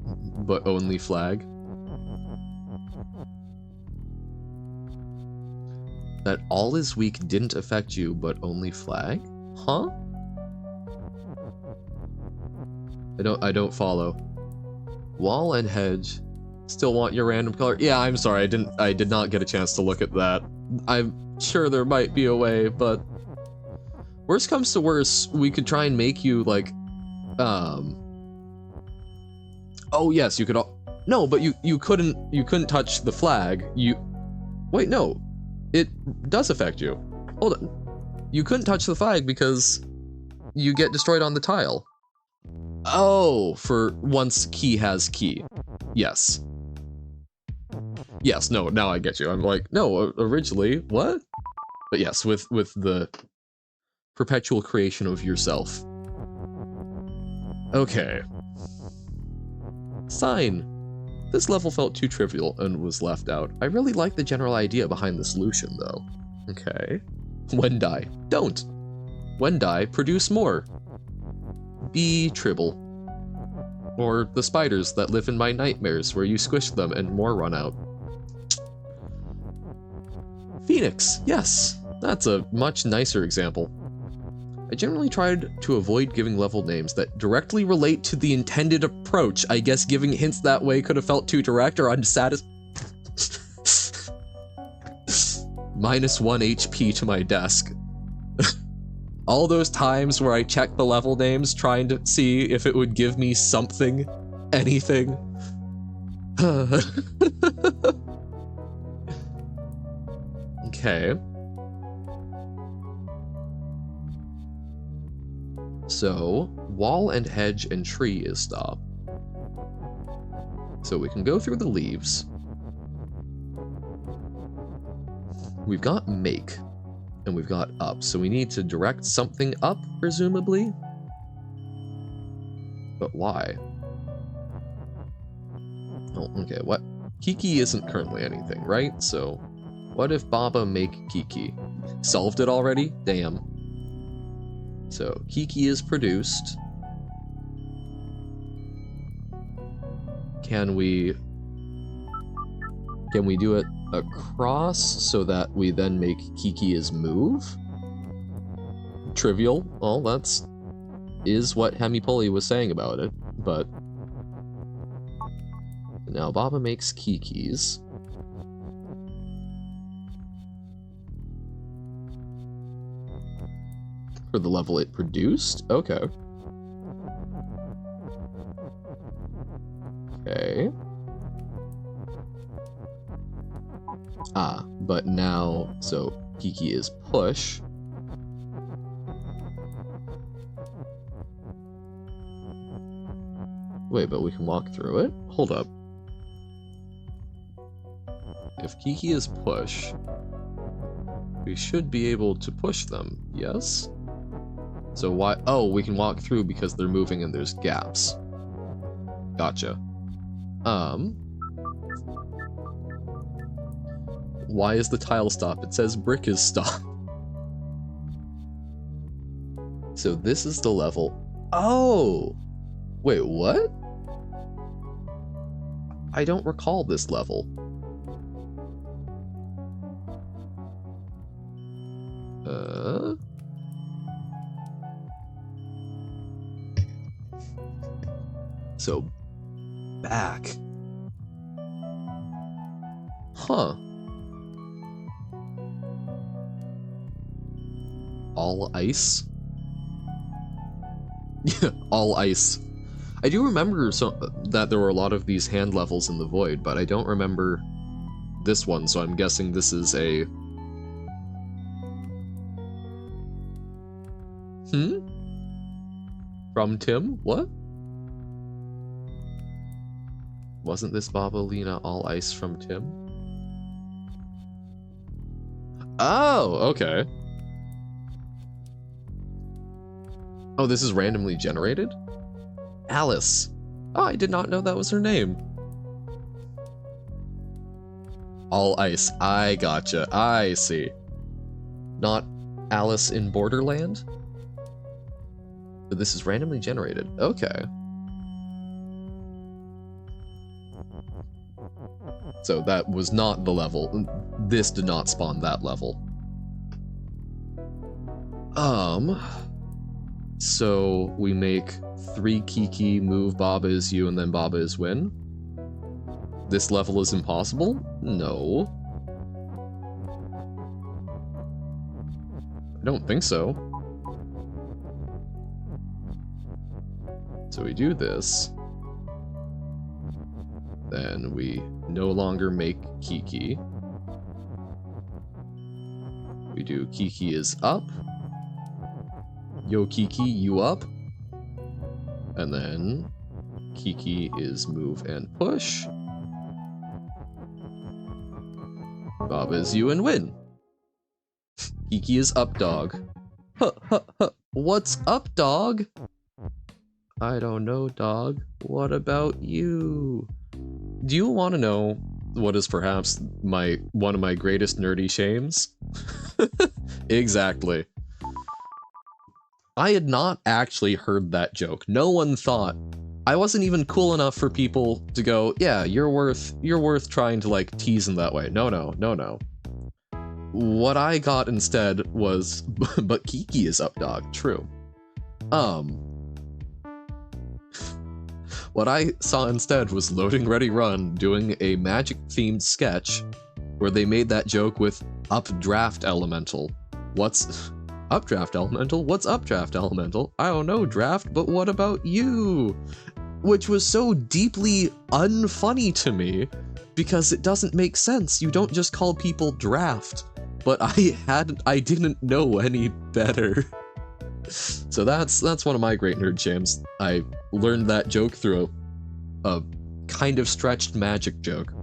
But only flag. That all is weak didn't affect you, but only flag? Huh? I don't follow. Wall and hedge. Still want your random color? Yeah, I'm sorry, I did not get a chance to look at that. I'm sure there might be a way, but worst comes to worst, we could try and make you like oh yes, you could no, but you couldn't touch the flag. Wait, no. It does affect you. Hold on. You couldn't touch the flag because you get destroyed on the tile. Oh, for once key has key. Yes. Yes, no, now I get you. I'm like, no, originally, what? But yes, with the perpetual creation of yourself. Okay. Sign. This level felt too trivial and was left out. I really like the general idea behind the solution, though. Okay. When die, don't. When die, produce more. Be Tribble. Or the spiders that live in my nightmares where you squish them and more run out. Phoenix, yes. That's a much nicer example. I generally tried to avoid giving level names that directly relate to the intended approach. I guess giving hints that way could have felt too direct or unsatisfying. -1 HP to my desk. All those times where I checked the level names trying to see if it would give me something, anything. Okay. So, wall and hedge and tree is stop. So we can go through the leaves. We've got make, and we've got up, so we need to direct something up, presumably? But why? Oh, okay, what? Kiki isn't currently anything, right? So, what if Baba make Kiki? Solved it already? Damn. So, Kiki is produced. Can we do it across so that we then make Kiki's move? Trivial. Well, that's is what Hemipoli was saying about it, but now Baba makes Kiki's. For the level it produced? Okay. Okay. Ah, but now, so Kiki is push. Wait, but we can walk through it? Hold up. If Kiki is push, we should be able to push them, yes? So why? Oh, we can walk through because they're moving and there's gaps. Gotcha. Why is the tile stop? It says brick is stop. So this is the level. Oh! Wait, what? I don't recall this level. So, back. Huh. All ice? All ice. I do remember that there were a lot of these hand levels in the void, but I don't remember this one, so I'm guessing this is a... From Tim? What? Wasn't this Bobolina all ice from Tim? Oh, okay. Oh, this is randomly generated? Alice. Oh, I did not know that was her name. All ice. I gotcha. I see. Not Alice in Borderland? But this is randomly generated. Okay. So that was not the level. This did not spawn that level. So we make 3 Kiki, move Baba is you, and then Baba is win? This level is impossible? No. I don't think so. So we do this. Then we no longer make Kiki. We do Kiki is up. Yo Kiki, you up. And then Kiki is move and push. Baba is you and win. Kiki is up, dog. Huh, huh, huh. What's up, dog? I don't know, dog. What about you? Do you want to know what is perhaps one of my greatest nerdy shames? Exactly. I had not actually heard that joke. No one thought. I wasn't even cool enough for people to go, yeah, you're worth trying to like tease in that way. No, no, no, no. What I got instead was, but Kiki is up, dog. True. What I saw instead was Loading Ready Run doing a magic-themed sketch where they made that joke with Updraft Elemental. What's Updraft Elemental? What's Updraft Elemental? I don't know, Draft, but what about you? Which was so deeply unfunny to me because it doesn't make sense. You don't just call people Draft. But I didn't know any better. So that's one of my great nerd jams. I learned that joke through a kind of stretched magic joke.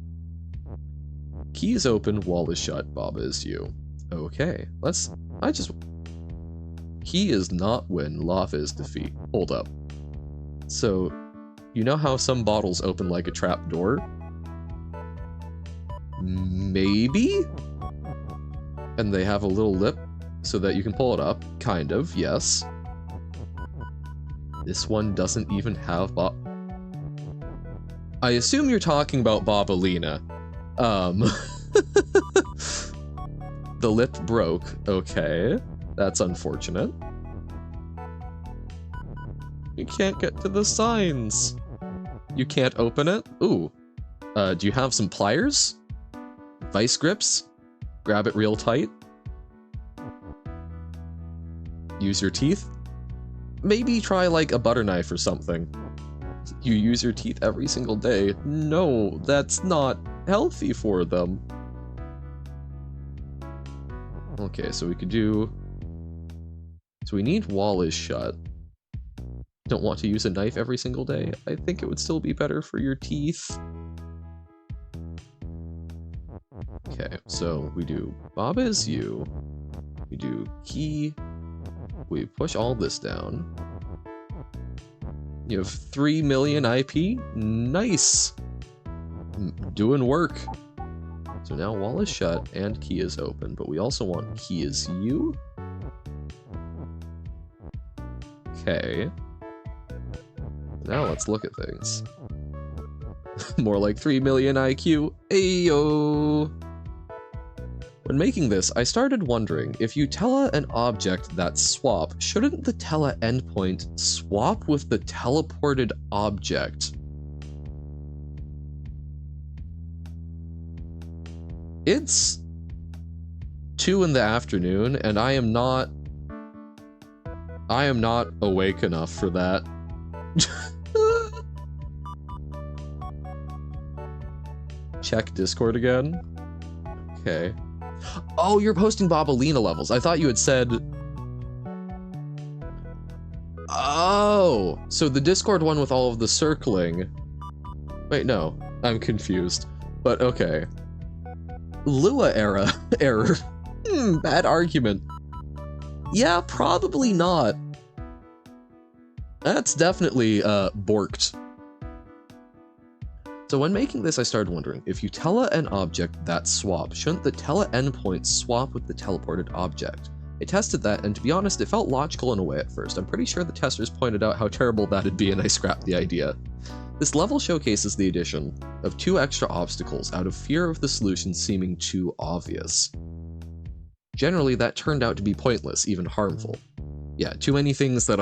Key is open, wall is shut, Baba is you. Okay, Key is not win, lava is defeat. Hold up. So, you know how some bottles open like a trap door? Maybe? And they have a little lip so that you can pull it up. Kind of, yes. This one doesn't even have I assume you're talking about Bobolina. The lip broke. Okay. That's unfortunate. You can't get to the signs. You can't open it? Ooh. Do you have some pliers? Vice grips? Grab it real tight. Use your teeth. Maybe try like a butter knife or something. You use your teeth every single day. No, that's not healthy for them. Okay, so we could do... So we need wall is shut. Don't want to use a knife every single day. I think it would still be better for your teeth. Okay, so we do Baba is you. We do key. We push all this down. You have 3 million IP? Nice! Doing work. So now wall is shut and key is open, but we also want key is you. Okay. Now let's look at things. More like 3 million IQ. Ayo! When making this, I started wondering, if you tell an object that swap, shouldn't the tele endpoint swap with the teleported object? It's 2 in the afternoon, and I am not I am not awake enough for that. Check Discord again. Okay. Oh, you're posting Bobalina levels. I thought you had said... Oh, so the Discord one with all of the circling. Wait, no, I'm confused. But okay. Lua era error. Bad argument. Yeah, probably not. That's definitely borked. So when making this, I started wondering, if you tele an object that swap, shouldn't the tele endpoint swap with the teleported object? I tested that, and to be honest, it felt logical in a way at first. I'm pretty sure the testers pointed out how terrible that'd be, and I scrapped the idea. This level showcases the addition of 2 extra obstacles out of fear of the solution seeming too obvious. Generally, that turned out to be pointless, even harmful. Yeah, too many things that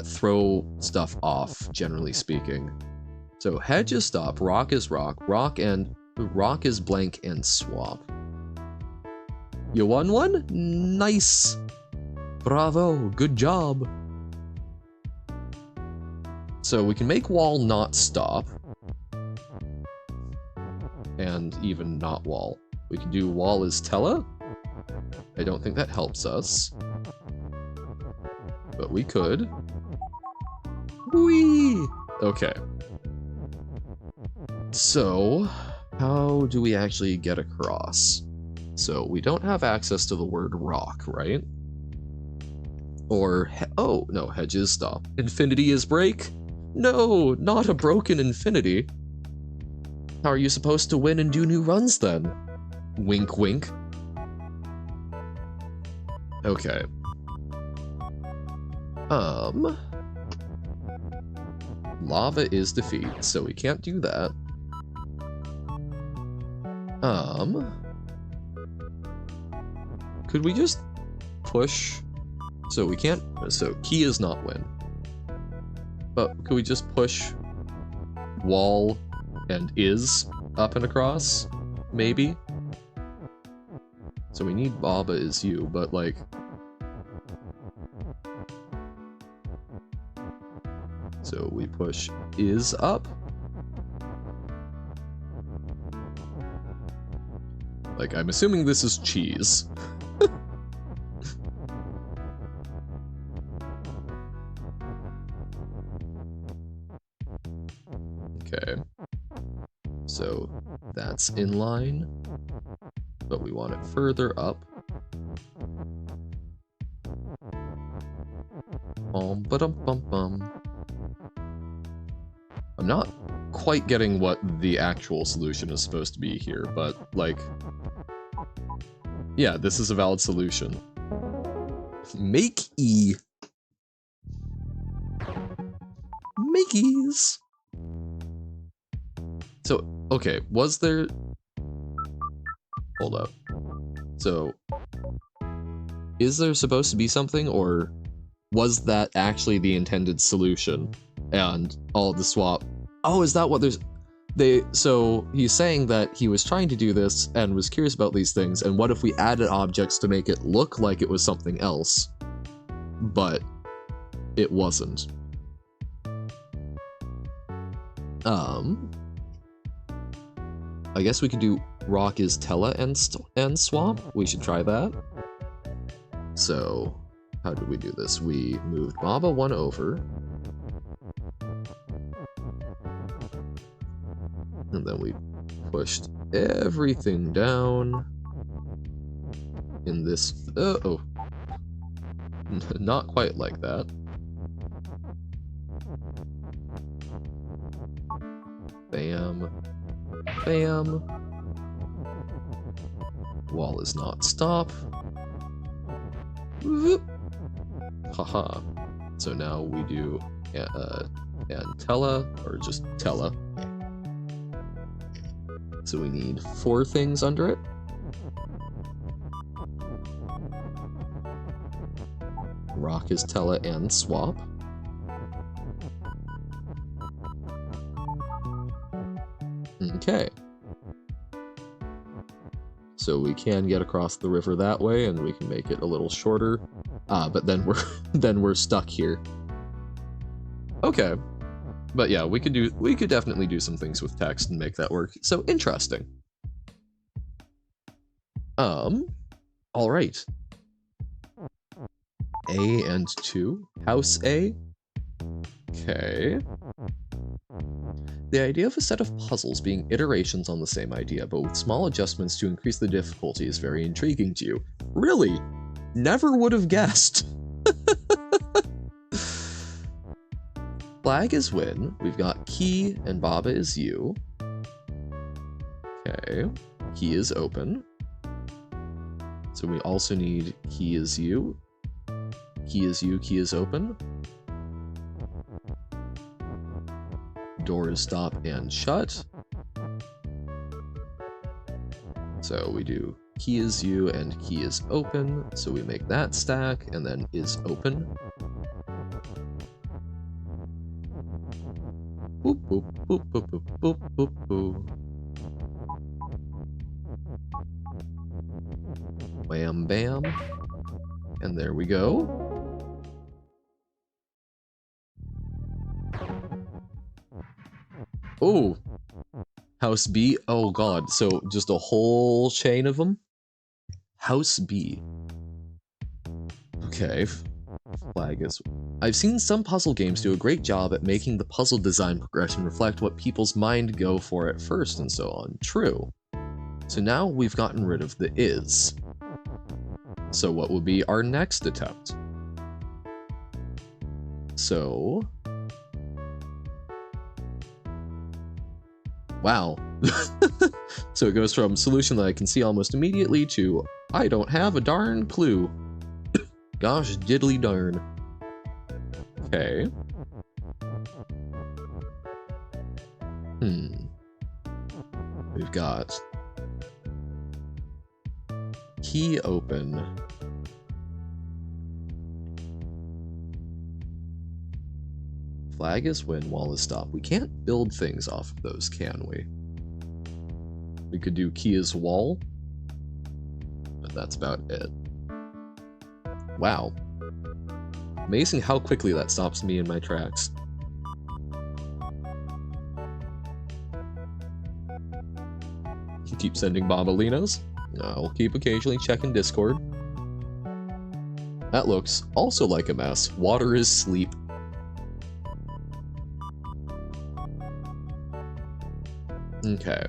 throw stuff off, generally speaking. So hedge is stop, rock is rock, rock is blank and swap. You won one? Nice. Bravo, good job. So we can make wall not stop. And even not wall. We can do wall is tele. I don't think that helps us. But we could. Whee! Okay. So, how do we actually get across? So, we don't have access to the word rock, right? Or, oh, no, hedges stop. Infinity is break? No, not a broken infinity. How are you supposed to win and do new runs then? Wink, wink. Okay. Lava is defeat, so we can't do that. Could we just push? So we can't, so key is not win. But could we just push wall and is up and across? Maybe? So we need Baba is you, but like... So we push is up? Like, I'm assuming this is cheese. Okay. So that's in line, but we want it further up. Bum. I'm not quite getting what the actual solution is supposed to be here, but like, yeah, this is a valid solution. Make E. Makeys. So, okay, was there... Hold up. So, is there supposed to be something, or was that actually the intended solution? And all the swap... Oh, is that what there's... So, he's saying that he was trying to do this and was curious about these things, and what if we added objects to make it look like it was something else, but it wasn't? I guess we could do rock is tele and swap. We should try that. So, how did we do this? We moved Baba 1 over. And then we pushed everything down in this... oh. Not quite like that. Bam. Bam. Wall is not stop. Whoop. Haha. So now we do Antella, or just Tella. So we need 4 things under it. Rock is Tella and swap. Okay. So we can get across the river that way, and we can make it a little shorter. But then we're then we're stuck here. Okay. But yeah, we could definitely do some things with text and make that work. So interesting. All right. A and 2. House A. Okay. The idea of a set of puzzles being iterations on the same idea, but with small adjustments to increase the difficulty is very intriguing to you. Really? Never would have guessed. Flag is win. We've got key and Baba is you. Okay. Key is open. So we also need key is you. Key is you, key is open. Door is stop and shut. So we do key is you and key is open. So we make that stack and then is open. Boop, boop, boop, boop, boop, boop, boop, boop. Wham, bam. And there we go. Oh, House B. Oh god, so just a whole chain of them? House B. Okay. Flag is... I've seen some puzzle games do a great job at making the puzzle design progression reflect what people's mind go for at first and so on. True. So now we've gotten rid of the is. So what would be our next attempt? So... Wow. So it goes from solution that I can see almost immediately to I don't have a darn clue. Gosh diddly darn. Okay. We've got key open. Flag is win, wall is stop. We can't build things off of those, can we? We could do key is wall, but that's about it. Wow. Amazing how quickly that stops me in my tracks. Keep sending Bobalinos. I'll keep occasionally checking Discord. That looks also like a mess. Water is sleep. Okay.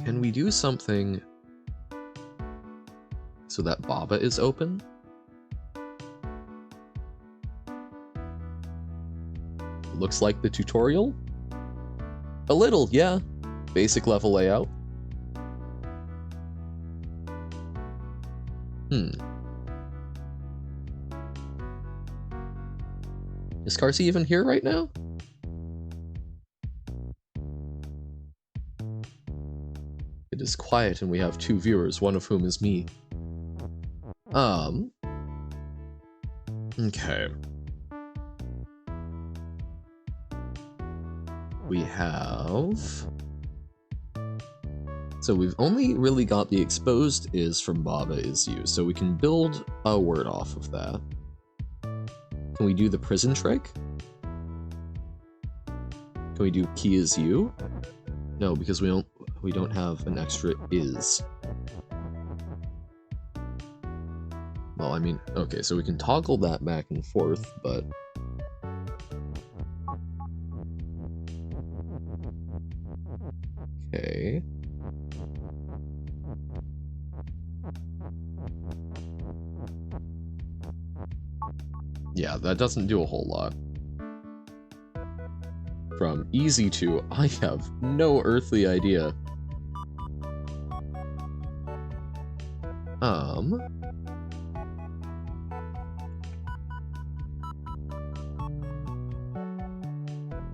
Can we do something so that Baba is open? Looks like the tutorial? A little, yeah. Basic level layout. Is Carsey even here right now? It is quiet and we have 2 viewers, one of whom is me. Okay. We have... So we've only really got the exposed is from Baba is you, so we can build a word off of that. Can we do the prison trick? Can we do key is you? No, because we don't have an extra is. Well, I mean, okay, so we can toggle that back and forth, but... Okay. Yeah, that doesn't do a whole lot. From easy to, I have no earthly idea.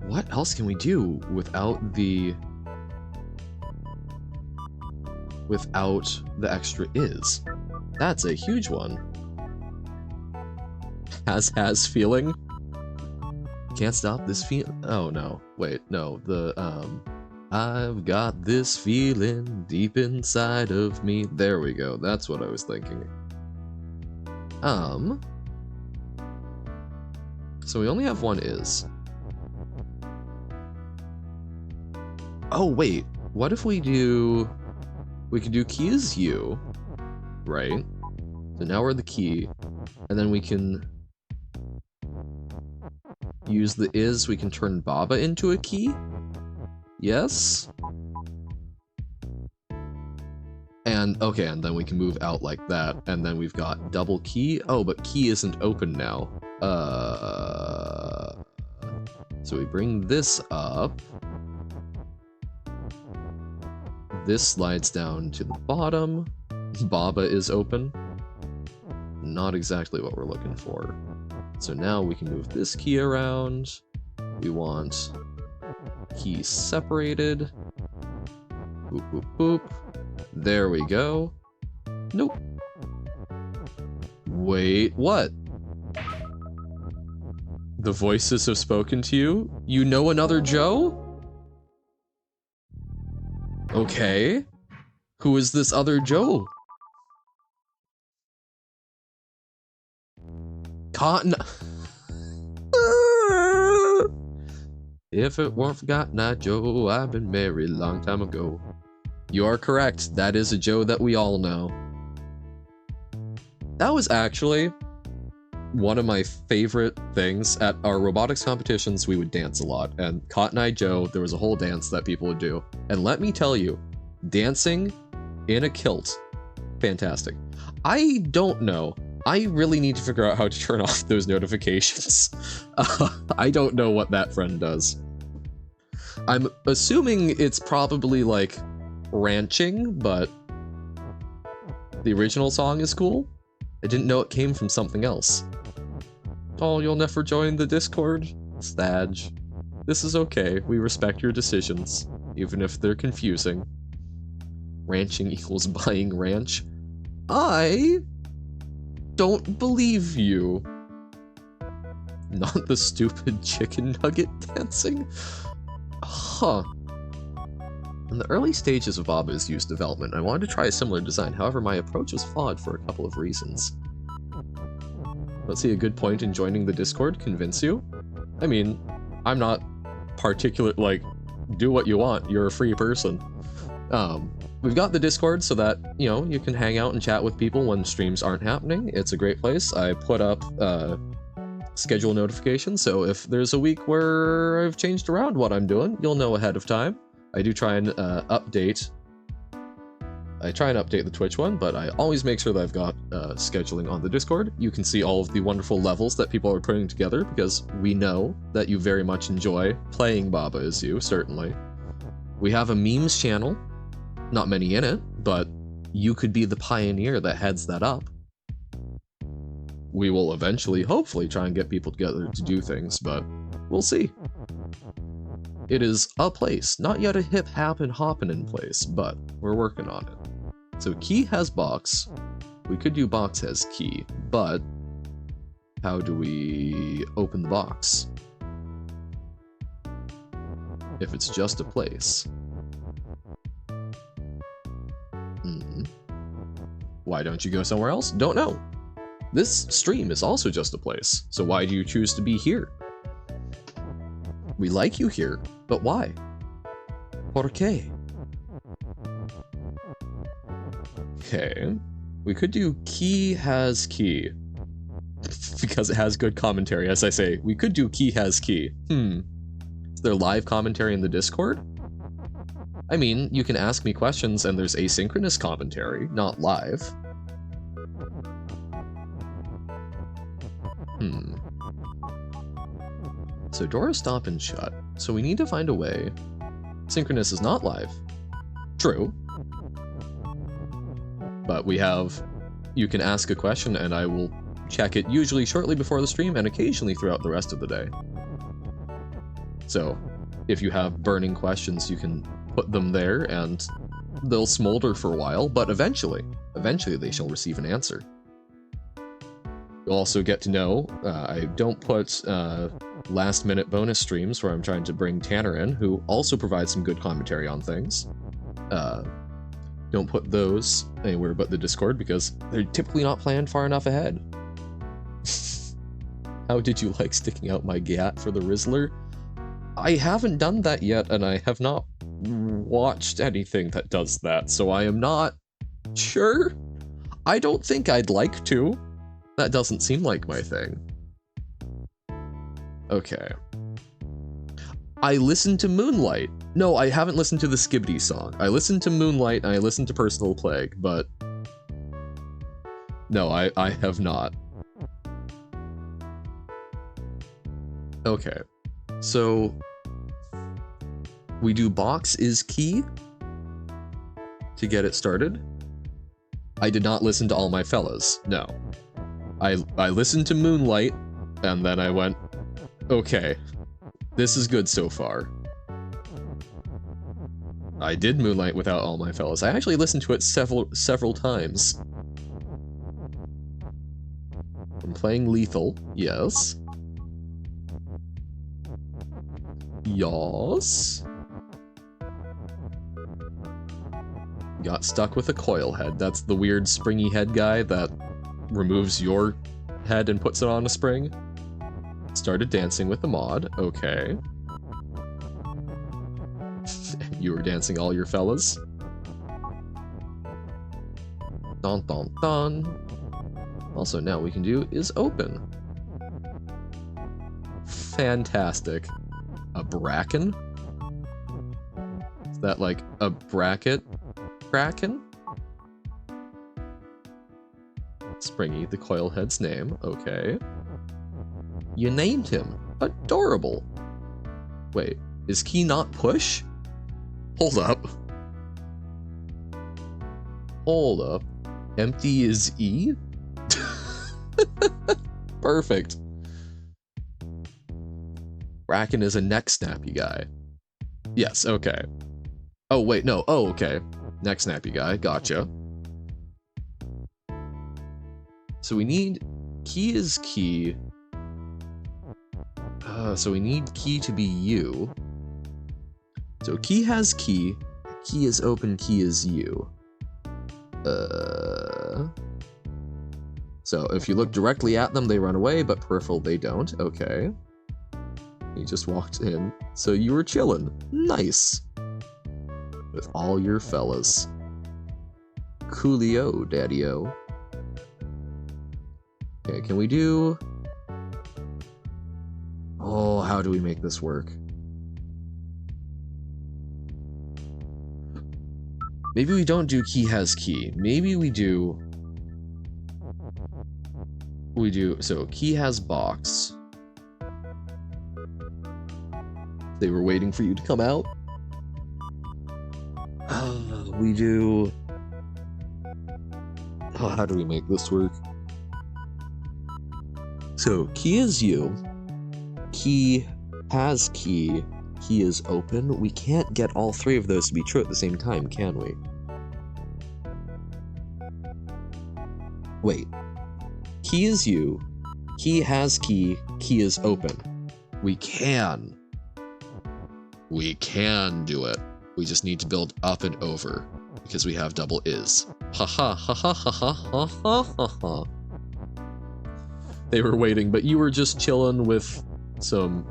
What else can we do without the extra is? That's a huge one. Has feeling? Can't stop this feel. Oh no, wait, no, the I've got this feeling deep inside of me. There we go. That's what I was thinking. So we only have one is. Oh, wait. What if we do... We could do key is you, right? So now we're the key. And then we can... use the is, we can turn Baba into a key? Yes? And, okay, and then we can move out like that, and then we've got double key. Oh, but key isn't open now. So we bring this up. This slides down to the bottom. Baba is open. Not exactly what we're looking for. So now we can move this key around. We want key separated. Boop, boop, boop. There we go. Nope. Wait, what? The voices have spoken to you? You know another Joe? Okay. Who is this other Joe? Cotton. If it weren't for Cotton Eye Joe, I've been married a long time ago. You are correct. That is a Joe that we all know. That was actually one of my favorite things. At our robotics competitions, we would dance a lot, and Cotton Eye Joe, there was a whole dance that people would do. And let me tell you, dancing in a kilt, fantastic. I don't know. I really need to figure out how to turn off those notifications. I don't know what that friend does. I'm assuming it's probably like ranching, but the original song is cool. I didn't know it came from something else. Oh, you'll never join the Discord? Stadge. This is okay. We respect your decisions, even if they're confusing. Ranching equals buying ranch. I don't believe you. Not the stupid chicken nugget dancing? Huh. In the early stages of Baba's use development, I wanted to try a similar design, however my approach was flawed for a couple of reasons. Let's see, a good point in joining the Discord convince you? I mean, I'm not particular, like, do what you want, you're a free person. We've got the Discord so that, you know, you can hang out and chat with people when streams aren't happening. It's a great place. I put up, schedule notifications, so if there's a week where I've changed around what I'm doing, you'll know ahead of time. I do try and update. I try and update the Twitch one, but I always make sure that I've got scheduling on the Discord. You can see all of the wonderful levels that people are putting together, because we know that you very much enjoy playing Baba Is You, certainly. We have a memes channel. Not many in it, but you could be the pioneer that heads that up. We will eventually, hopefully, try and get people together to do things, but we'll see. It is a place, not yet a hip happen hoppin' place, but we're working on it. So key has box. We could do box has key, but how do we open the box? If it's just a place. Why don't you go somewhere else? Don't know. This stream is also just a place, so why do you choose to be here? We like you here, but why? ¿Por qué? Okay, we could do key has key. Because it has good commentary, as I say. We could do key has key. Is there live commentary in the Discord? I mean, you can ask me questions and there's asynchronous commentary, not live. So doors stop and shut, so we need to find a way. Synchronous is not live. True. But we have... You can ask a question and I will check it usually shortly before the stream and occasionally throughout the rest of the day. So, if you have burning questions, you can put them there and they'll smolder for a while, but eventually they shall receive an answer. You'll also get to know, I don't put last-minute bonus streams where I'm trying to bring Tanner in, who also provides some good commentary on things. Don't put those anywhere but the Discord because they're typically not planned far enough ahead. How did you like sticking out my gat for the Rizzler? I haven't done that yet, and I have not watched anything that does that, so I am not sure. I don't think I'd like to. That doesn't seem like my thing. Okay. I listened to Moonlight. No, I haven't listened to the Skibbity song. I listened to Moonlight and I listened to Personal Plague, but no, I have not. Okay, so we do box is key to get it started. I did not listen to All My Fellas, no. I listened to Moonlight and then I went, okay, this is good so far. I did Moonlight without All My Fellas. I actually listened to it several times. I'm playing Lethal, yes. Yas. Got stuck with a coil head. That's the weird springy head guy that removes your head and puts it on a spring. Started dancing with the mod. Okay. You were dancing all your fellas. Dun dun dun. Also, now we can do is open. Fantastic. A bracken? Is that like a bracket? Kraken? Springy, the coil head's name. Okay. You named him. Adorable. Wait, is key not push? Hold up. Hold up. Empty is E? Perfect. Bracken is a neck snappy guy. Yes, okay. Oh, wait, no. Oh, okay. Neck snappy guy. Gotcha. So we need... Key is key. So we need key to be you. So key has key. Key is open, key is you. So if you look directly at them, they run away, but peripheral, they don't. Okay. You just walked in. So you were chillin'. Nice. With all your fellas. Coolio, daddy-o. Okay, can we do... Oh, how do we make this work? Maybe we don't do key has key. Maybe we do... So, key has box. They were waiting for you to come out. We do... Oh, how do we make this work? So, key is you. Key has key. Key is open. We can't get all three of those to be true at the same time, can we? Wait. Key is you. Key has key. Key is open. We can. We can do it. We just need to build up and over, because we have double is. Ha ha ha ha ha ha ha ha ha ha. They were waiting, but you were just chilling with some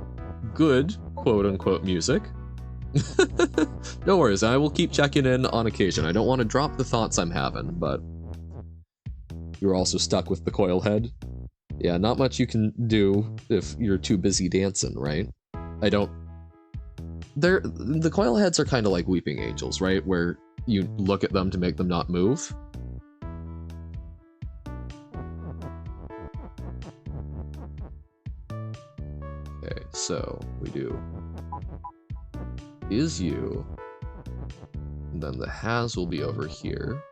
good, quote-unquote, music. No worries, I will keep checking in on occasion. I don't want to drop the thoughts I'm having, but... You're also stuck with the coil head. Yeah, not much you can do if you're too busy dancing, right? I don't... The coil heads are kind of like weeping angels, right? Where you look at them to make them not move. Okay, so we do is you, and then the has will be over here.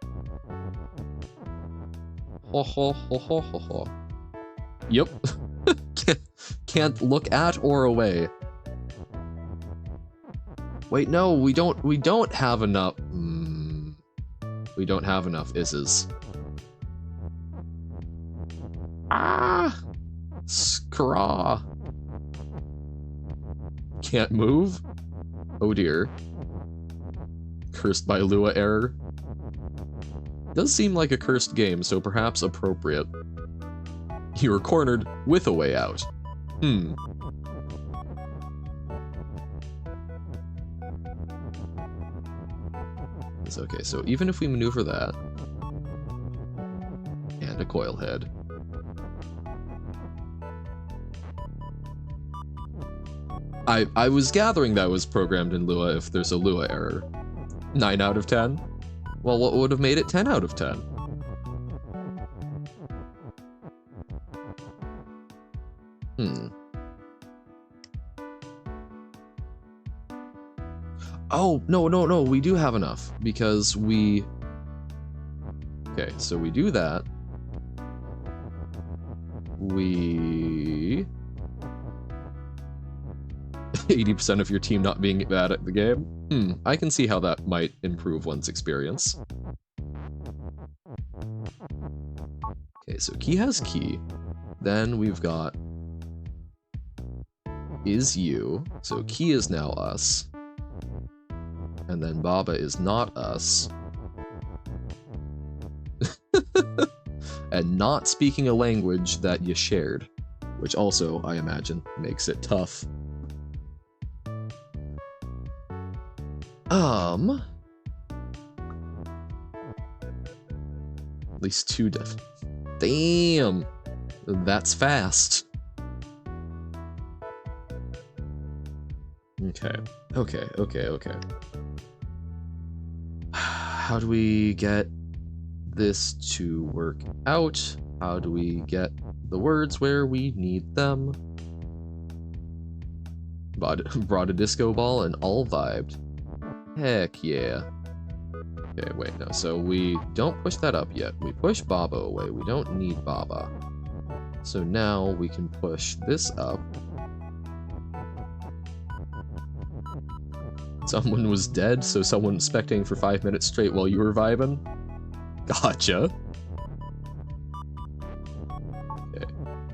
Ho ho ho ho ho ho. Yep. Can't look at or away. Wait, no, we don't have enough. We don't have enough is's. Ah! Scraw. can't move? Oh dear. Cursed by Lua error. Does seem like a cursed game, so perhaps appropriate. You were cornered with a way out. It's okay, so even if we maneuver that, and a coil head, I was gathering that was programmed in Lua if there's a Lua error. 9 out of 10? Well, what would have made it 10 out of 10? Oh, no, we do have enough, because we... Okay, so we do that. We... 80% of your team not being bad at the game? I can see how that might improve one's experience. Okay, so key has key. Then we've got... is you. So key is now us. And then Baba is not us. And not speaking a language that you shared. Which also, I imagine, makes it tough. At least 2 diff. Damn! That's fast. Okay. How do we get this to work out? How do we get the words where we need them? Brought a disco ball and all vibed. Heck yeah. Okay, wait, no. So we don't push that up yet. We push Baba away. We don't need Baba. So now we can push this up. Someone was dead, so someone was spectating for 5 minutes straight while you were vibing? Gotcha. Okay.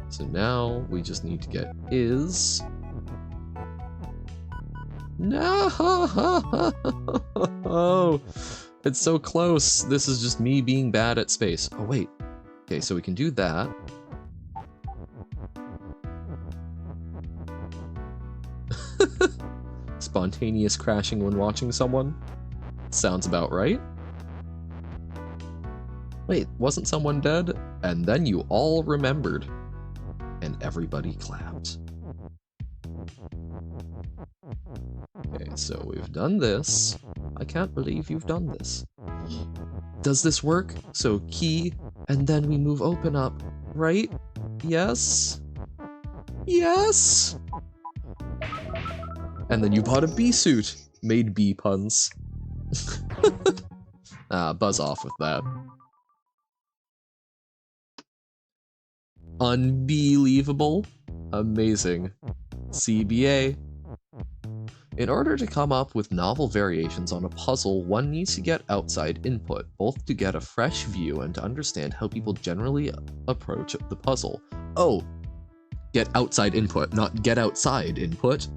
So now we just need to get is... No! It's so close. This is just me being bad at space. Oh, wait. Okay, so we can do that. Spontaneous crashing when watching someone? Sounds about right. Wait, wasn't someone dead? And then you all remembered. And everybody clapped. Okay, so we've done this. I can't believe you've done this. Does this work? So key, and then we move open up, right? Yes? Yes? And then you bought a bee suit. Made bee puns. Buzz off with that. Unbelievable. Amazing. CBA. In order to come up with novel variations on a puzzle, one needs to get outside input, both to get a fresh view and to understand how people generally approach the puzzle. Oh, get outside input, not get outside input.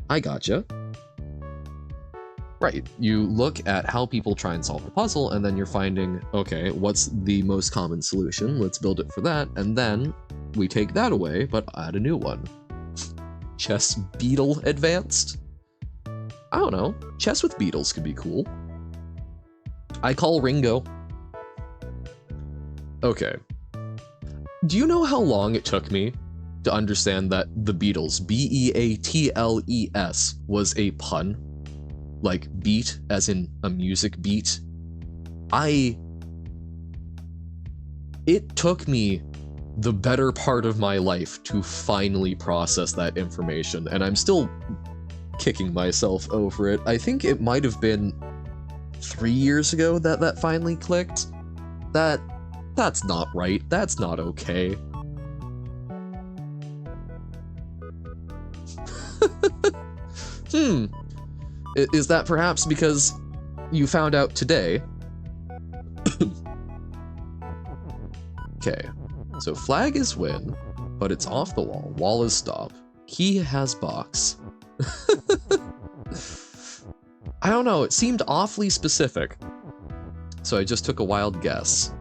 I gotcha. Right, you look at how people try and solve the puzzle, and then you're finding, okay, what's the most common solution? Let's build it for that, and then we take that away, but add a new one. Chess beetle advanced? I don't know. Chess with beetles could be cool. I call Ringo. Okay. Do you know how long it took me to understand that the Beatles, B-E-A-T-L-E-S, was a pun? Like beat, as in a music beat? It took me the better part of my life to finally process that information, and I'm still kicking myself over it. I think it might have been 3 years ago that finally clicked. That's not right. That's not okay. Is that perhaps because you found out today? Okay, so flag is win, but it's off the wall. Wall is stop. Key has box. I don't know, it seemed awfully specific. So I just took a wild guess.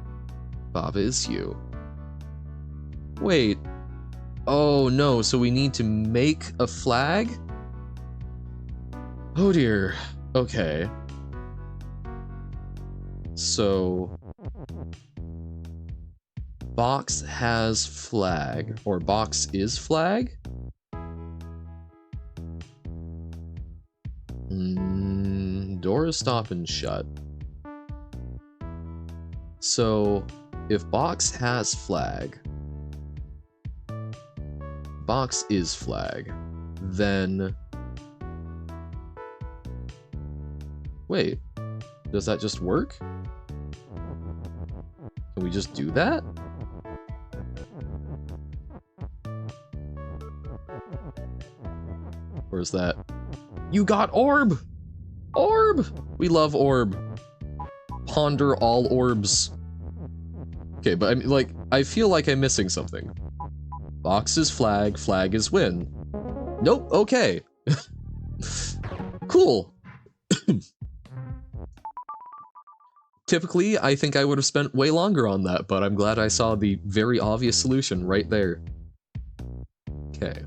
Baba is you. Wait. Oh no, so we need to make a flag? Oh dear. Okay. So... Box has flag, or box is flag? Door is stop and shut. So, if box has flag, box is flag, then... Wait, does that just work? Can we just do that? Or is that... You got orb! Orb! We love orb. Ponder all orbs. Okay, but I mean, like, I feel like I'm missing something. Box is flag, flag is win. Nope, okay. Cool. Typically, I think I would have spent way longer on that, but I'm glad I saw the very obvious solution right there. Okay.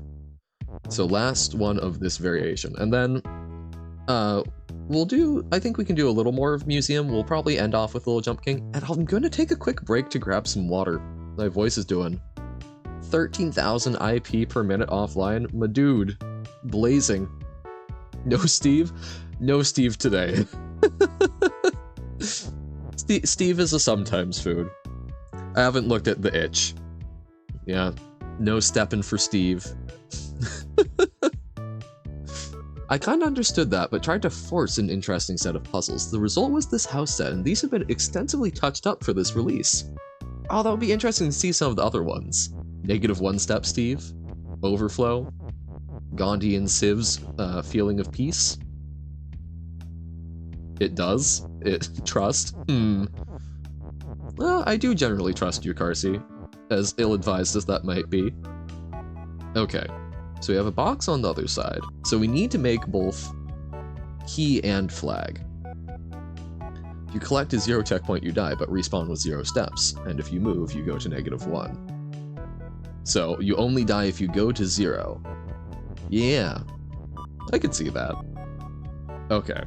So last one of this variation, and then, we'll do, I think we can do a little more of museum. We'll probably end off with Little Jump King, and I'm gonna take a quick break to grab some water. My voice is doing 13,000 IP per minute offline. My dude, blazing. No Steve? No Steve today. Steve is a sometimes food. I haven't looked at the itch. Yeah, no stepping for Steve. I kinda understood that, but tried to force an interesting set of puzzles. The result was this house set, and these have been extensively touched up for this release. Oh, that would be interesting to see some of the other ones. Negative one step Steve, Overflow, Gandhi and Civ's feeling of peace. It does. Trust. Well, I do generally trust you, Carsey, as ill-advised as that might be. Okay, so we have a box on the other side. So we need to make both key and flag. If you collect a 0 checkpoint, you die, but respawn with 0 steps. And if you move, you go to -1. So you only die if you go to 0. Yeah, I could see that. Okay.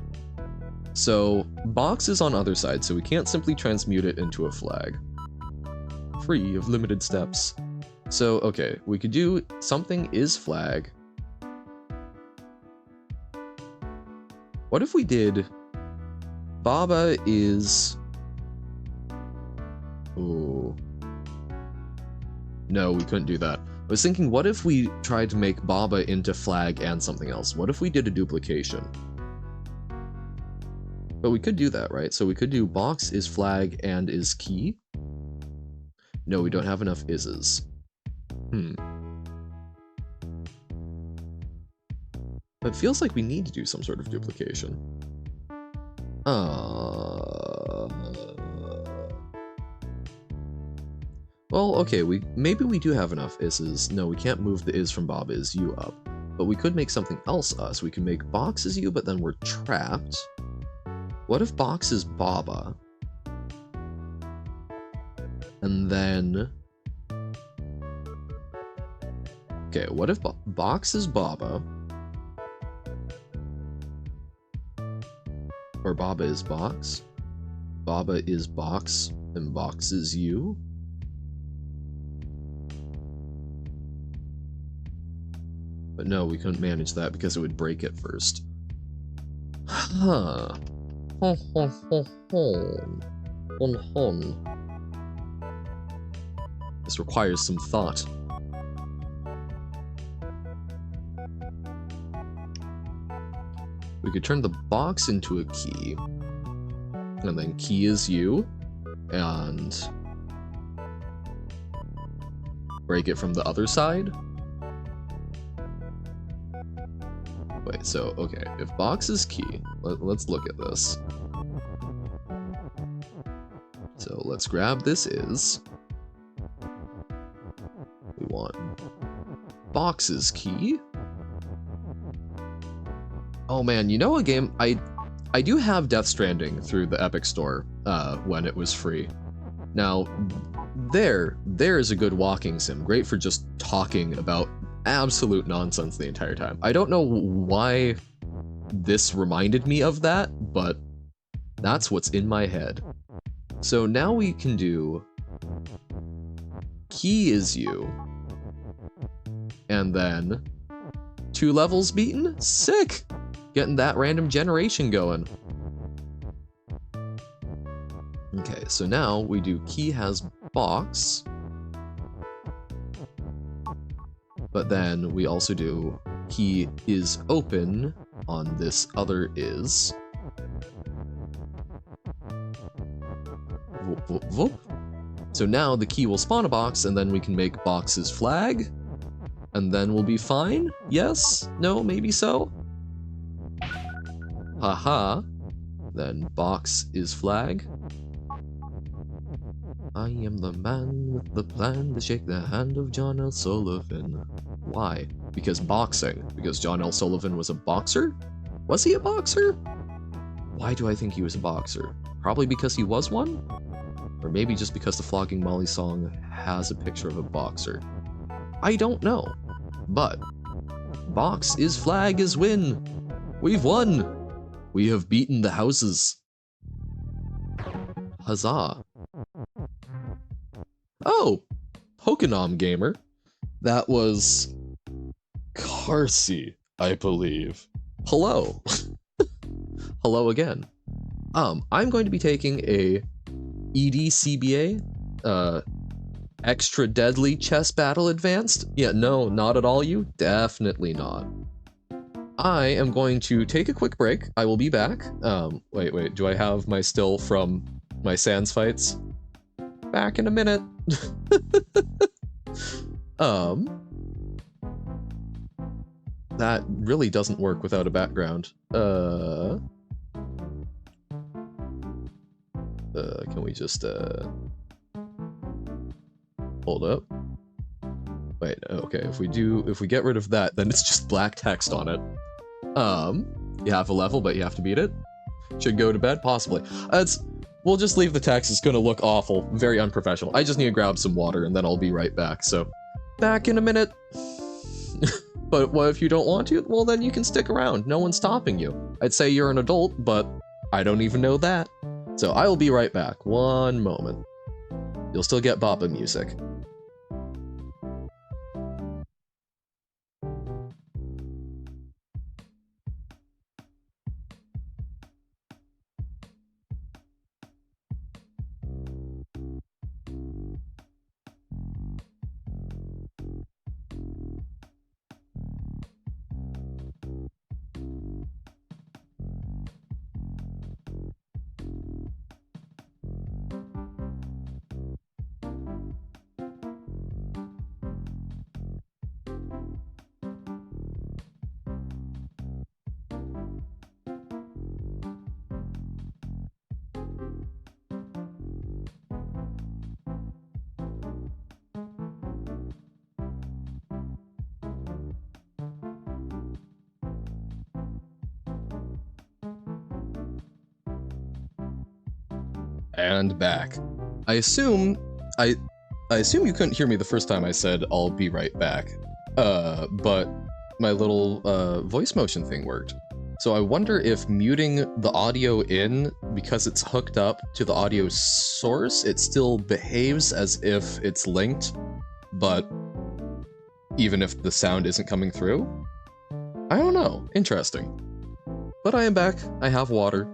So, box is on other side, so we can't simply transmute it into a flag. Free of limited steps. So, okay, we could do something is flag. What if we did Baba is... Ooh. No, we couldn't do that. I was thinking, what if we tried to make Baba into flag and something else? What if we did a duplication? But we could do that, right? So we could do box is flag and is key. No, we don't have enough is's. But it feels like we need to do some sort of duplication. Well, okay, maybe we do have enough is's. No, we can't move the is from Baba is you up. But we could make something else us. We can make box is you, but then we're trapped. What if box is Baba? And then... Okay, what if box is Baba? Or Baba is box? Baba is box, and box is you? But no, we couldn't manage that because it would break it first. Huh. This requires some thought. We could turn the box into a key, and then key is you, and break it from the other side. Wait, so, okay, if box is key, let's look at this. So let's grab this is. We want box is key. Oh man, you know a game I do have Death Stranding through the Epic Store when it was free. Now, there is a good walking sim, great for just talking about absolute nonsense the entire time. I don't know why this reminded me of that, but that's what's in my head. So now we can do key is you, and then 2 levels beaten? Sick! Getting that random generation going. Okay, so now we do key has box, but then we also do key is open on this other is. Whoop, whoop, whoop. So now the key will spawn a box, and then we can make box's flag, and then we'll be fine? Yes? No? Maybe so? Haha. Then box is flag. I am the man with the plan to shake the hand of John L. Sullivan. Why? Because boxing. Because John L. Sullivan was a boxer? Was he a boxer? Why do I think he was a boxer? Probably because he was one? Or maybe just because the Flogging Molly song has a picture of a boxer. I don't know. But box is flag is win. We've won. We have beaten the houses. Huzzah. Oh, Pokémon Gamer. That was Carsey, I believe. Hello. Hello again. I'm going to be taking a EDCBA, Extra Deadly Chess Battle Advanced. Yeah, no, not at all you. Definitely not. I am going to take a quick break. I will be back. Wait, do I have my still from my Sans fights? Back in a minute. That really doesn't work without a background. Can we just, hold up? Wait, okay, if we get rid of that, then it's just black text on it. You have a level, but you have to beat it. Should go to bed? Possibly. We'll just leave the text, it's gonna look awful, very unprofessional. I just need to grab some water and then I'll be right back, so. Back in a minute. But what if you don't want to? Well, then you can stick around, no one's stopping you. I'd say you're an adult, but I don't even know that. So I will be right back, one moment. You'll still get Boppa music. And back. I assume you couldn't hear me the first time I said I'll be right back. But my little voice motion thing worked. So I wonder if muting the audio in, because it's hooked up to the audio source, it still behaves as if it's linked, but even if the sound isn't coming through? I don't know. Interesting. But I am back. I have water.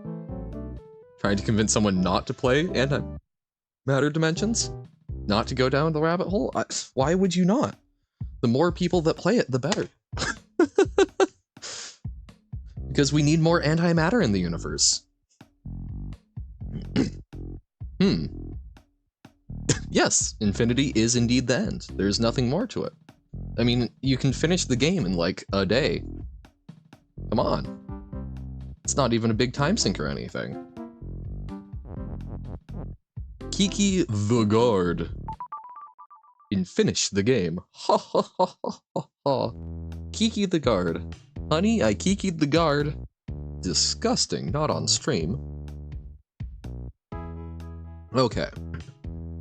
Trying to convince someone not to play Antimatter Dimensions? Not to go down the rabbit hole? Why would you not? The more people that play it, the better. Because we need more antimatter in the universe. Yes, infinity is indeed the end. There's nothing more to it. I mean, you can finish the game in like a day. Come on. It's not even a big time sink or anything. Kiki the Guard. And finish the game. Ha ha ha ha ha ha. Kiki the Guard. Honey, I kikied the guard. Disgusting, not on stream. Okay.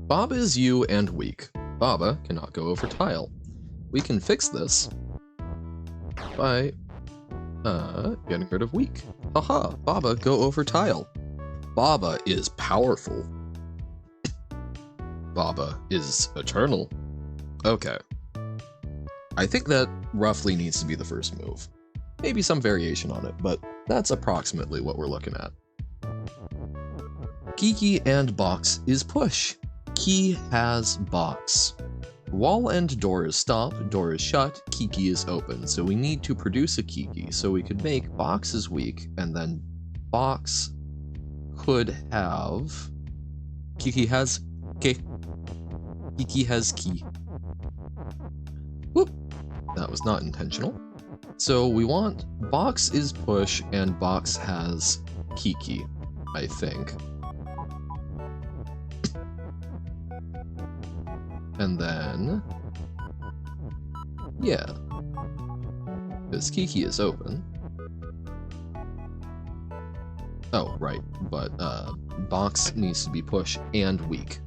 Baba is you and weak. Baba cannot go over tile. We can fix this by getting rid of weak. Haha, Baba go over tile. Baba is powerful. Baba is eternal. Okay. I think that roughly needs to be the first move. Maybe some variation on it, but that's approximately what we're looking at. Kiki and box is push. Key has box. Wall and door is stop, door is shut, Kiki is open. So we need to produce a Kiki. So we could make box is weak, and then box could have... Kiki has K. Kiki has key. Whoop! That was not intentional. So we want box is push and box has Kiki, I think. And then, yeah, because Kiki is open. Oh, right, but box needs to be push and weak.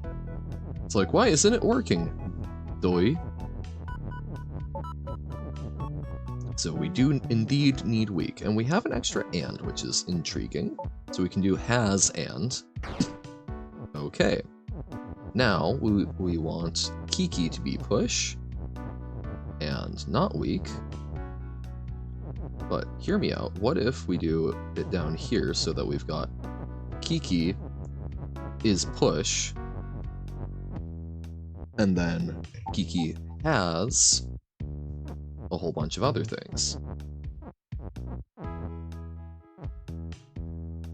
It's like, why isn't it working? Doi. So we do indeed need weak, and we have an extra and, which is intriguing. So we can do has and. Okay. Now we want Kiki to be push and not weak. But hear me out. What if we do it down here so that we've got Kiki is push and then Kiki has a whole bunch of other things.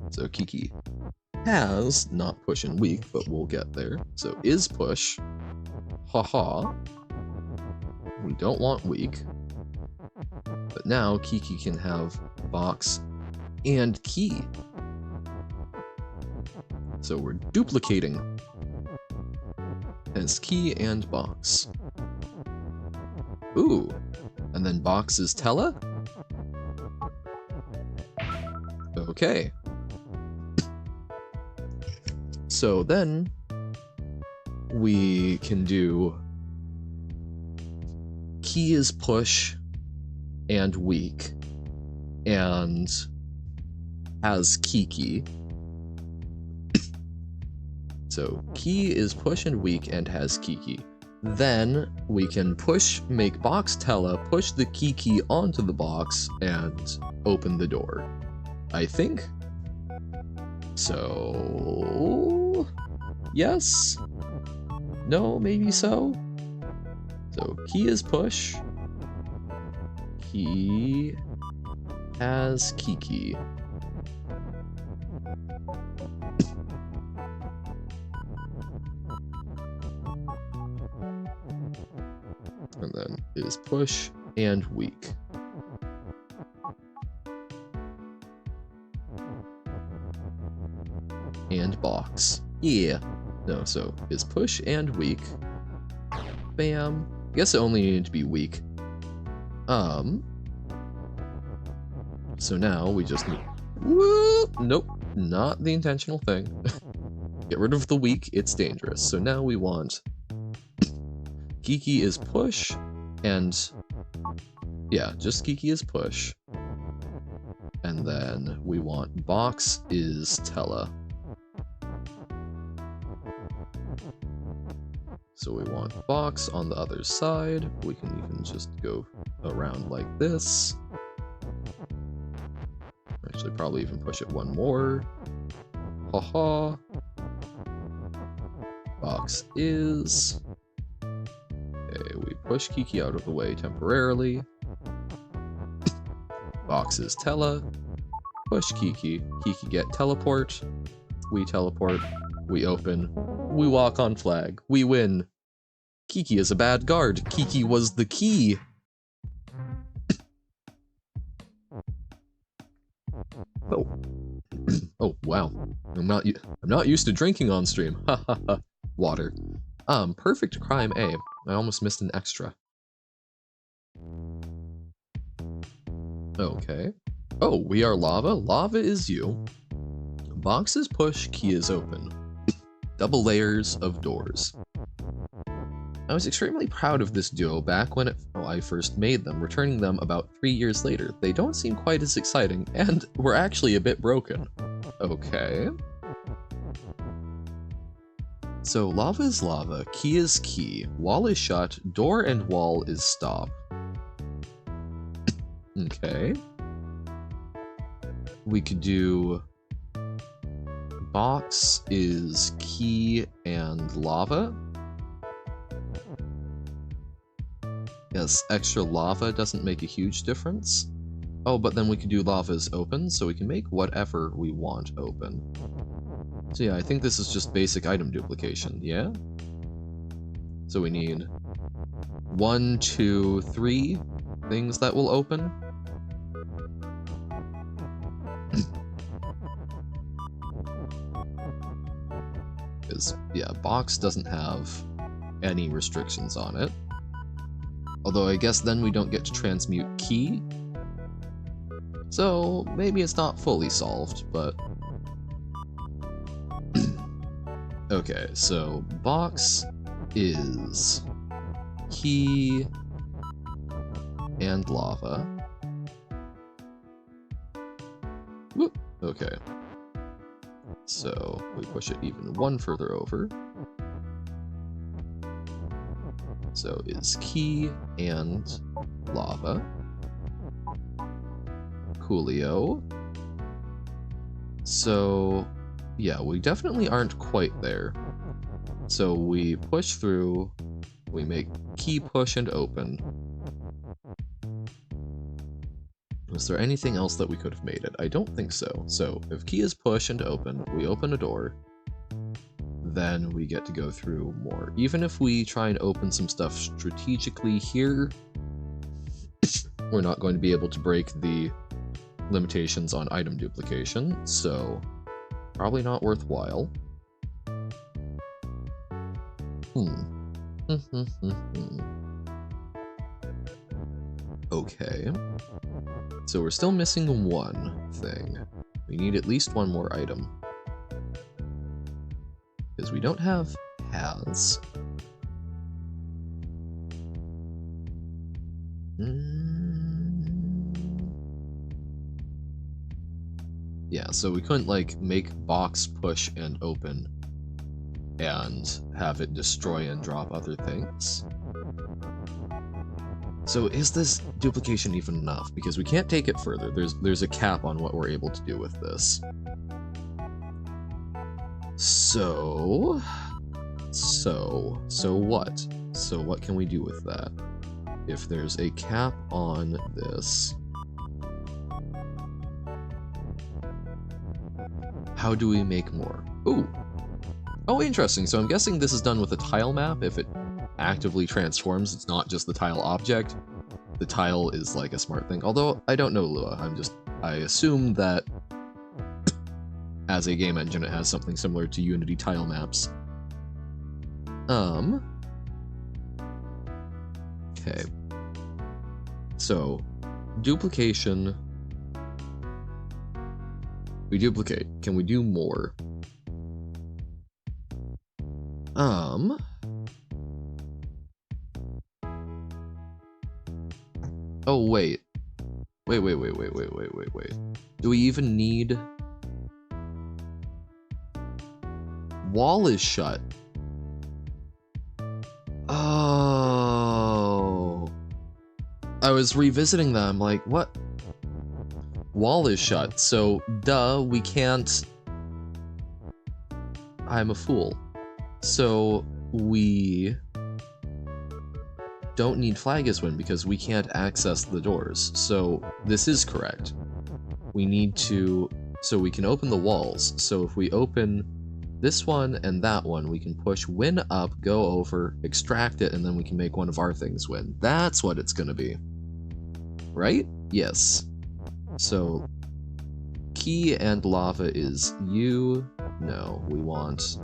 So Kiki has not push and weak, but we'll get there. So is push. Haha. We don't want weak. But now Kiki can have box and key. So we're duplicating as key and box. Ooh. And then box is Tella? Okay. So then we can do key is push and weak and has Kiki. So key is push and weak and has Kiki. Then we can push, make box Tella, push the Kiki onto the box and open the door. I think. So yes? No, maybe so? So key is push. Key has Kiki. And then is push and weak. And box. Yeah. No, so is push and weak. Bam. I guess it only needed to be weak. So now we just need... Woo! Nope, not the intentional thing. Get rid of the weak, it's dangerous. So now we want... Kiki is push, and... Yeah, just Kiki is push. And then we want box is Tella. So we want box on the other side. We can even just go around like this. Actually, probably even push it one more. Haha. Box is... Okay, we push Kiki out of the way temporarily. Box is Tella. Push Kiki. Kiki get teleport. We teleport. We open. We walk on flag. We win. Kiki is a bad guard. Kiki was the key. Oh. Oh, wow. I'm not used to drinking on stream. Ha ha ha. Water. Perfect crime A. I almost missed an extra. Okay. Oh, we are lava? Lava is you. Box is push, key is open. Double layers of doors. I was extremely proud of this duo back when I first made them, returning them about 3 years later. They don't seem quite as exciting, and were actually a bit broken. Okay. So lava is lava, key is key, wall is shut, door and wall is stop. Okay. We could do box is key and lava. Yes, extra lava doesn't make a huge difference. Oh, but then we could do lava is open, so we can make whatever we want open. So yeah, I think this is just basic item duplication, yeah? So we need 1, 2, 3 things that will open. Because, yeah, box doesn't have any restrictions on it. Although I guess then we don't get to transmute key. So maybe it's not fully solved, but... Okay, so box is key and lava. Whoop. Okay. So we push it even one further over. So is key and lava. Coolio. So yeah, we definitely aren't quite there. So we push through, we make key push and open. Was there anything else that we could have made it? I don't think so. So if key is push and open, we open a door, then we get to go through more. Even if we try and open some stuff strategically here, we're not going to be able to break the limitations on item duplication, so probably not worthwhile. Okay. So we're still missing one thing. We need at least one more item. Because we don't have has. Yeah, so we couldn't, like, make box push and open and have it destroy and drop other things. So is this duplication even enough? Because we can't take it further. There's a cap on what we're able to do with this. So what? So what can we do with that? If there's a cap on this, how do we make more? Ooh. Oh, interesting. So I'm guessing this is done with a tile map. If it actively transforms, it's not just the tile object. The tile is like a smart thing. Although, I don't know, Lua. I assume that as a game engine, it has something similar to Unity tile maps. Okay. So, duplication. We duplicate. Can we do more? Oh, wait. Wait. Do we even need... Wall is shut. Oh. I was revisiting them, like, what? Wall is shut, so, duh, we can't... I'm a fool. So, we... don't need flag is win because we can't access the doors. So this is correct. We need to, so we can open the walls. So if we open this one and that one, we can push win up, go over, extract it, and then we can make one of our things win. That's what it's gonna be. Right? Yes. So key and lava is you. No, we want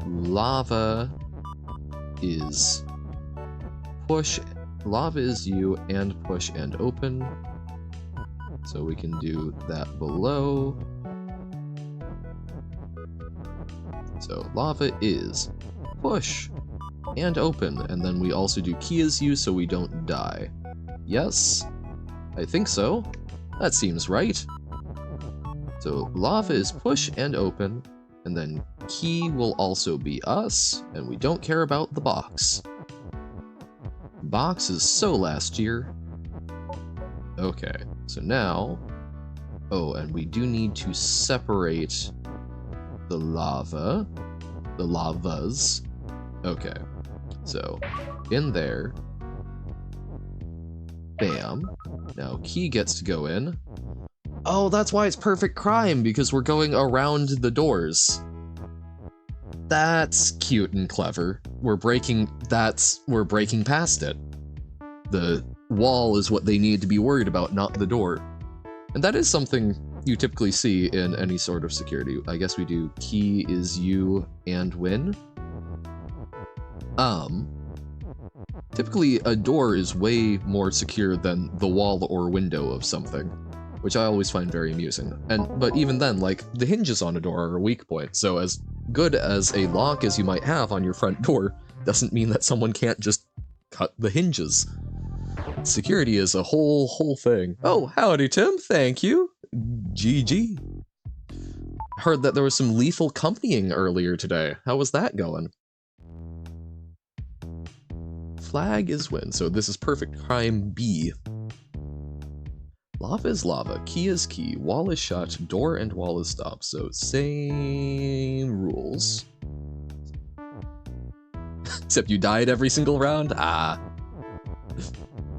lava is push. lava is you and push and open. So we can do that below. So lava is push and open, and then we also do key is you so we don't die. Yes? I think so. That seems right. So lava is push and open, and then key will also be us, and we don't care about the box. Box is so last year. Okay, so now... Oh, and we do need to separate the lavas. Okay, so in there. Bam. Now key gets to go in. Oh, that's why it's perfect crime, because we're going around the doors. That's cute and clever. We're breaking past it. The wall is what they need to be worried about, not the door. And that is something you typically see in any sort of security. I guess we do key is you and win. Typically a door is way more secure than the wall or window of something, which I always find very amusing. But even then, like, the hinges on a door are a weak point, so as good as a lock as you might have on your front door doesn't mean that someone can't just cut the hinges. Security is a whole thing. Oh, howdy Tim, thank you. GG. Heard that there was some lethal companying earlier today. How was that going? Flag is win, so this is perfect crime B. Lava is lava, key is key, wall is shut, door and wall is stopped, so same rules. Except you died every single round? Ah.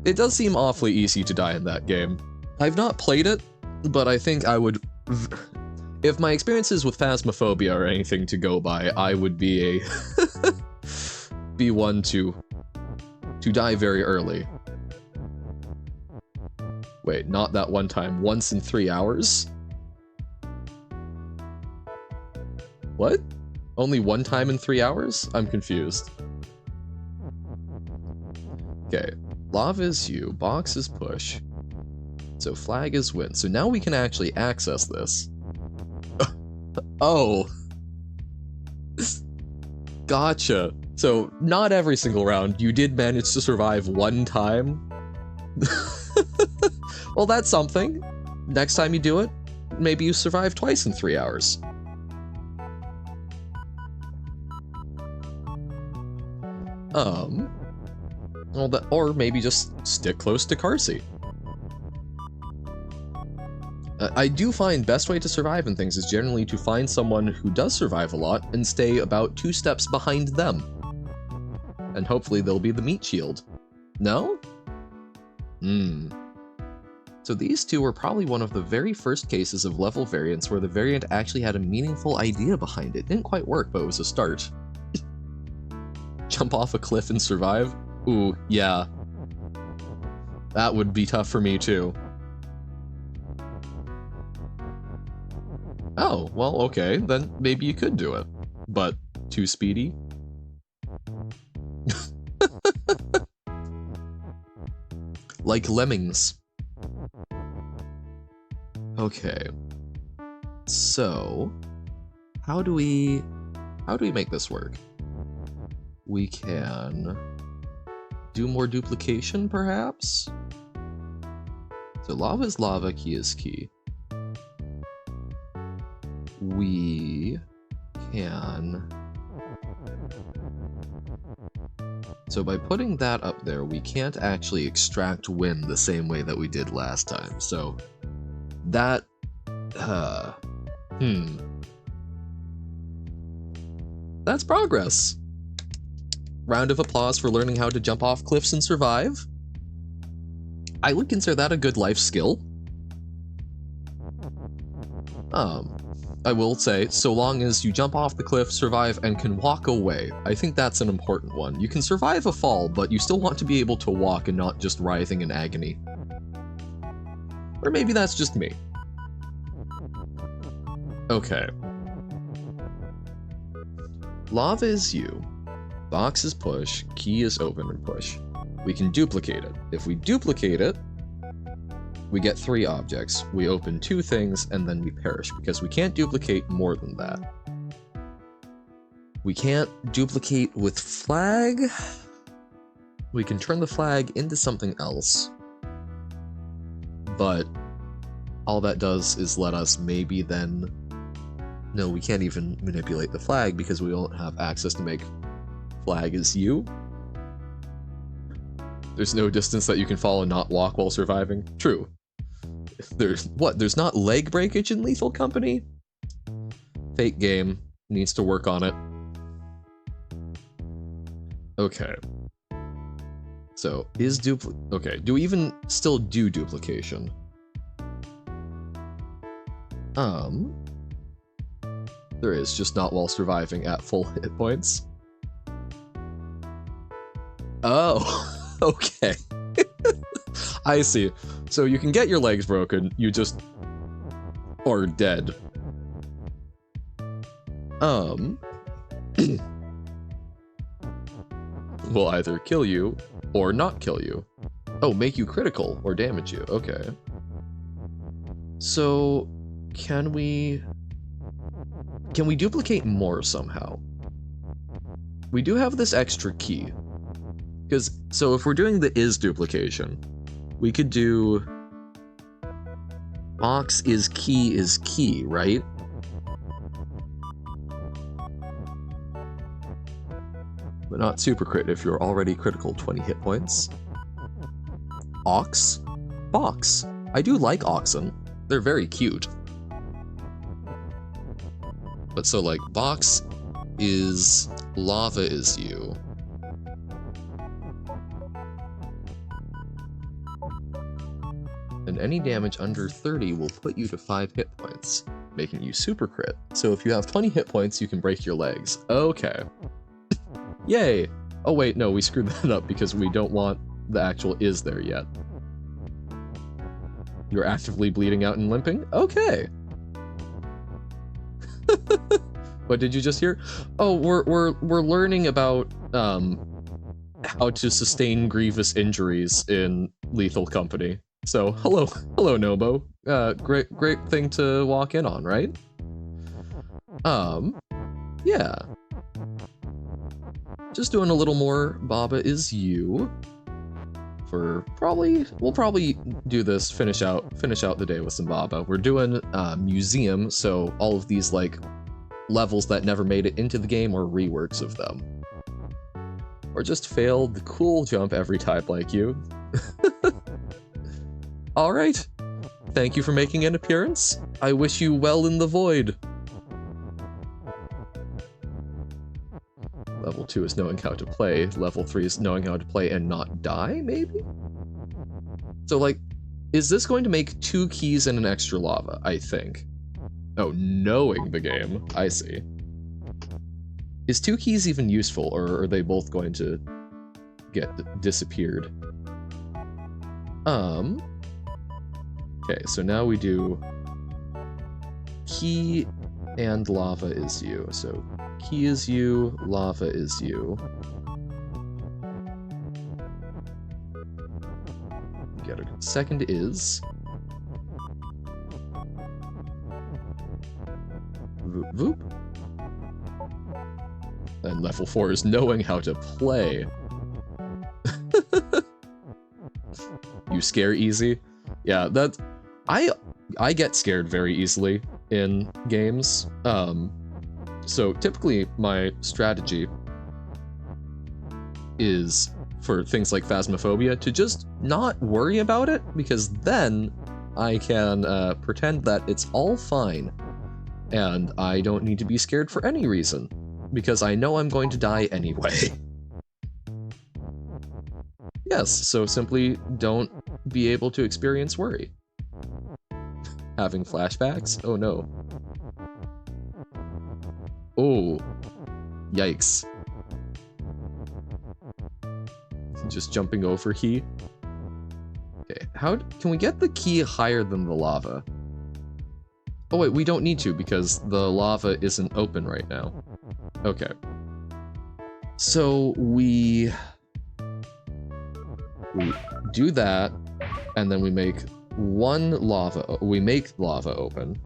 It does seem awfully easy to die in that game. I've not played it, but I think I would... If my experiences with Phasmophobia are anything to go by, I would be a... be one to die very early. Wait, not that one time. Once in 3 hours? What? Only one time in 3 hours? I'm confused. Okay. Lava is you, box is push. So flag is win. So now we can actually access this. Oh. Gotcha. So, not every single round. You did manage to survive one time. Well, that's something. Next time you do it, maybe you survive twice in 3 hours. Well, or maybe just stick close to Carsey. I do find best way to survive in things is generally to find someone who does survive a lot and stay about 2 steps behind them. And hopefully they'll be the meat shield. No? So these two were probably one of the very first cases of level variants where the variant actually had a meaningful idea behind it. Didn't quite work, but it was a start. Jump off a cliff and survive? Ooh, yeah. That would be tough for me too. Oh, well, okay, then maybe you could do it. But too speedy? Like lemmings. Okay. So, how do we make this work? We can do more duplication, perhaps? So lava is lava, key is key. We can... So by putting that up there, we can't actually extract win the same way that we did last time, so... That... That's progress! Round of applause for learning how to jump off cliffs and survive. I would consider that a good life skill. I will say, so long as you jump off the cliff, survive, and can walk away, I think that's an important one. You can survive a fall, but you still want to be able to walk and not just writhing in agony. Or maybe that's just me. Okay. Lava is you. Box is push. Key is open and push. we can duplicate it. If we duplicate it, we get 3 objects. We open 2 things, and then we perish, because we can't duplicate more than that. We can't duplicate with flag. We can turn the flag into something else. But all that does is let us maybe then... No, we can't even manipulate the flag because we don't have access to make flag as you. There's no distance that you can fall and not walk while surviving. True. There's not leg breakage in Lethal Company? Fake game. Needs to work on it. Okay. So, okay, do we even still do duplication? There is, just not while surviving at full hit points. Oh, okay. I see. So you can get your legs broken, you just are dead. Will either kill you or not kill you. Oh, make you critical or damage you. Okay. So, can we duplicate more somehow? We do have this extra key. So if we're doing the is duplication, we could do box is key, right? But not super crit if you're already critical 20 hit points. Ox? Box. I do like oxen. They're very cute. But so like box is lava is you. And any damage under 30 will put you to 5 hit points, making you super crit. So if you have 20 hit points, you can break your legs. Okay. Yay! Oh wait, no, we screwed that up because we don't want the actual is there yet. You're actively bleeding out and limping? Okay. What did you just hear? Oh, we're learning about how to sustain grievous injuries in Lethal Company. So hello Nobo. Great thing to walk in on, right? Yeah. Just doing a little more Baba is you. We'll probably do this, finish out the day with some Baba. We're doing museum, so all of these like levels that never made it into the game or reworks of them. Or just failed the cool jump every type like you. Alright. Thank you for making an appearance. I wish you well in the void. Level 2 is knowing how to play. Level 3 is knowing how to play and not die, maybe? So, like, is this going to make 2 keys and an extra lava? I think. Oh, knowing the game. I see. Is 2 keys even useful, or are they both going to get disappeared? Okay, so now we do key and lava is you. So key is you, lava is you. Get a second is. Voop voop. And level 4 is knowing how to play. You scare easy? Yeah, that's... I get scared very easily in games. So typically my strategy is for things like Phasmophobia to just not worry about it, because then I can pretend that it's all fine and I don't need to be scared for any reason, because I know I'm going to die anyway. Yes, so simply don't be able to experience worry. Having flashbacks? Oh no. Oh. Yikes. Just jumping over key. Okay, how can we get the key higher than the lava? Oh wait, we don't need to because the lava isn't open right now. Okay. So we We do that, and then we make we make lava open.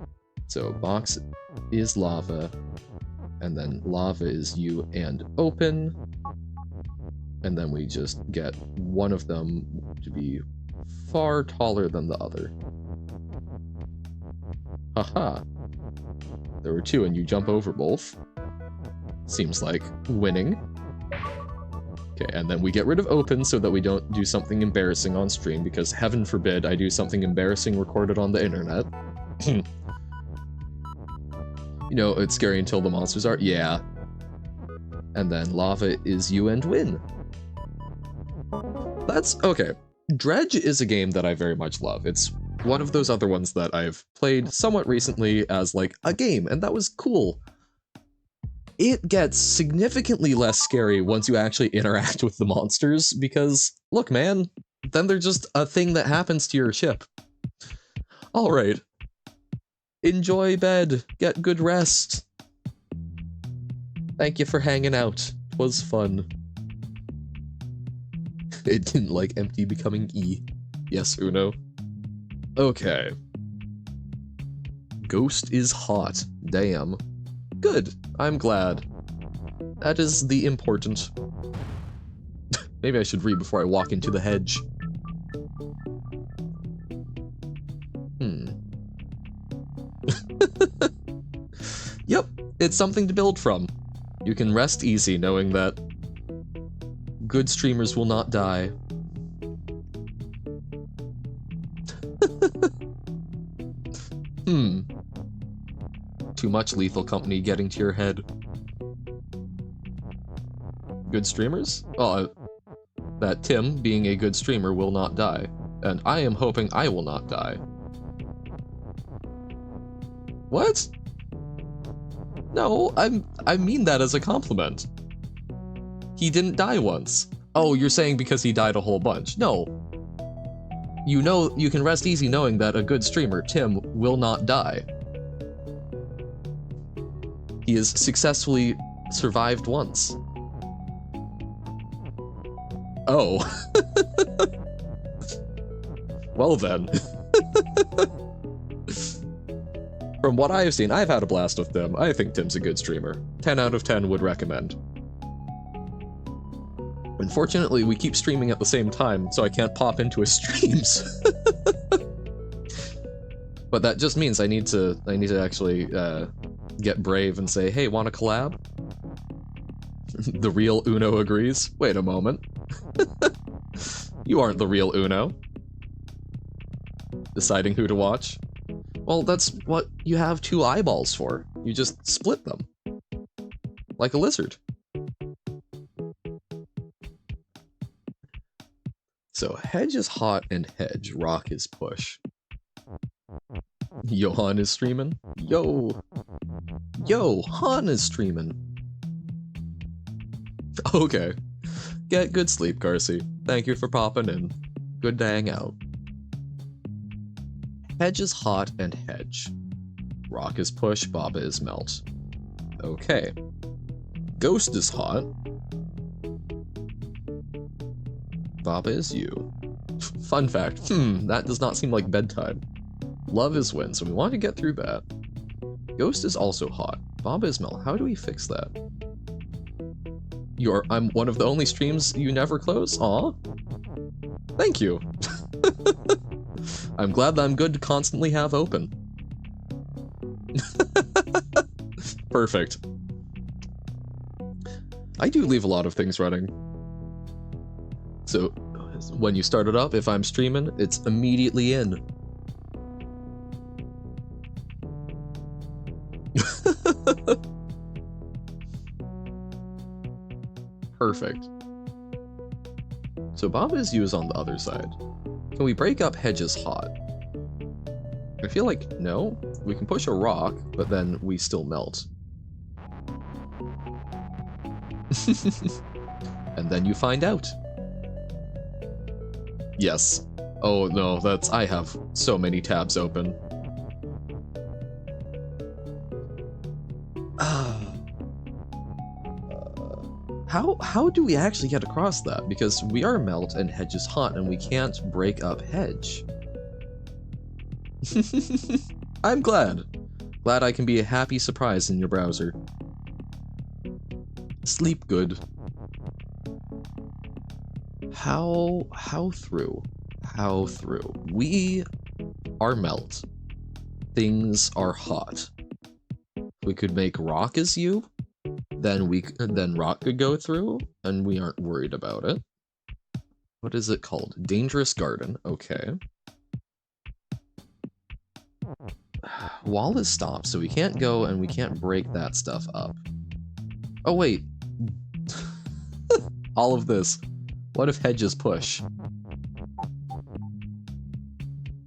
So box is lava, and then lava is you and open, and then we just get one of them to be far taller than the other. Haha. There were two and you jump over both. Seems like winning. Okay, and then we get rid of open so that we don't do something embarrassing on stream, because heaven forbid I do something embarrassing recorded on the internet. You know, it's scary until the monsters are. Yeah. And then lava is you and win. That's okay. Dredge is a game that I very much love. It's one of those other ones that I've played somewhat recently as like a game, and that was cool. It gets significantly less scary once you actually interact with the monsters, because, look man, then they're just a thing that happens to your ship. Alright. Enjoy bed. Get good rest. Thank you for hanging out. 'Twas fun. It didn't like empty becoming E. Yes, Uno. Okay. Ghost is hot. Damn. Good. I'm glad. That is the important. Maybe I should read before I walk into the hedge. Yep, it's something to build from. You can rest easy knowing that good streamers will not die. Too much Lethal Company getting to your head. Good streamers? Oh, that Tim, being a good streamer, will not die. And I am hoping I will not die. What? No, I mean that as a compliment. He didn't die once. Oh, you're saying because he died a whole bunch. No. You know, you can rest easy knowing that a good streamer, Tim, will not die. He has successfully survived once. Oh. Well then. From what I have seen, I've had a blast with Tim. I think Tim's a good streamer. 10 out of 10 would recommend. Unfortunately, we keep streaming at the same time, so I can't pop into his streams. But that just means I need to actually get brave and say, hey, want to collab? The real Uno agrees. Wait a moment. You aren't the real Uno. Deciding who to watch? Well, that's what you have two eyeballs for. You just split them. Like a lizard. So, hedge is hot and hedge, rock is push. Johan is streaming? Yo! Yo, Han is streaming! Okay. Get good sleep, Carsey. Thank you for popping in. Good to hang out. Hedge is hot and hedge. Rock is push, Baba is melt. Okay. Ghost is hot. Baba is you. Fun fact, that does not seem like bedtime. Love is win, so we want to get through that. Ghost is also hot. Baba is melt. How do we fix that? I'm one of the only streams you never close? Aw. Thank you. I'm glad that I'm good to constantly have open. Perfect. I do leave a lot of things running. So, when you start it up, if I'm streaming, it's immediately in. Perfect. So Baba is you is on the other side. Can we break up hedges hot? I feel like no. We can push a rock, but then we still melt. And then you find out. Yes. Oh no, I have so many tabs open. How do we actually get across that? Because we are melt and hedge is hot and we can't break up hedge. I'm glad. Glad I can be a happy surprise in your browser. Sleep good. How through? How through? We are melt. Things are hot. We could make rock as you, then rock could go through, and we aren't worried about it. What is it called? Dangerous garden. Okay. Wall is stopped, so we can't go and we can't break that stuff up. Oh wait. All of this. What if hedges push?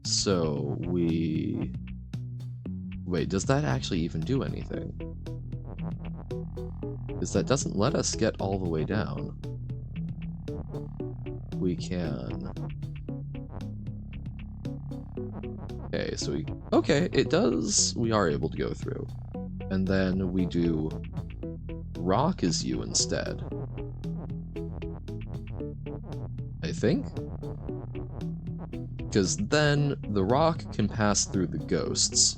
So we... Wait, does that actually even do anything? Because that doesn't let us get all the way down. We can... Okay, so we... Okay, it does... We are able to go through. And then we do... Rock is you instead. I think? Because then the rock can pass through the ghosts.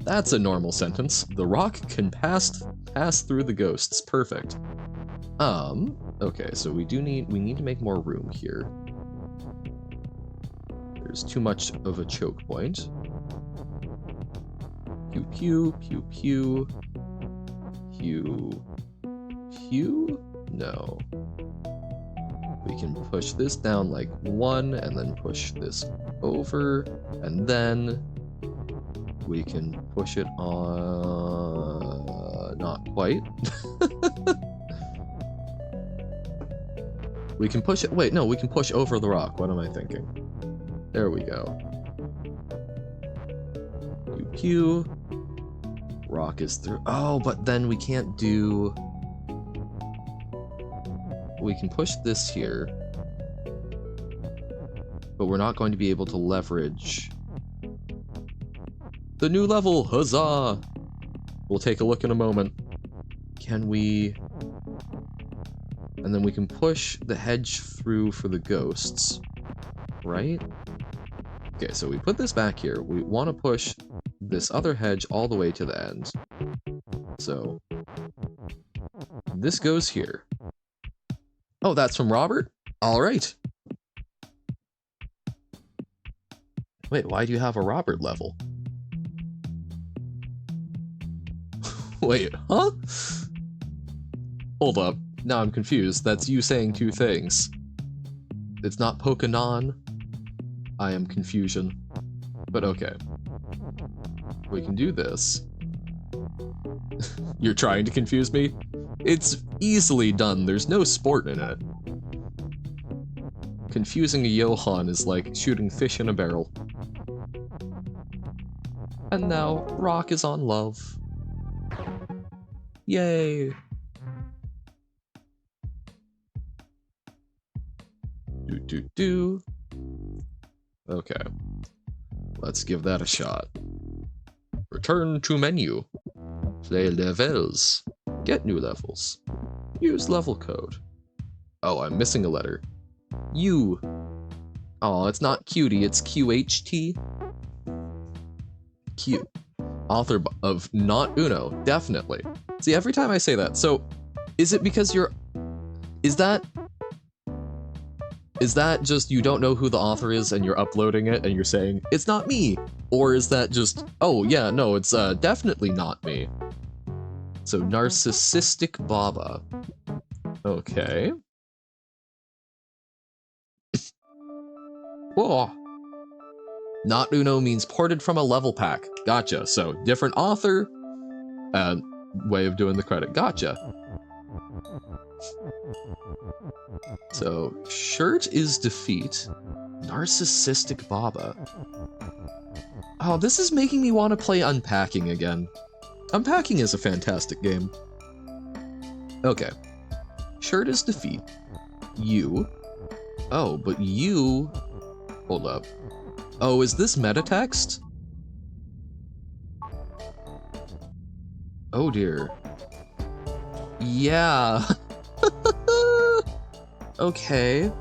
That's a normal sentence. The rock can pass through the ghosts. Perfect. Okay, so we need to make more room here. There's too much of a choke point. Pew pew, pew pew. Pew. Pew? No. We can push this down like 1, and then push this over, and then we can push it on... not quite. We can push it... Wait, no, we can push over the rock. What am I thinking? There we go. Pew pew. Rock is through... Oh, but then we can't do... We can push this here, but we're not going to be able to leverage the new level. Huzzah! We'll take a look in a moment. Can we... And then we can push the hedge through for the ghosts, right? Okay, so we put this back here. We want to push this other hedge all the way to the end. So this goes here. Oh, that's from Robert? All right. Wait, why do you have a Robert level? Wait, huh? Hold up. Now I'm confused. That's you saying two things. It's not Pokenon. I am confusion. But okay. We can do this. You're trying to confuse me? It's easily done, there's no sport in it. Confusing a Johan is like shooting fish in a barrel. And now, Rock is on love. Yay! Do. Okay. Let's give that a shot. Return to menu. Play levels. Get new levels. Use level code. Oh, I'm missing a letter. U. Oh, it's not cutie, it's QHT. Q. Author of Not Uno, definitely. See, every time I say that, so is it because you're... Is that just you don't know who the author is and you're uploading it and you're saying, it's not me? Or is that just, oh yeah, no, it's definitely not me. So, Narcissistic Baba. Okay. Whoa. Not Uno means ported from a level pack. Gotcha. So, different author, way of doing the credit. Gotcha. So, shirt is defeat. Narcissistic Baba. Oh, this is making me want to play Unpacking again. Unpacking is a fantastic game. Okay. Shirt is defeat. You. Oh, but you... Hold up. Oh, is this meta text? Oh dear. Yeah. Okay.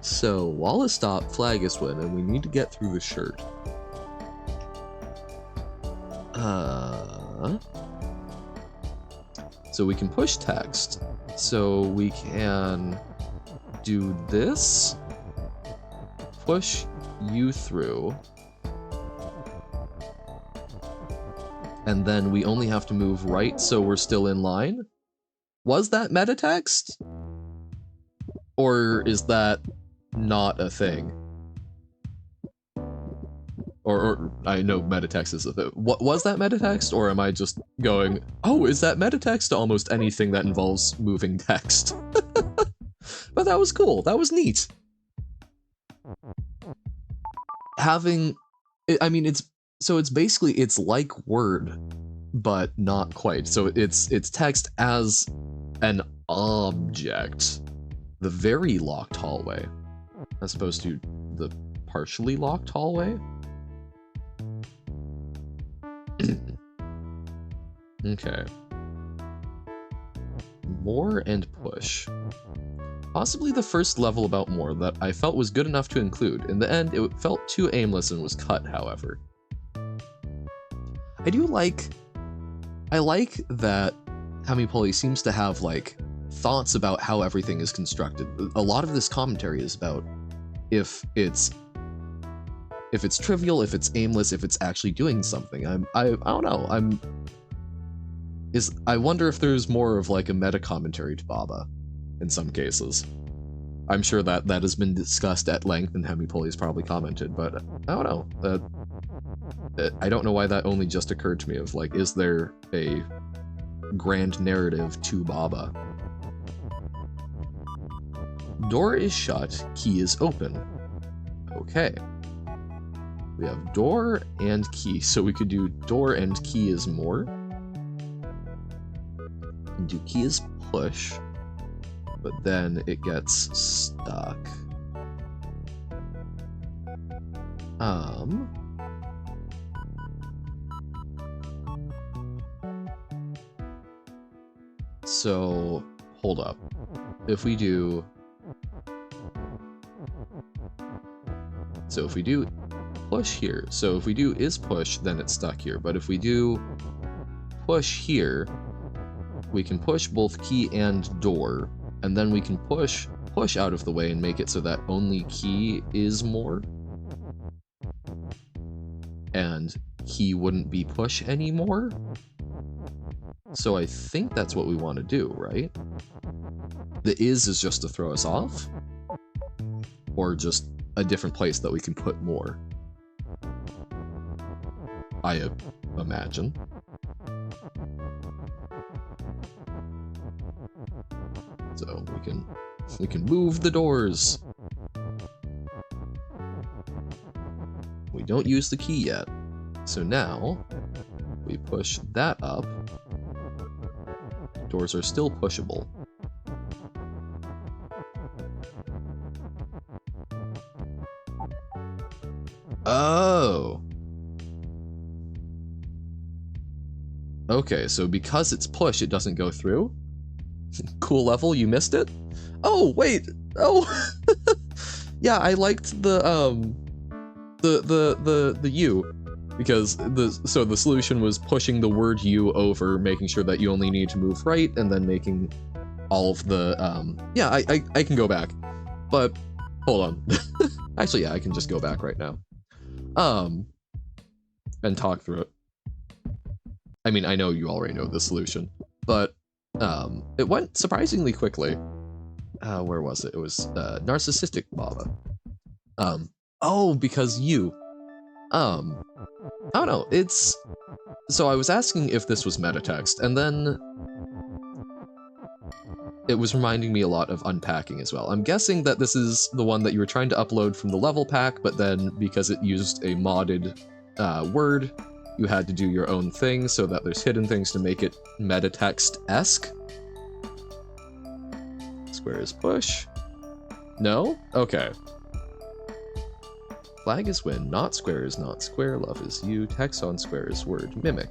So, wall is stop, flag is win, and we need to get through the shirt. So we can push text. So we can do this, push you through, and then we only have to move right so we're still in line. Was that meta text? Or is that not a thing? Or I know meta text is a thing. What was that meta text, or am I just going, oh, is that meta text to almost anything that involves moving text? But that was cool. That was neat. Having, I mean, it's basically, it's like Word, but not quite. So it's text as an object. The very locked hallway, as opposed to the partially locked hallway. Okay. More and push. Possibly the first level about more that I felt was good enough to include. In the end, it felt too aimless and was cut, however. I like that Hemipoli seems to have, like, thoughts about how everything is constructed. A lot of this commentary is about if it's trivial, if it's aimless, if it's actually doing something. I don't know. I wonder if there's more of like a meta commentary to Baba in some cases. I'm sure that has been discussed at length and Hemipoli's probably commented, but I don't know. I don't know why that only just occurred to me of like, is there a grand narrative to Baba? Door is shut, key is open. Okay. We have door and key, so we could do door and key is more. And do key is push, but then it gets stuck. So, hold up. If we do... So if we do push here, so if we do is push, then it's stuck here. But if we do push here, we can push both key and door, and then we can push out of the way and make it so that only key is more. And key wouldn't be push anymore. So I think that's what we want to do, right? The is just to throw us off? Or just a different place that we can put more? I imagine. So we can move the doors. We don't use the key yet. So now we push that up. Doors are still pushable. Oh. Okay, so because it's push, it doesn't go through? Cool level, you missed it? Oh, wait! Oh! Yeah, I liked the U. Because so the solution was pushing the word U over, making sure that you only need to move right, and then making all of the, yeah, I can go back. But, hold on. Actually, yeah, I can just go back right now. And talk through it. I mean, I know you already know the solution, but, it went surprisingly quickly. Where was it? It was, narcissistic Baba. Oh, because you. I don't know, it's... So I was asking if this was meta text, and then... It was reminding me a lot of unpacking as well. I'm guessing that this is the one that you were trying to upload from the level pack, but then because it used a modded word, you had to do your own thing so that there's hidden things to make it meta text-esque. Square is push. No? Okay. Flag is win, not square is not square, love is you, text on square is word, mimic.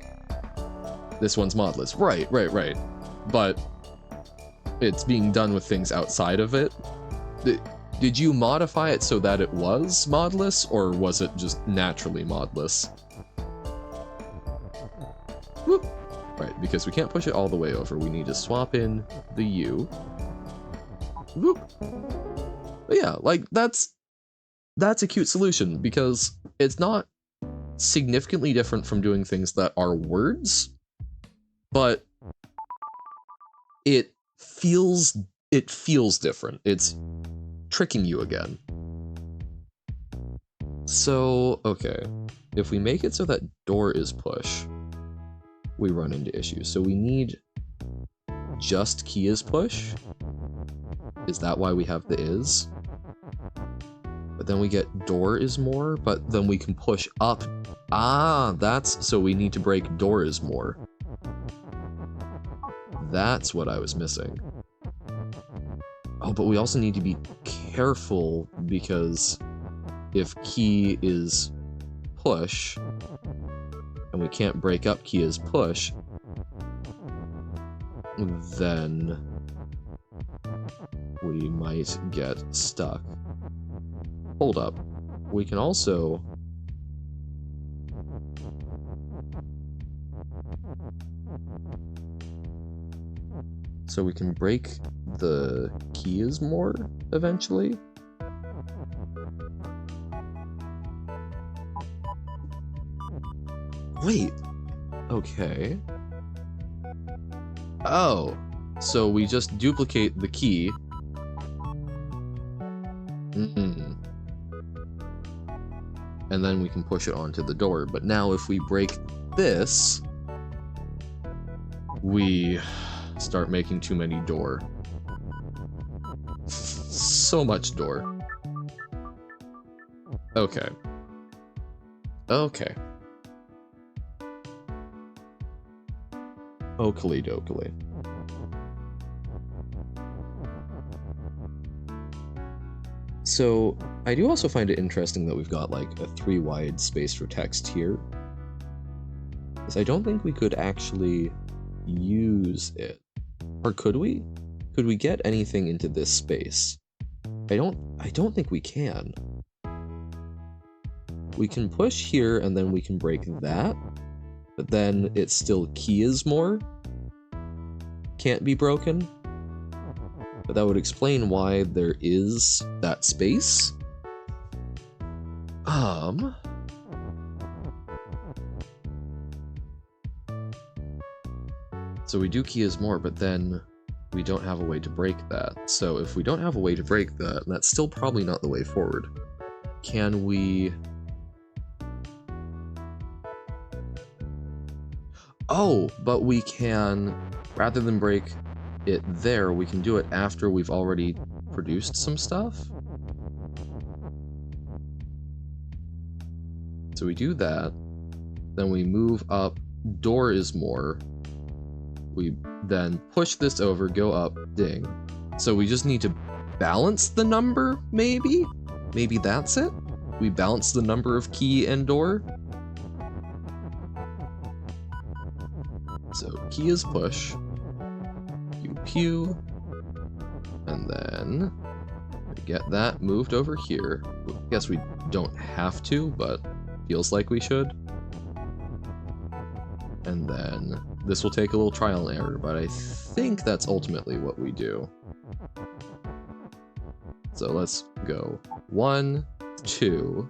This one's modless. Right. but it's being done with things outside of it. Did you modify it so that it was modless, or was it just naturally modless? Whoop. Right, because we can't push it all the way over. We need to swap in the U. Whoop. But yeah, like, that's a cute solution, because it's not significantly different from doing things that are words, but it feels different. It's tricking you again. So, okay, if we make it so that door is push, we run into issues. So we need just key is push. Is that why we have the is? But then we get door is more, but then we can push up. Ah, that's, so we need to break door is more. That's what I was missing. Oh, but we also need to be careful, because if key is push, and we can't break up key is push, then we might get stuck. Hold up. We can also... So we can break the key is more eventually. Wait. Okay. Oh. So we just duplicate the key. And then we can push it onto the door. But now if we break this, we start making too many door. So much door. Okay. Okay. Oakley dokley. So, I do also find it interesting that we've got like a 3 wide space for text here. Because I don't think we could actually use it. Or could we? Could we get anything into this space? I don't think we can. We can push here and then we can break that. But then it's still key is more. Can't be broken. But that would explain why there is that space. So we do key is more, but then we don't have a way to break that. So if we don't have a way to break that, that's still probably not the way forward. Can we... Oh, but we can, rather than break it there, we can do it after we've already produced some stuff. So we do that, then we move up, door is more, we then push this over, go up, ding. So we just need to balance the number, maybe? Maybe that's it? We balance the number of key and door. So key is push, pew, and then we get that moved over here. I guess we don't have to, but feels like we should. And then this will take a little trial and error, but I think that's ultimately what we do. So let's go 1, 2,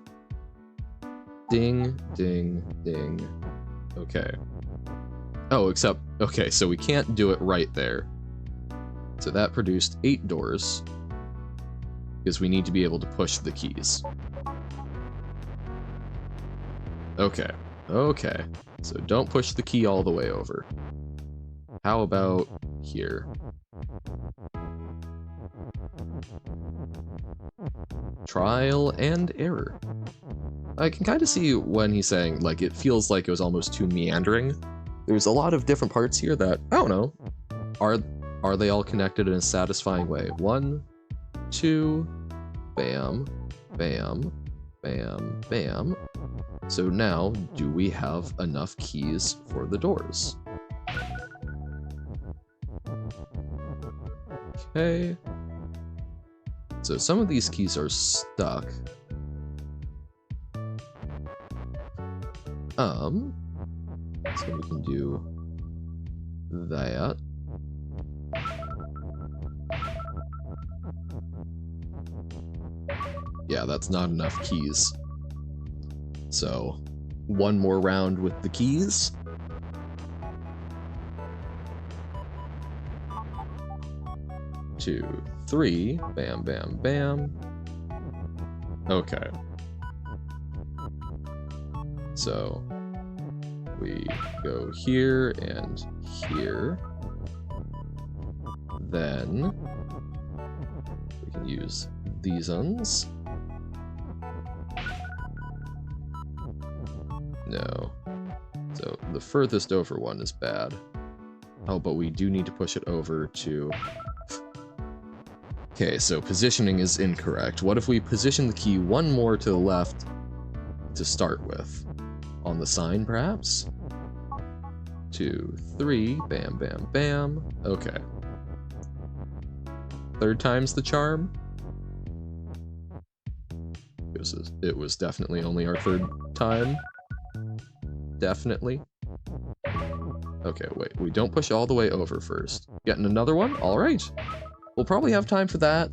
ding, ding, ding. Okay. Oh, except, okay, so we can't do it right there. So that produced 8 doors, because we need to be able to push the keys. Okay, okay. So don't push the key all the way over. How about here? Trial and error. I can kind of see when he's saying, like, it feels like it was almost too meandering. There's a lot of different parts here that, I don't know, are they all connected in a satisfying way? 1, 2, bam, bam, bam, bam. So now, do we have enough keys for the doors? Okay. So some of these keys are stuck. So we can do that. Yeah, that's not enough keys. So, one more round with the keys. Two, three, bam, bam, bam. Okay. So, we go here and here. Then, we can use these ones. No. So, the furthest over one is bad. Oh, but we do need to push it over to... Okay, so positioning is incorrect. What if we position the key one more to the left to start with? On the sign, perhaps? 2, 3, bam, bam, bam. Okay. Third time's the charm? It was definitely only our third time. Definitely. Okay, wait. We don't push all the way over first. Getting another one? Alright. We'll probably have time for that.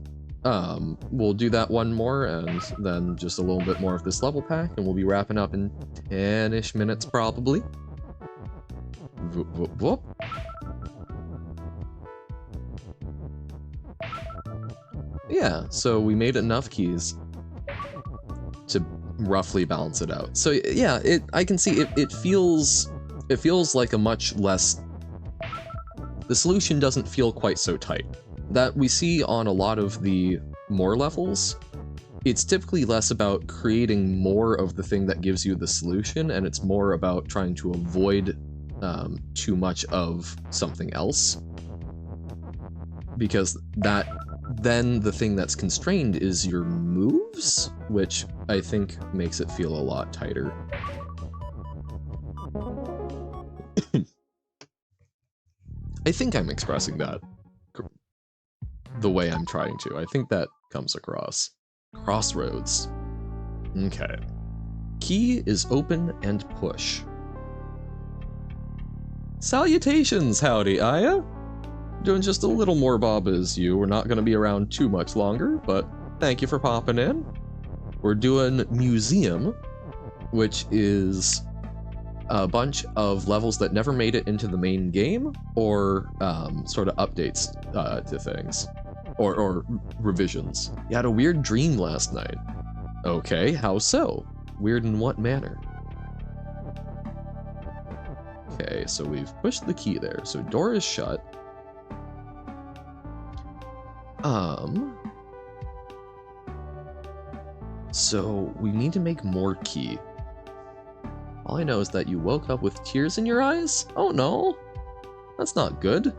We'll do that one more, and then just a little bit more of this level pack, and we'll be wrapping up in 10-ish minutes, probably. Whoop, whoop, whoop. Yeah, so we made enough keys to roughly balance it out. So yeah, I can see it feels like a much less... The solution doesn't feel quite so tight. That we see on a lot of the more levels, it's typically less about creating more of the thing that gives you the solution, and it's more about trying to avoid too much of something else. Because then the thing that's constrained is your moves, which I think makes it feel a lot tighter. I think I'm expressing that the way I'm trying to. I think that comes across. Crossroads. Okay. Key is open and push. Salutations, howdy, Aya. Doing just a little more bob as you. We're not going to be around too much longer, but thank you for popping in. We're doing Museum, which is a bunch of levels that never made it into the main game, or sort of updates to things. Or revisions. You had a weird dream last night. Okay, how so? Weird in what manner? Okay, so we've pushed the key there. So door is shut. So we need to make more key. All I know is that you woke up with tears in your eyes? Oh no! That's not good.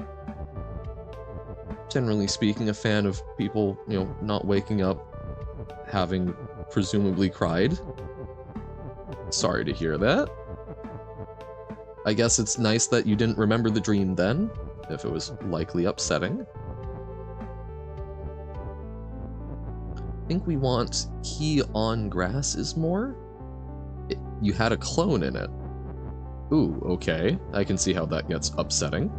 Generally speaking, a fan of people, you know, not waking up having presumably cried. Sorry to hear that. I guess it's nice that you didn't remember the dream then, if it was likely upsetting. I think we want key on grass is more. You had a clone in it. Ooh, okay. I can see how that gets upsetting.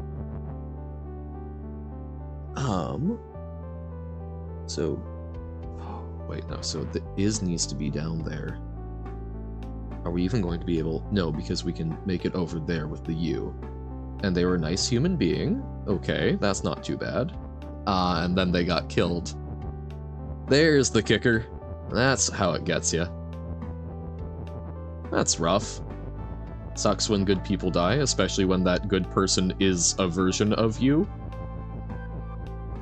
So... Oh, wait, no, so the is needs to be down there. Are we even going to be able... No, because we can make it over there with the U. And they were a nice human being. Okay, that's not too bad. And then they got killed. There's the kicker. That's how it gets you. That's rough. Sucks when good people die, especially when that good person is a version of you.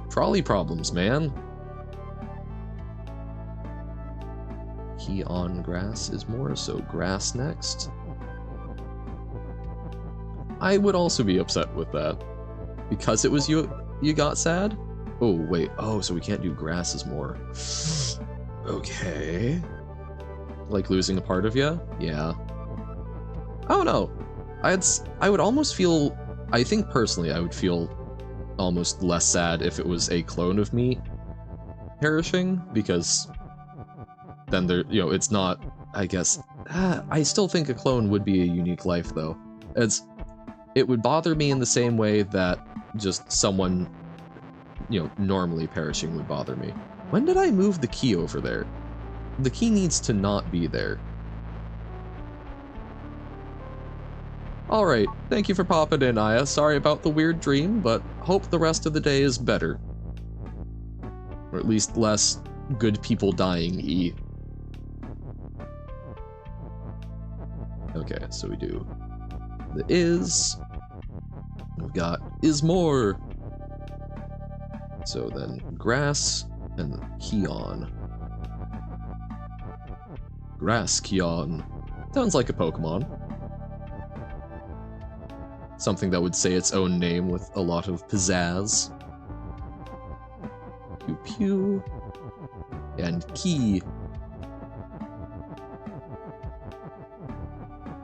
Trolley problems, man. Key on grass is more, so grass next. I would also be upset with that. Because it was you got sad? Oh, wait. Oh, so we can't do grass is more. Okay. Like losing a part of you? Yeah. I don't know. I would almost feel... I think personally I would feel almost less sad if it was a clone of me perishing, because then there, you know, it's not, I guess, I still think a clone would be a unique life, though. It would bother me in the same way that just someone, you know, normally perishing would bother me. When did I move the key over there? The key needs to not be there. Alright, thank you for popping in, Aya. Sorry about the weird dream, but hope the rest of the day is better. Or at least less good people dying-y. Okay, so we do the is. We've got is more. So then grass and Keon. Grass Keon. Sounds like a Pokemon. Something that would say its own name with a lot of pizzazz. Pew pew. And Key.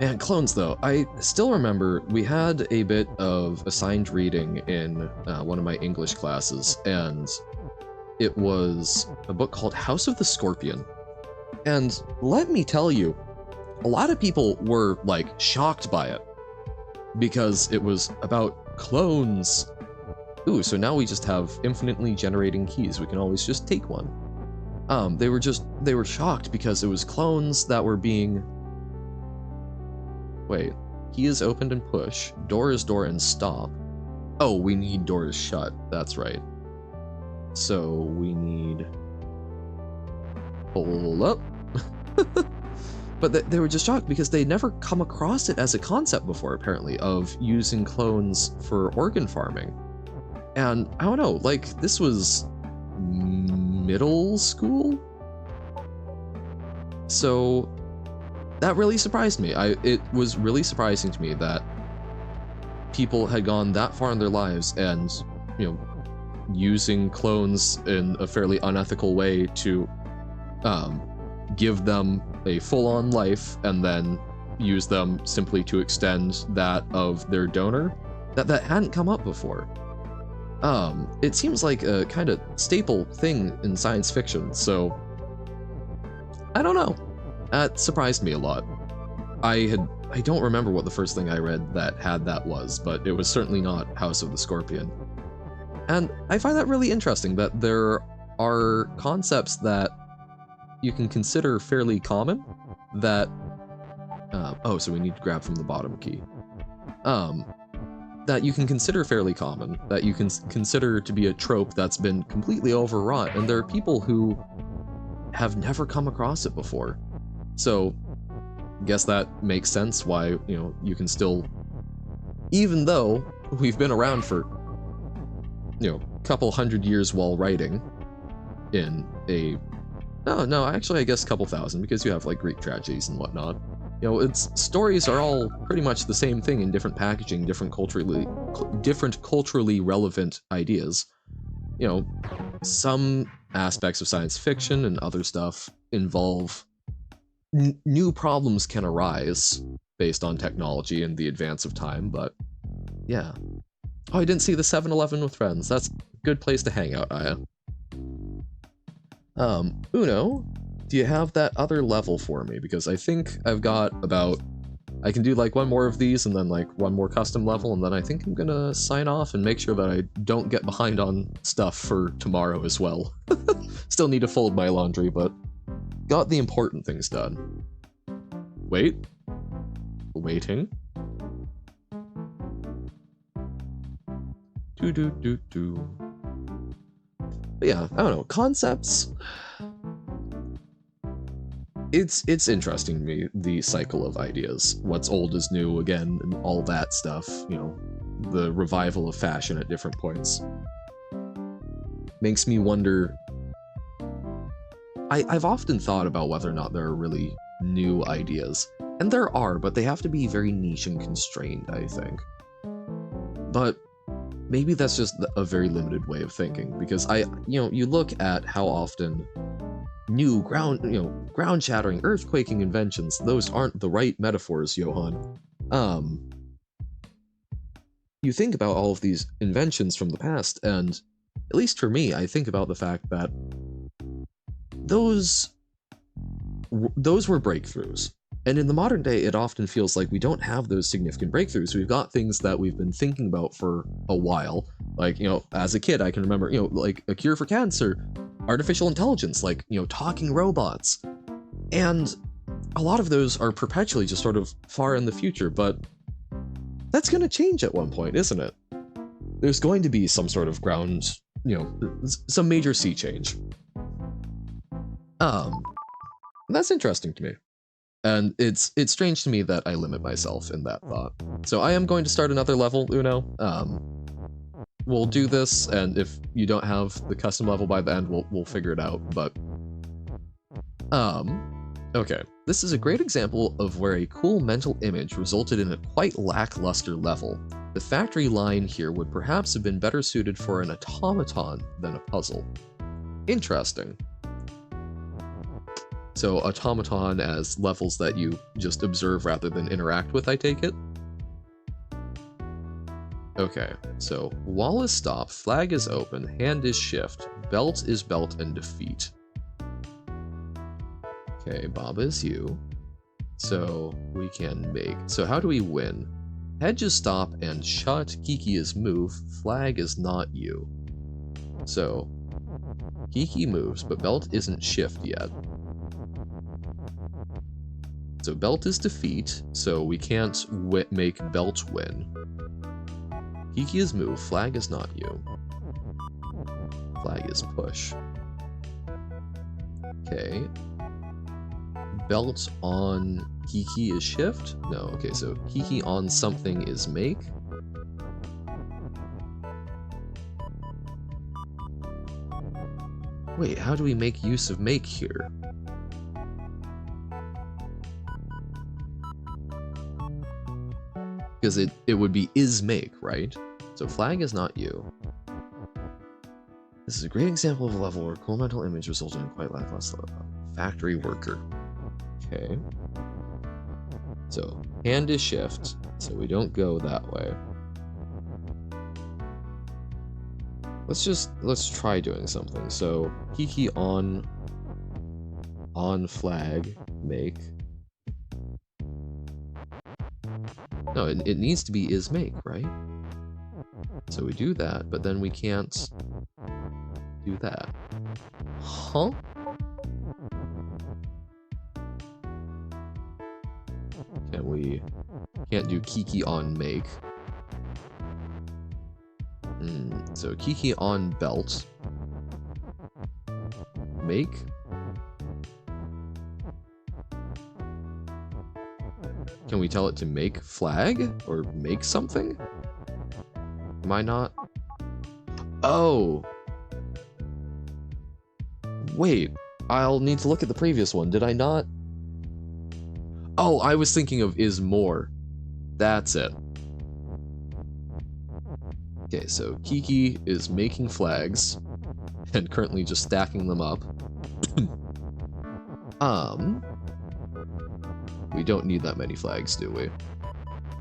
Man, clones though. I still remember we had a bit of assigned reading in one of my English classes, and it was a book called House of the Scorpion. And let me tell you, a lot of people were like shocked by it because it was about clones. Ooh, so now we just have infinitely generating keys. We can always just take one. They were shocked because it was clones that were being. Wait, key is opened and push, door is door and stop. Oh, we need door is shut, that's right. So we need hold up. But they were just shocked because they'd never come across it as a concept before, apparently, of using clones for organ farming. And I don't know, like, this was middle school? So that really surprised me. It was really surprising to me that people had gone that far in their lives and, you know, using clones in a fairly unethical way to give them a full-on life and then use them simply to extend that of their donor. That hadn't come up before. It seems like a kind of staple thing in science fiction, so I don't know. That surprised me a lot. I don't remember what the first thing I read that had that was, but it was certainly not House of the Scorpion. And I find that really interesting that there are concepts that you can consider fairly common that, oh, so we need to grab from the bottom key. That you can consider fairly common, that you can consider to be a trope that's been completely overwrought, and there are people who have never come across it before. So, I guess that makes sense why, you know, you can still, even though we've been around for, you know, a couple hundred years while writing in a, no, actually I guess a couple thousand, because you have like Greek tragedies and whatnot. You know, stories are all pretty much the same thing in different packaging, different culturally relevant ideas. You know, some aspects of science fiction and other stuff involve new problems can arise based on technology and the advance of time, but yeah. Oh, I didn't see the 7-Eleven with friends. That's a good place to hang out, Aya. Uno, do you have that other level for me? Because I think I've got about, I can do like one more of these and then like one more custom level, and then I think I'm gonna sign off and make sure that I don't get behind on stuff for tomorrow as well. Still need to fold my laundry, but got the important things done. Waiting. Do. But yeah, I don't know, concepts. It's interesting to me, the cycle of ideas. What's old is new again, and all that stuff, you know, the revival of fashion at different points. Makes me wonder. I've often thought about whether or not there are really new ideas. And there are, but they have to be very niche and constrained, I think. But maybe that's just a very limited way of thinking, because you look at how often new ground-shattering, earth-quaking inventions, those aren't the right metaphors, Johan. you think about all of these inventions from the past, and at least for me, I think about the fact that those were breakthroughs. And in the modern day, it often feels like we don't have those significant breakthroughs. We've got things that we've been thinking about for a while. Like, as a kid, I can remember, like a cure for cancer, artificial intelligence, like, talking robots. And a lot of those are perpetually just sort of far in the future, but that's going to change at one point, isn't it? There's going to be some sort of ground, some major sea change. That's interesting to me. And it's strange to me that I limit myself in that thought. So I am going to start another level, Uno. We'll do this, and if you don't have the custom level by the end, we'll figure it out. But okay. This is a great example of where a cool mental image resulted in a quite lackluster level. The factory line here would perhaps have been better suited for an automaton than a puzzle. Interesting. So automaton as levels that you just observe rather than interact with, I take it? Okay, so wall is stop, flag is open, hand is shift, belt is belt and defeat. Okay, Bob is you. So we can make, so how do we win? Hedge is stop and shut, Kiki is move, flag is not you. So Kiki moves, but belt isn't shift yet. So belt is defeat, so we can't make belt win. Kiki is move, flag is not you. Flag is push. Okay. Belt on Kiki is shift? No, okay, so Kiki on something is make. Wait, how do we make use of make here? Because it would be is make, right? So flag is not you. This is a great example of a level where cool mental image resulted in quite lackluster. Factory worker. Okay. So hand is shift, so we don't go that way. Let's try doing something. So Kiki on flag make. No, it needs to be is make, right? So we do that, but then we can't do that. Huh? Can't do Kiki on make. So Kiki on belt. Make. Can we tell it to make flag? Or make something? Am I not? Oh! Wait, I'll need to look at the previous one. Did I not? Oh, I was thinking of is more. That's it. Okay, so Kiki is making flags and currently just stacking them up. We don't need that many flags, do we?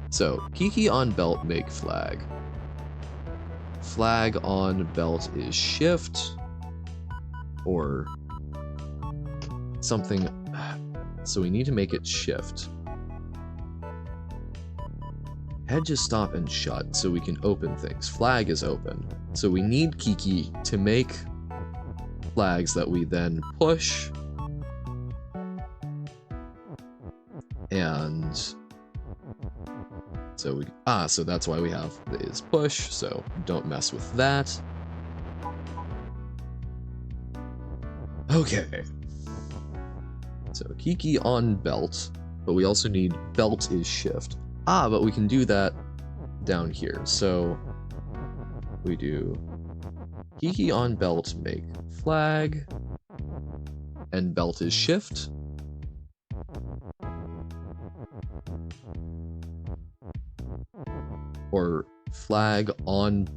So, Kiki on belt, make flag. Flag on belt is shift. Or something. So we need to make it shift. Hedge is stop and shut, so we can open things. Flag is open. So we need Kiki to make flags that we then push. And so so that's why we have the is push, so don't mess with that. Okay. So Kiki on belt, but we also need belt is shift. But we can do that down here. So we do Kiki on belt, make flag, and belt is shift. Or flag on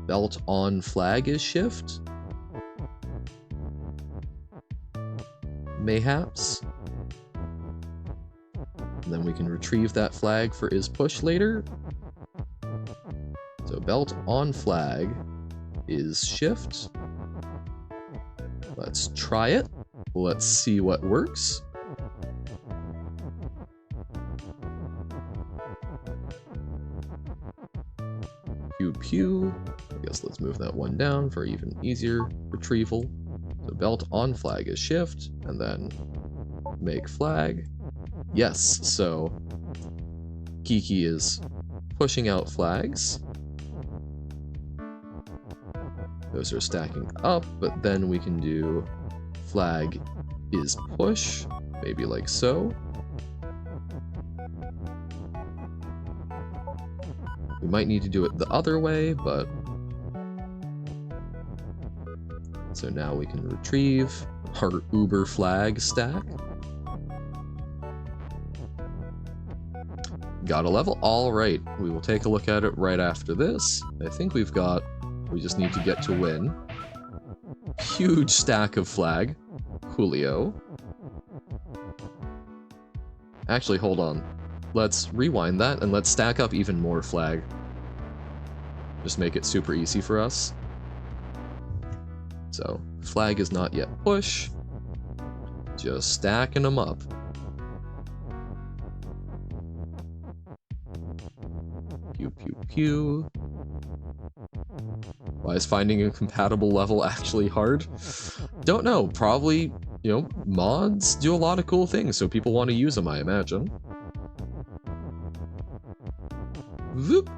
belt on flag is shift. Mayhaps. And then we can retrieve that flag for is push later. belt on flag is shift. Let's try it. Let's see what works. Pew pew. I guess let's move that one down for even easier retrieval. So belt on flag is shift, and then make flag. Yes, so Kiki is pushing out flags. Those are stacking up, but then we can do flag is push, maybe like so. We might need to do it the other way, but... So now we can retrieve our uber flag stack. Got a level? Alright, we will take a look at it right after this. I think we just need to get to win. Huge stack of flag. Coolio. Actually, hold on. Let's rewind that and let's stack up even more flag. Just make it super easy for us. So, flag is not yet push. Just stacking them up. Pew pew pew. Why is finding a compatible level actually hard? Don't know. Probably, you know, mods do a lot of cool things, so people want to use them, I imagine. Whoop.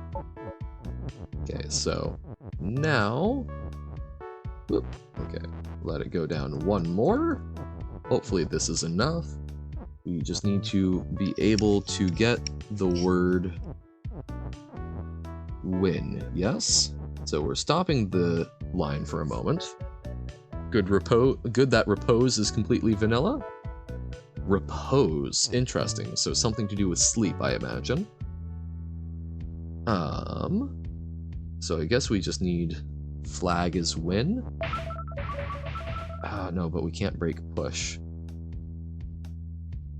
Okay, so now... Whoop. Okay, let it go down one more. Hopefully this is enough. We just need to be able to get the word win, yes? So we're stopping the line for a moment. Good that repose is completely vanilla. Repose, interesting. So something to do with sleep, I imagine. So I guess we just need flag is win. No, but we can't break push.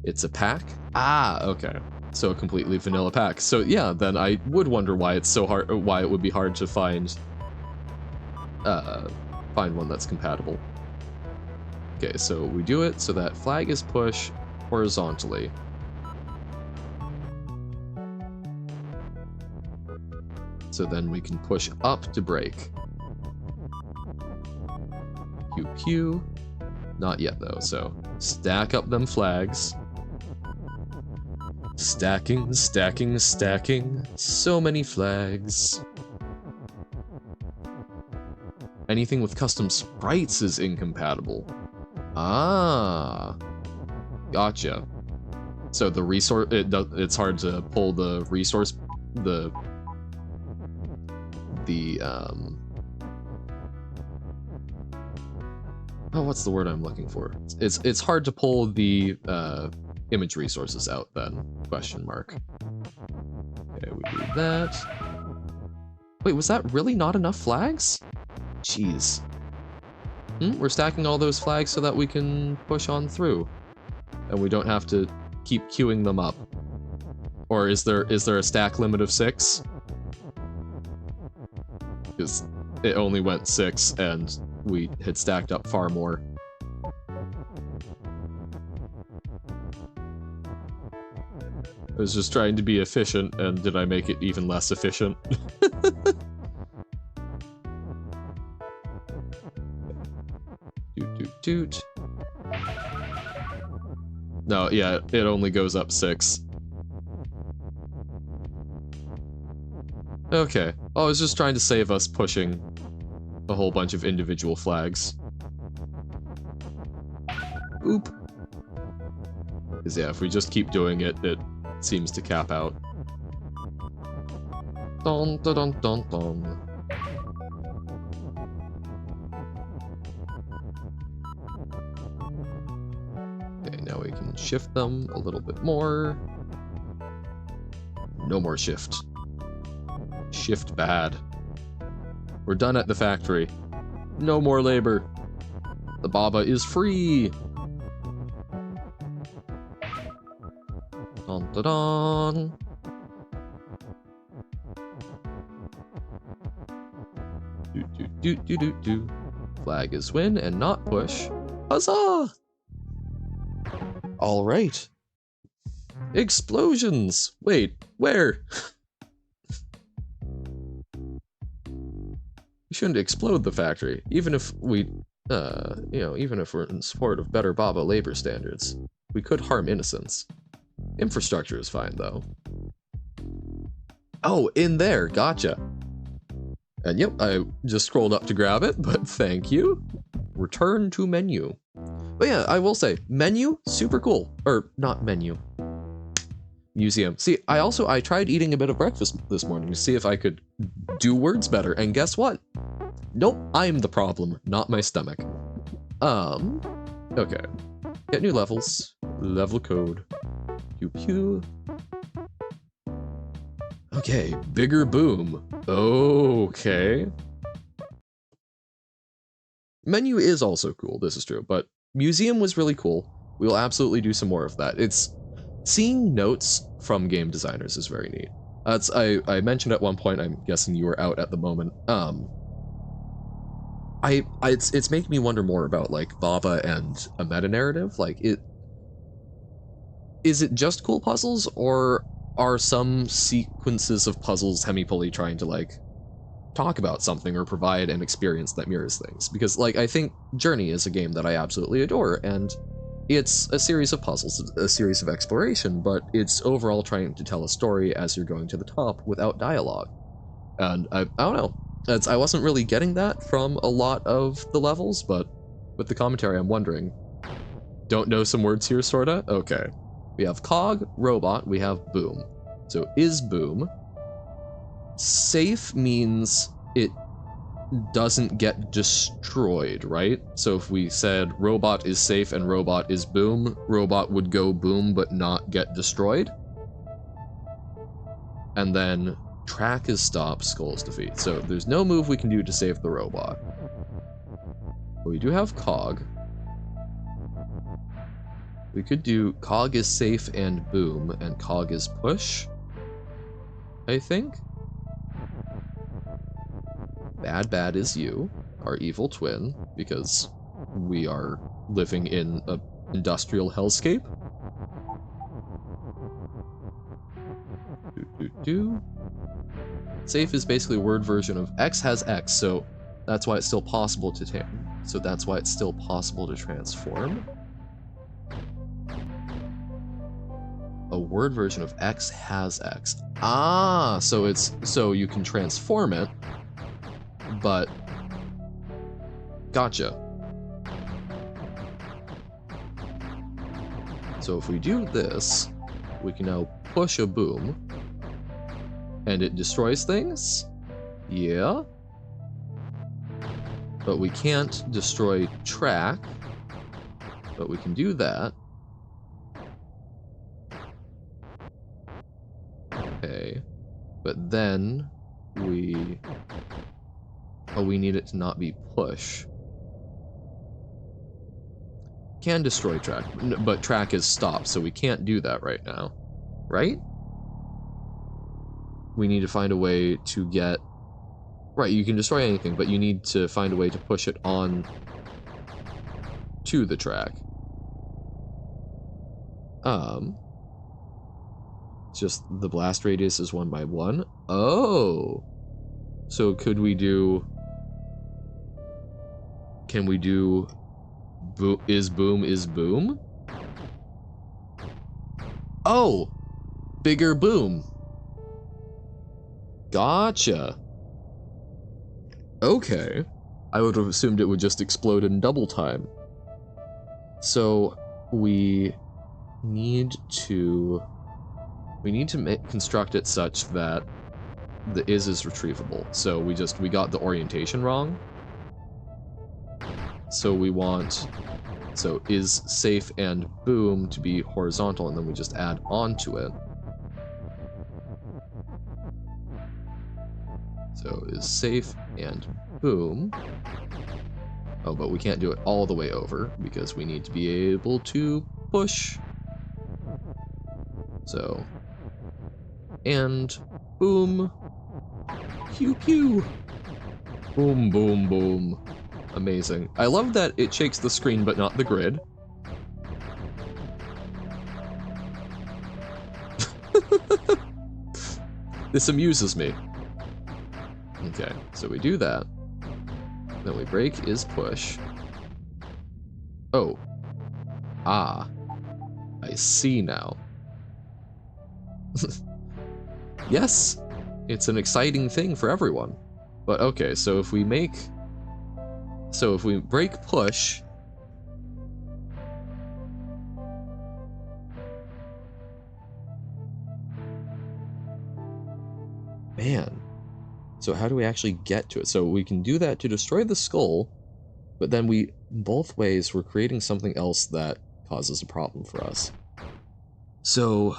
It's a pack? Ah, okay. So a completely vanilla pack. So yeah, then I would wonder why it's so hard, why it would be hard to find one that's compatible. Okay, so we do it so that flag is push horizontally. So then we can push up to break. Pew pew. Not yet though, so stack up them flags. Stacking, stacking, stacking. So many flags. Anything with custom sprites is incompatible. Ah. Gotcha. So the resource, it's hard to pull the resource, oh, what's the word I'm looking for? It's hard to pull the image resources out then, question mark. Okay, we do that. Wait, was that really not enough flags? Jeez. We're stacking all those flags so that we can push on through. And we don't have to keep queuing them up. Or is there a stack limit of 6? Because it only went 6 and we had stacked up far more. I was just trying to be efficient, and did I make it even less efficient? Doot doot doot. No, yeah, it only goes up 6. Okay. I was just trying to save us pushing a whole bunch of individual flags. Oop. Because yeah, if we just keep doing it, it seems to cap out. Dun dun dun dun dun. Okay, now we can shift them a little bit more. No more shift. Shift bad. We're done at the factory. No more labor. The Baba is free. Dun dun dun. do do do do. Flag is win and not push. Huzzah! All right. Explosions! Wait, where? We shouldn't explode the factory, even if we, even if we're in support of better Baba labor standards. We could harm innocents. Infrastructure is fine, though. Oh, in there, gotcha. And yep, I just scrolled up to grab it, but thank you. Return to menu. But yeah, I will say, menu, super cool. Or, not menu. Museum. See, I tried eating a bit of breakfast this morning to see if I could do words better, and guess what? Nope, I'm the problem, not my stomach. Okay. Get new levels. Level code. Pew pew. Okay, bigger boom. Okay. Menu is also cool, this is true, but museum was really cool. We'll absolutely do some more of that. Seeing notes from game designers is very neat. I mentioned at one point, I'm guessing you were out at the moment, it's making me wonder more about, like, Baba and a meta-narrative. Like, is it just cool puzzles, or are some sequences of puzzles hemi-poly trying to, like, talk about something or provide an experience that mirrors things? Because, like, I think Journey is a game that I absolutely adore, and it's a series of puzzles, a series of exploration, but it's overall trying to tell a story as you're going to the top without dialogue. And I don't know. I wasn't really getting that from a lot of the levels, but with the commentary, I'm wondering. Don't know some words here, sorta? Okay. We have cog, robot, we have boom. So is boom. Safe means it doesn't get destroyed, right? So if we said robot is safe and robot is boom, robot would go boom but not get destroyed. And then track is stop, skull is defeat. So there's no move we can do to save the robot. But we do have cog. We could do cog is safe and boom, and cog is push, I think. Bad is you, our evil twin, because we are living in an industrial hellscape. Safe is basically a word version of X has X, so that's why it's still possible to transform. A word version of X has X. Ah, so you can transform it, but gotcha. So if we do this, we can now push a boom, and it destroys things? Yeah. But we can't destroy track, but we can do that. Okay, but then we need it to not be push. Can destroy track, but track is stop, so we can't do that right now, right? We need to find a way to get... Right, you can destroy anything, but you need to find a way to push it on to the track. It's just the blast radius is 1 by 1. Oh! So could we do... Can we do... Is boom? Oh! Bigger boom. Gotcha. Okay. I would have assumed it would just explode in double time. So we need to construct it such that the is retrievable. So we got the orientation wrong. So we want is safe and boom to be horizontal, and then we just add onto it. So is safe and boom. Oh, but we can't do it all the way over because we need to be able to push. So, and boom, pew pew. Boom, boom, boom. Amazing. I love that it shakes the screen but not the grid. This amuses me. Okay, so we do that. Then we break is push. Oh. Ah. I see now. Yes, it's an exciting thing for everyone. But okay, so if we break push, man, so how do we actually get to it? So we can do that to destroy the skull, but then both ways we're creating something else that causes a problem for us. So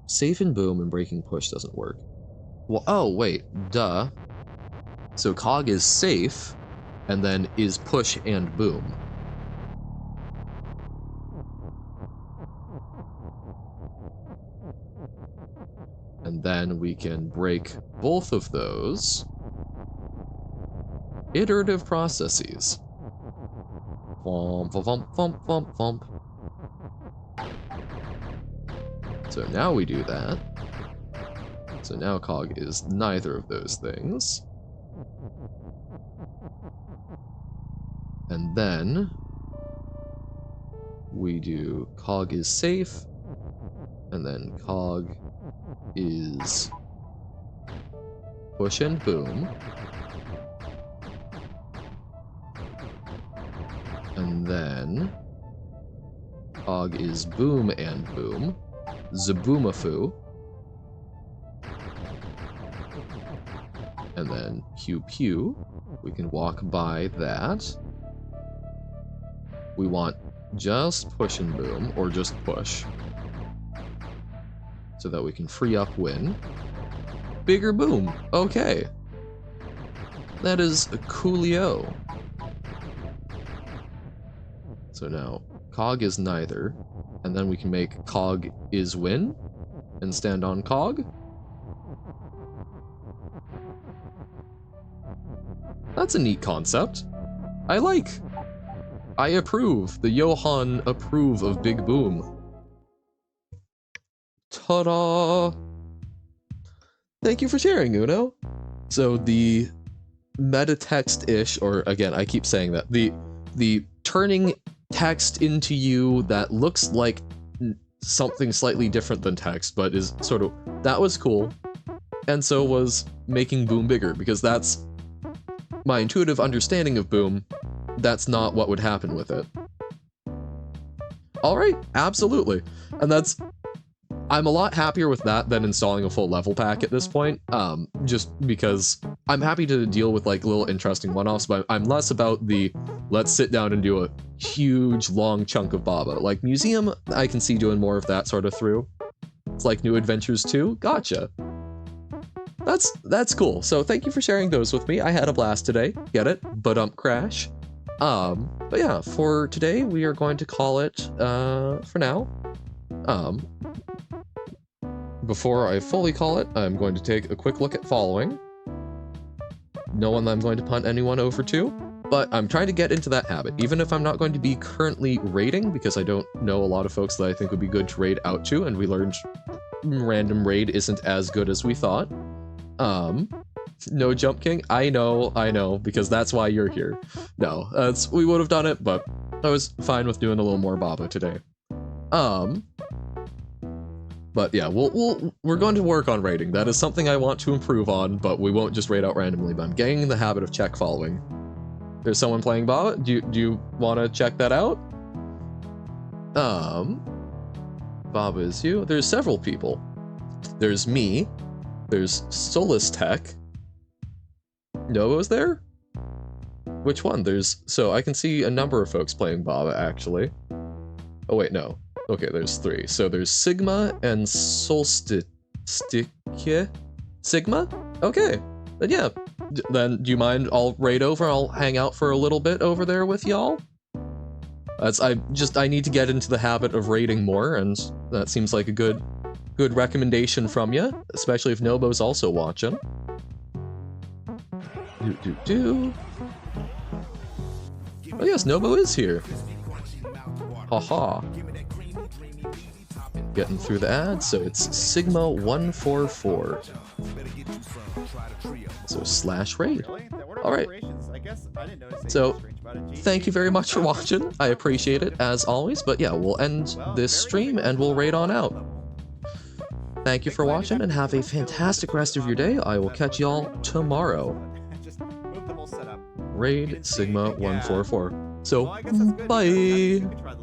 safe and boom and breaking push doesn't work. Well, oh wait, duh. So cog is safe, and then is push and boom. And then we can break both of those iterative processes. Thump, thump, thump, thump, thump. So now we do that. So now cog is neither of those things. And then we do cog is safe, and then cog is push and boom. And then cog is boom and boom. Zaboomafoo. And then pew pew. We can walk by that. We want just push and boom, or just push, so that we can free up win. Bigger boom. Okay. That is a coolio. So now, cog is neither, and then we can make cog is win, and stand on cog. That's a neat concept. I approve. The Johan approve of Big Boom. Ta-da! Thank you for sharing, Uno. So the meta text-ish, or again, I keep saying that, the turning text into you that looks like something slightly different than text, but is sort of, that was cool. And so was making Boom bigger, because that's my intuitive understanding of Boom. That's not what would happen with it. Alright, absolutely. And I'm a lot happier with that than installing a full level pack at this point, just because I'm happy to deal with like little interesting one-offs, but I'm less about the let's sit down and do a huge long chunk of Baba. Like Museum, I can see doing more of that sort of through. It's like New Adventures 2, gotcha. That's cool. So thank you for sharing those with me. I had a blast today. Get it? Crash. But yeah, for today we are going to call it for now. Before I fully call it, I'm going to take a quick look at following. No one that I'm going to punt anyone over to, but I'm trying to get into that habit, even if I'm not going to be currently raiding, because I don't know a lot of folks that I think would be good to raid out to, and we learned random raid isn't as good as we thought. No Jump King? I know, because that's why you're here. No, we would have done it, but I was fine with doing a little more Baba today. But yeah, we're going to work on raiding. That is something I want to improve on, but we won't just raid out randomly, but I'm getting in the habit of check following. There's someone playing Baba? Do you want to check that out? Baba is you. There's several people. There's me. There's Solus Tech. Novo's there? Which one? So I can see a number of folks playing Baba, actually. Oh wait, no. Okay, there's 3. So there's Sigma and Solstice. Sigma? Okay. Then yeah. Then do you mind I'll raid over? I'll hang out for a little bit over there with y'all? I need to get into the habit of raiding more, and that seems like a good recommendation from you, especially if Nobo's also watching. Do. Oh yes, Nobo is here. Haha. Getting through the ad, so it's Sigma 144. So slash raid. Alright. So, thank you very much for watching. I appreciate it, as always. But yeah, we'll end this stream and we'll raid on out. Thank you for watching and have a fantastic rest of your day. I will catch y'all tomorrow. Raid Sigma 144. So, bye!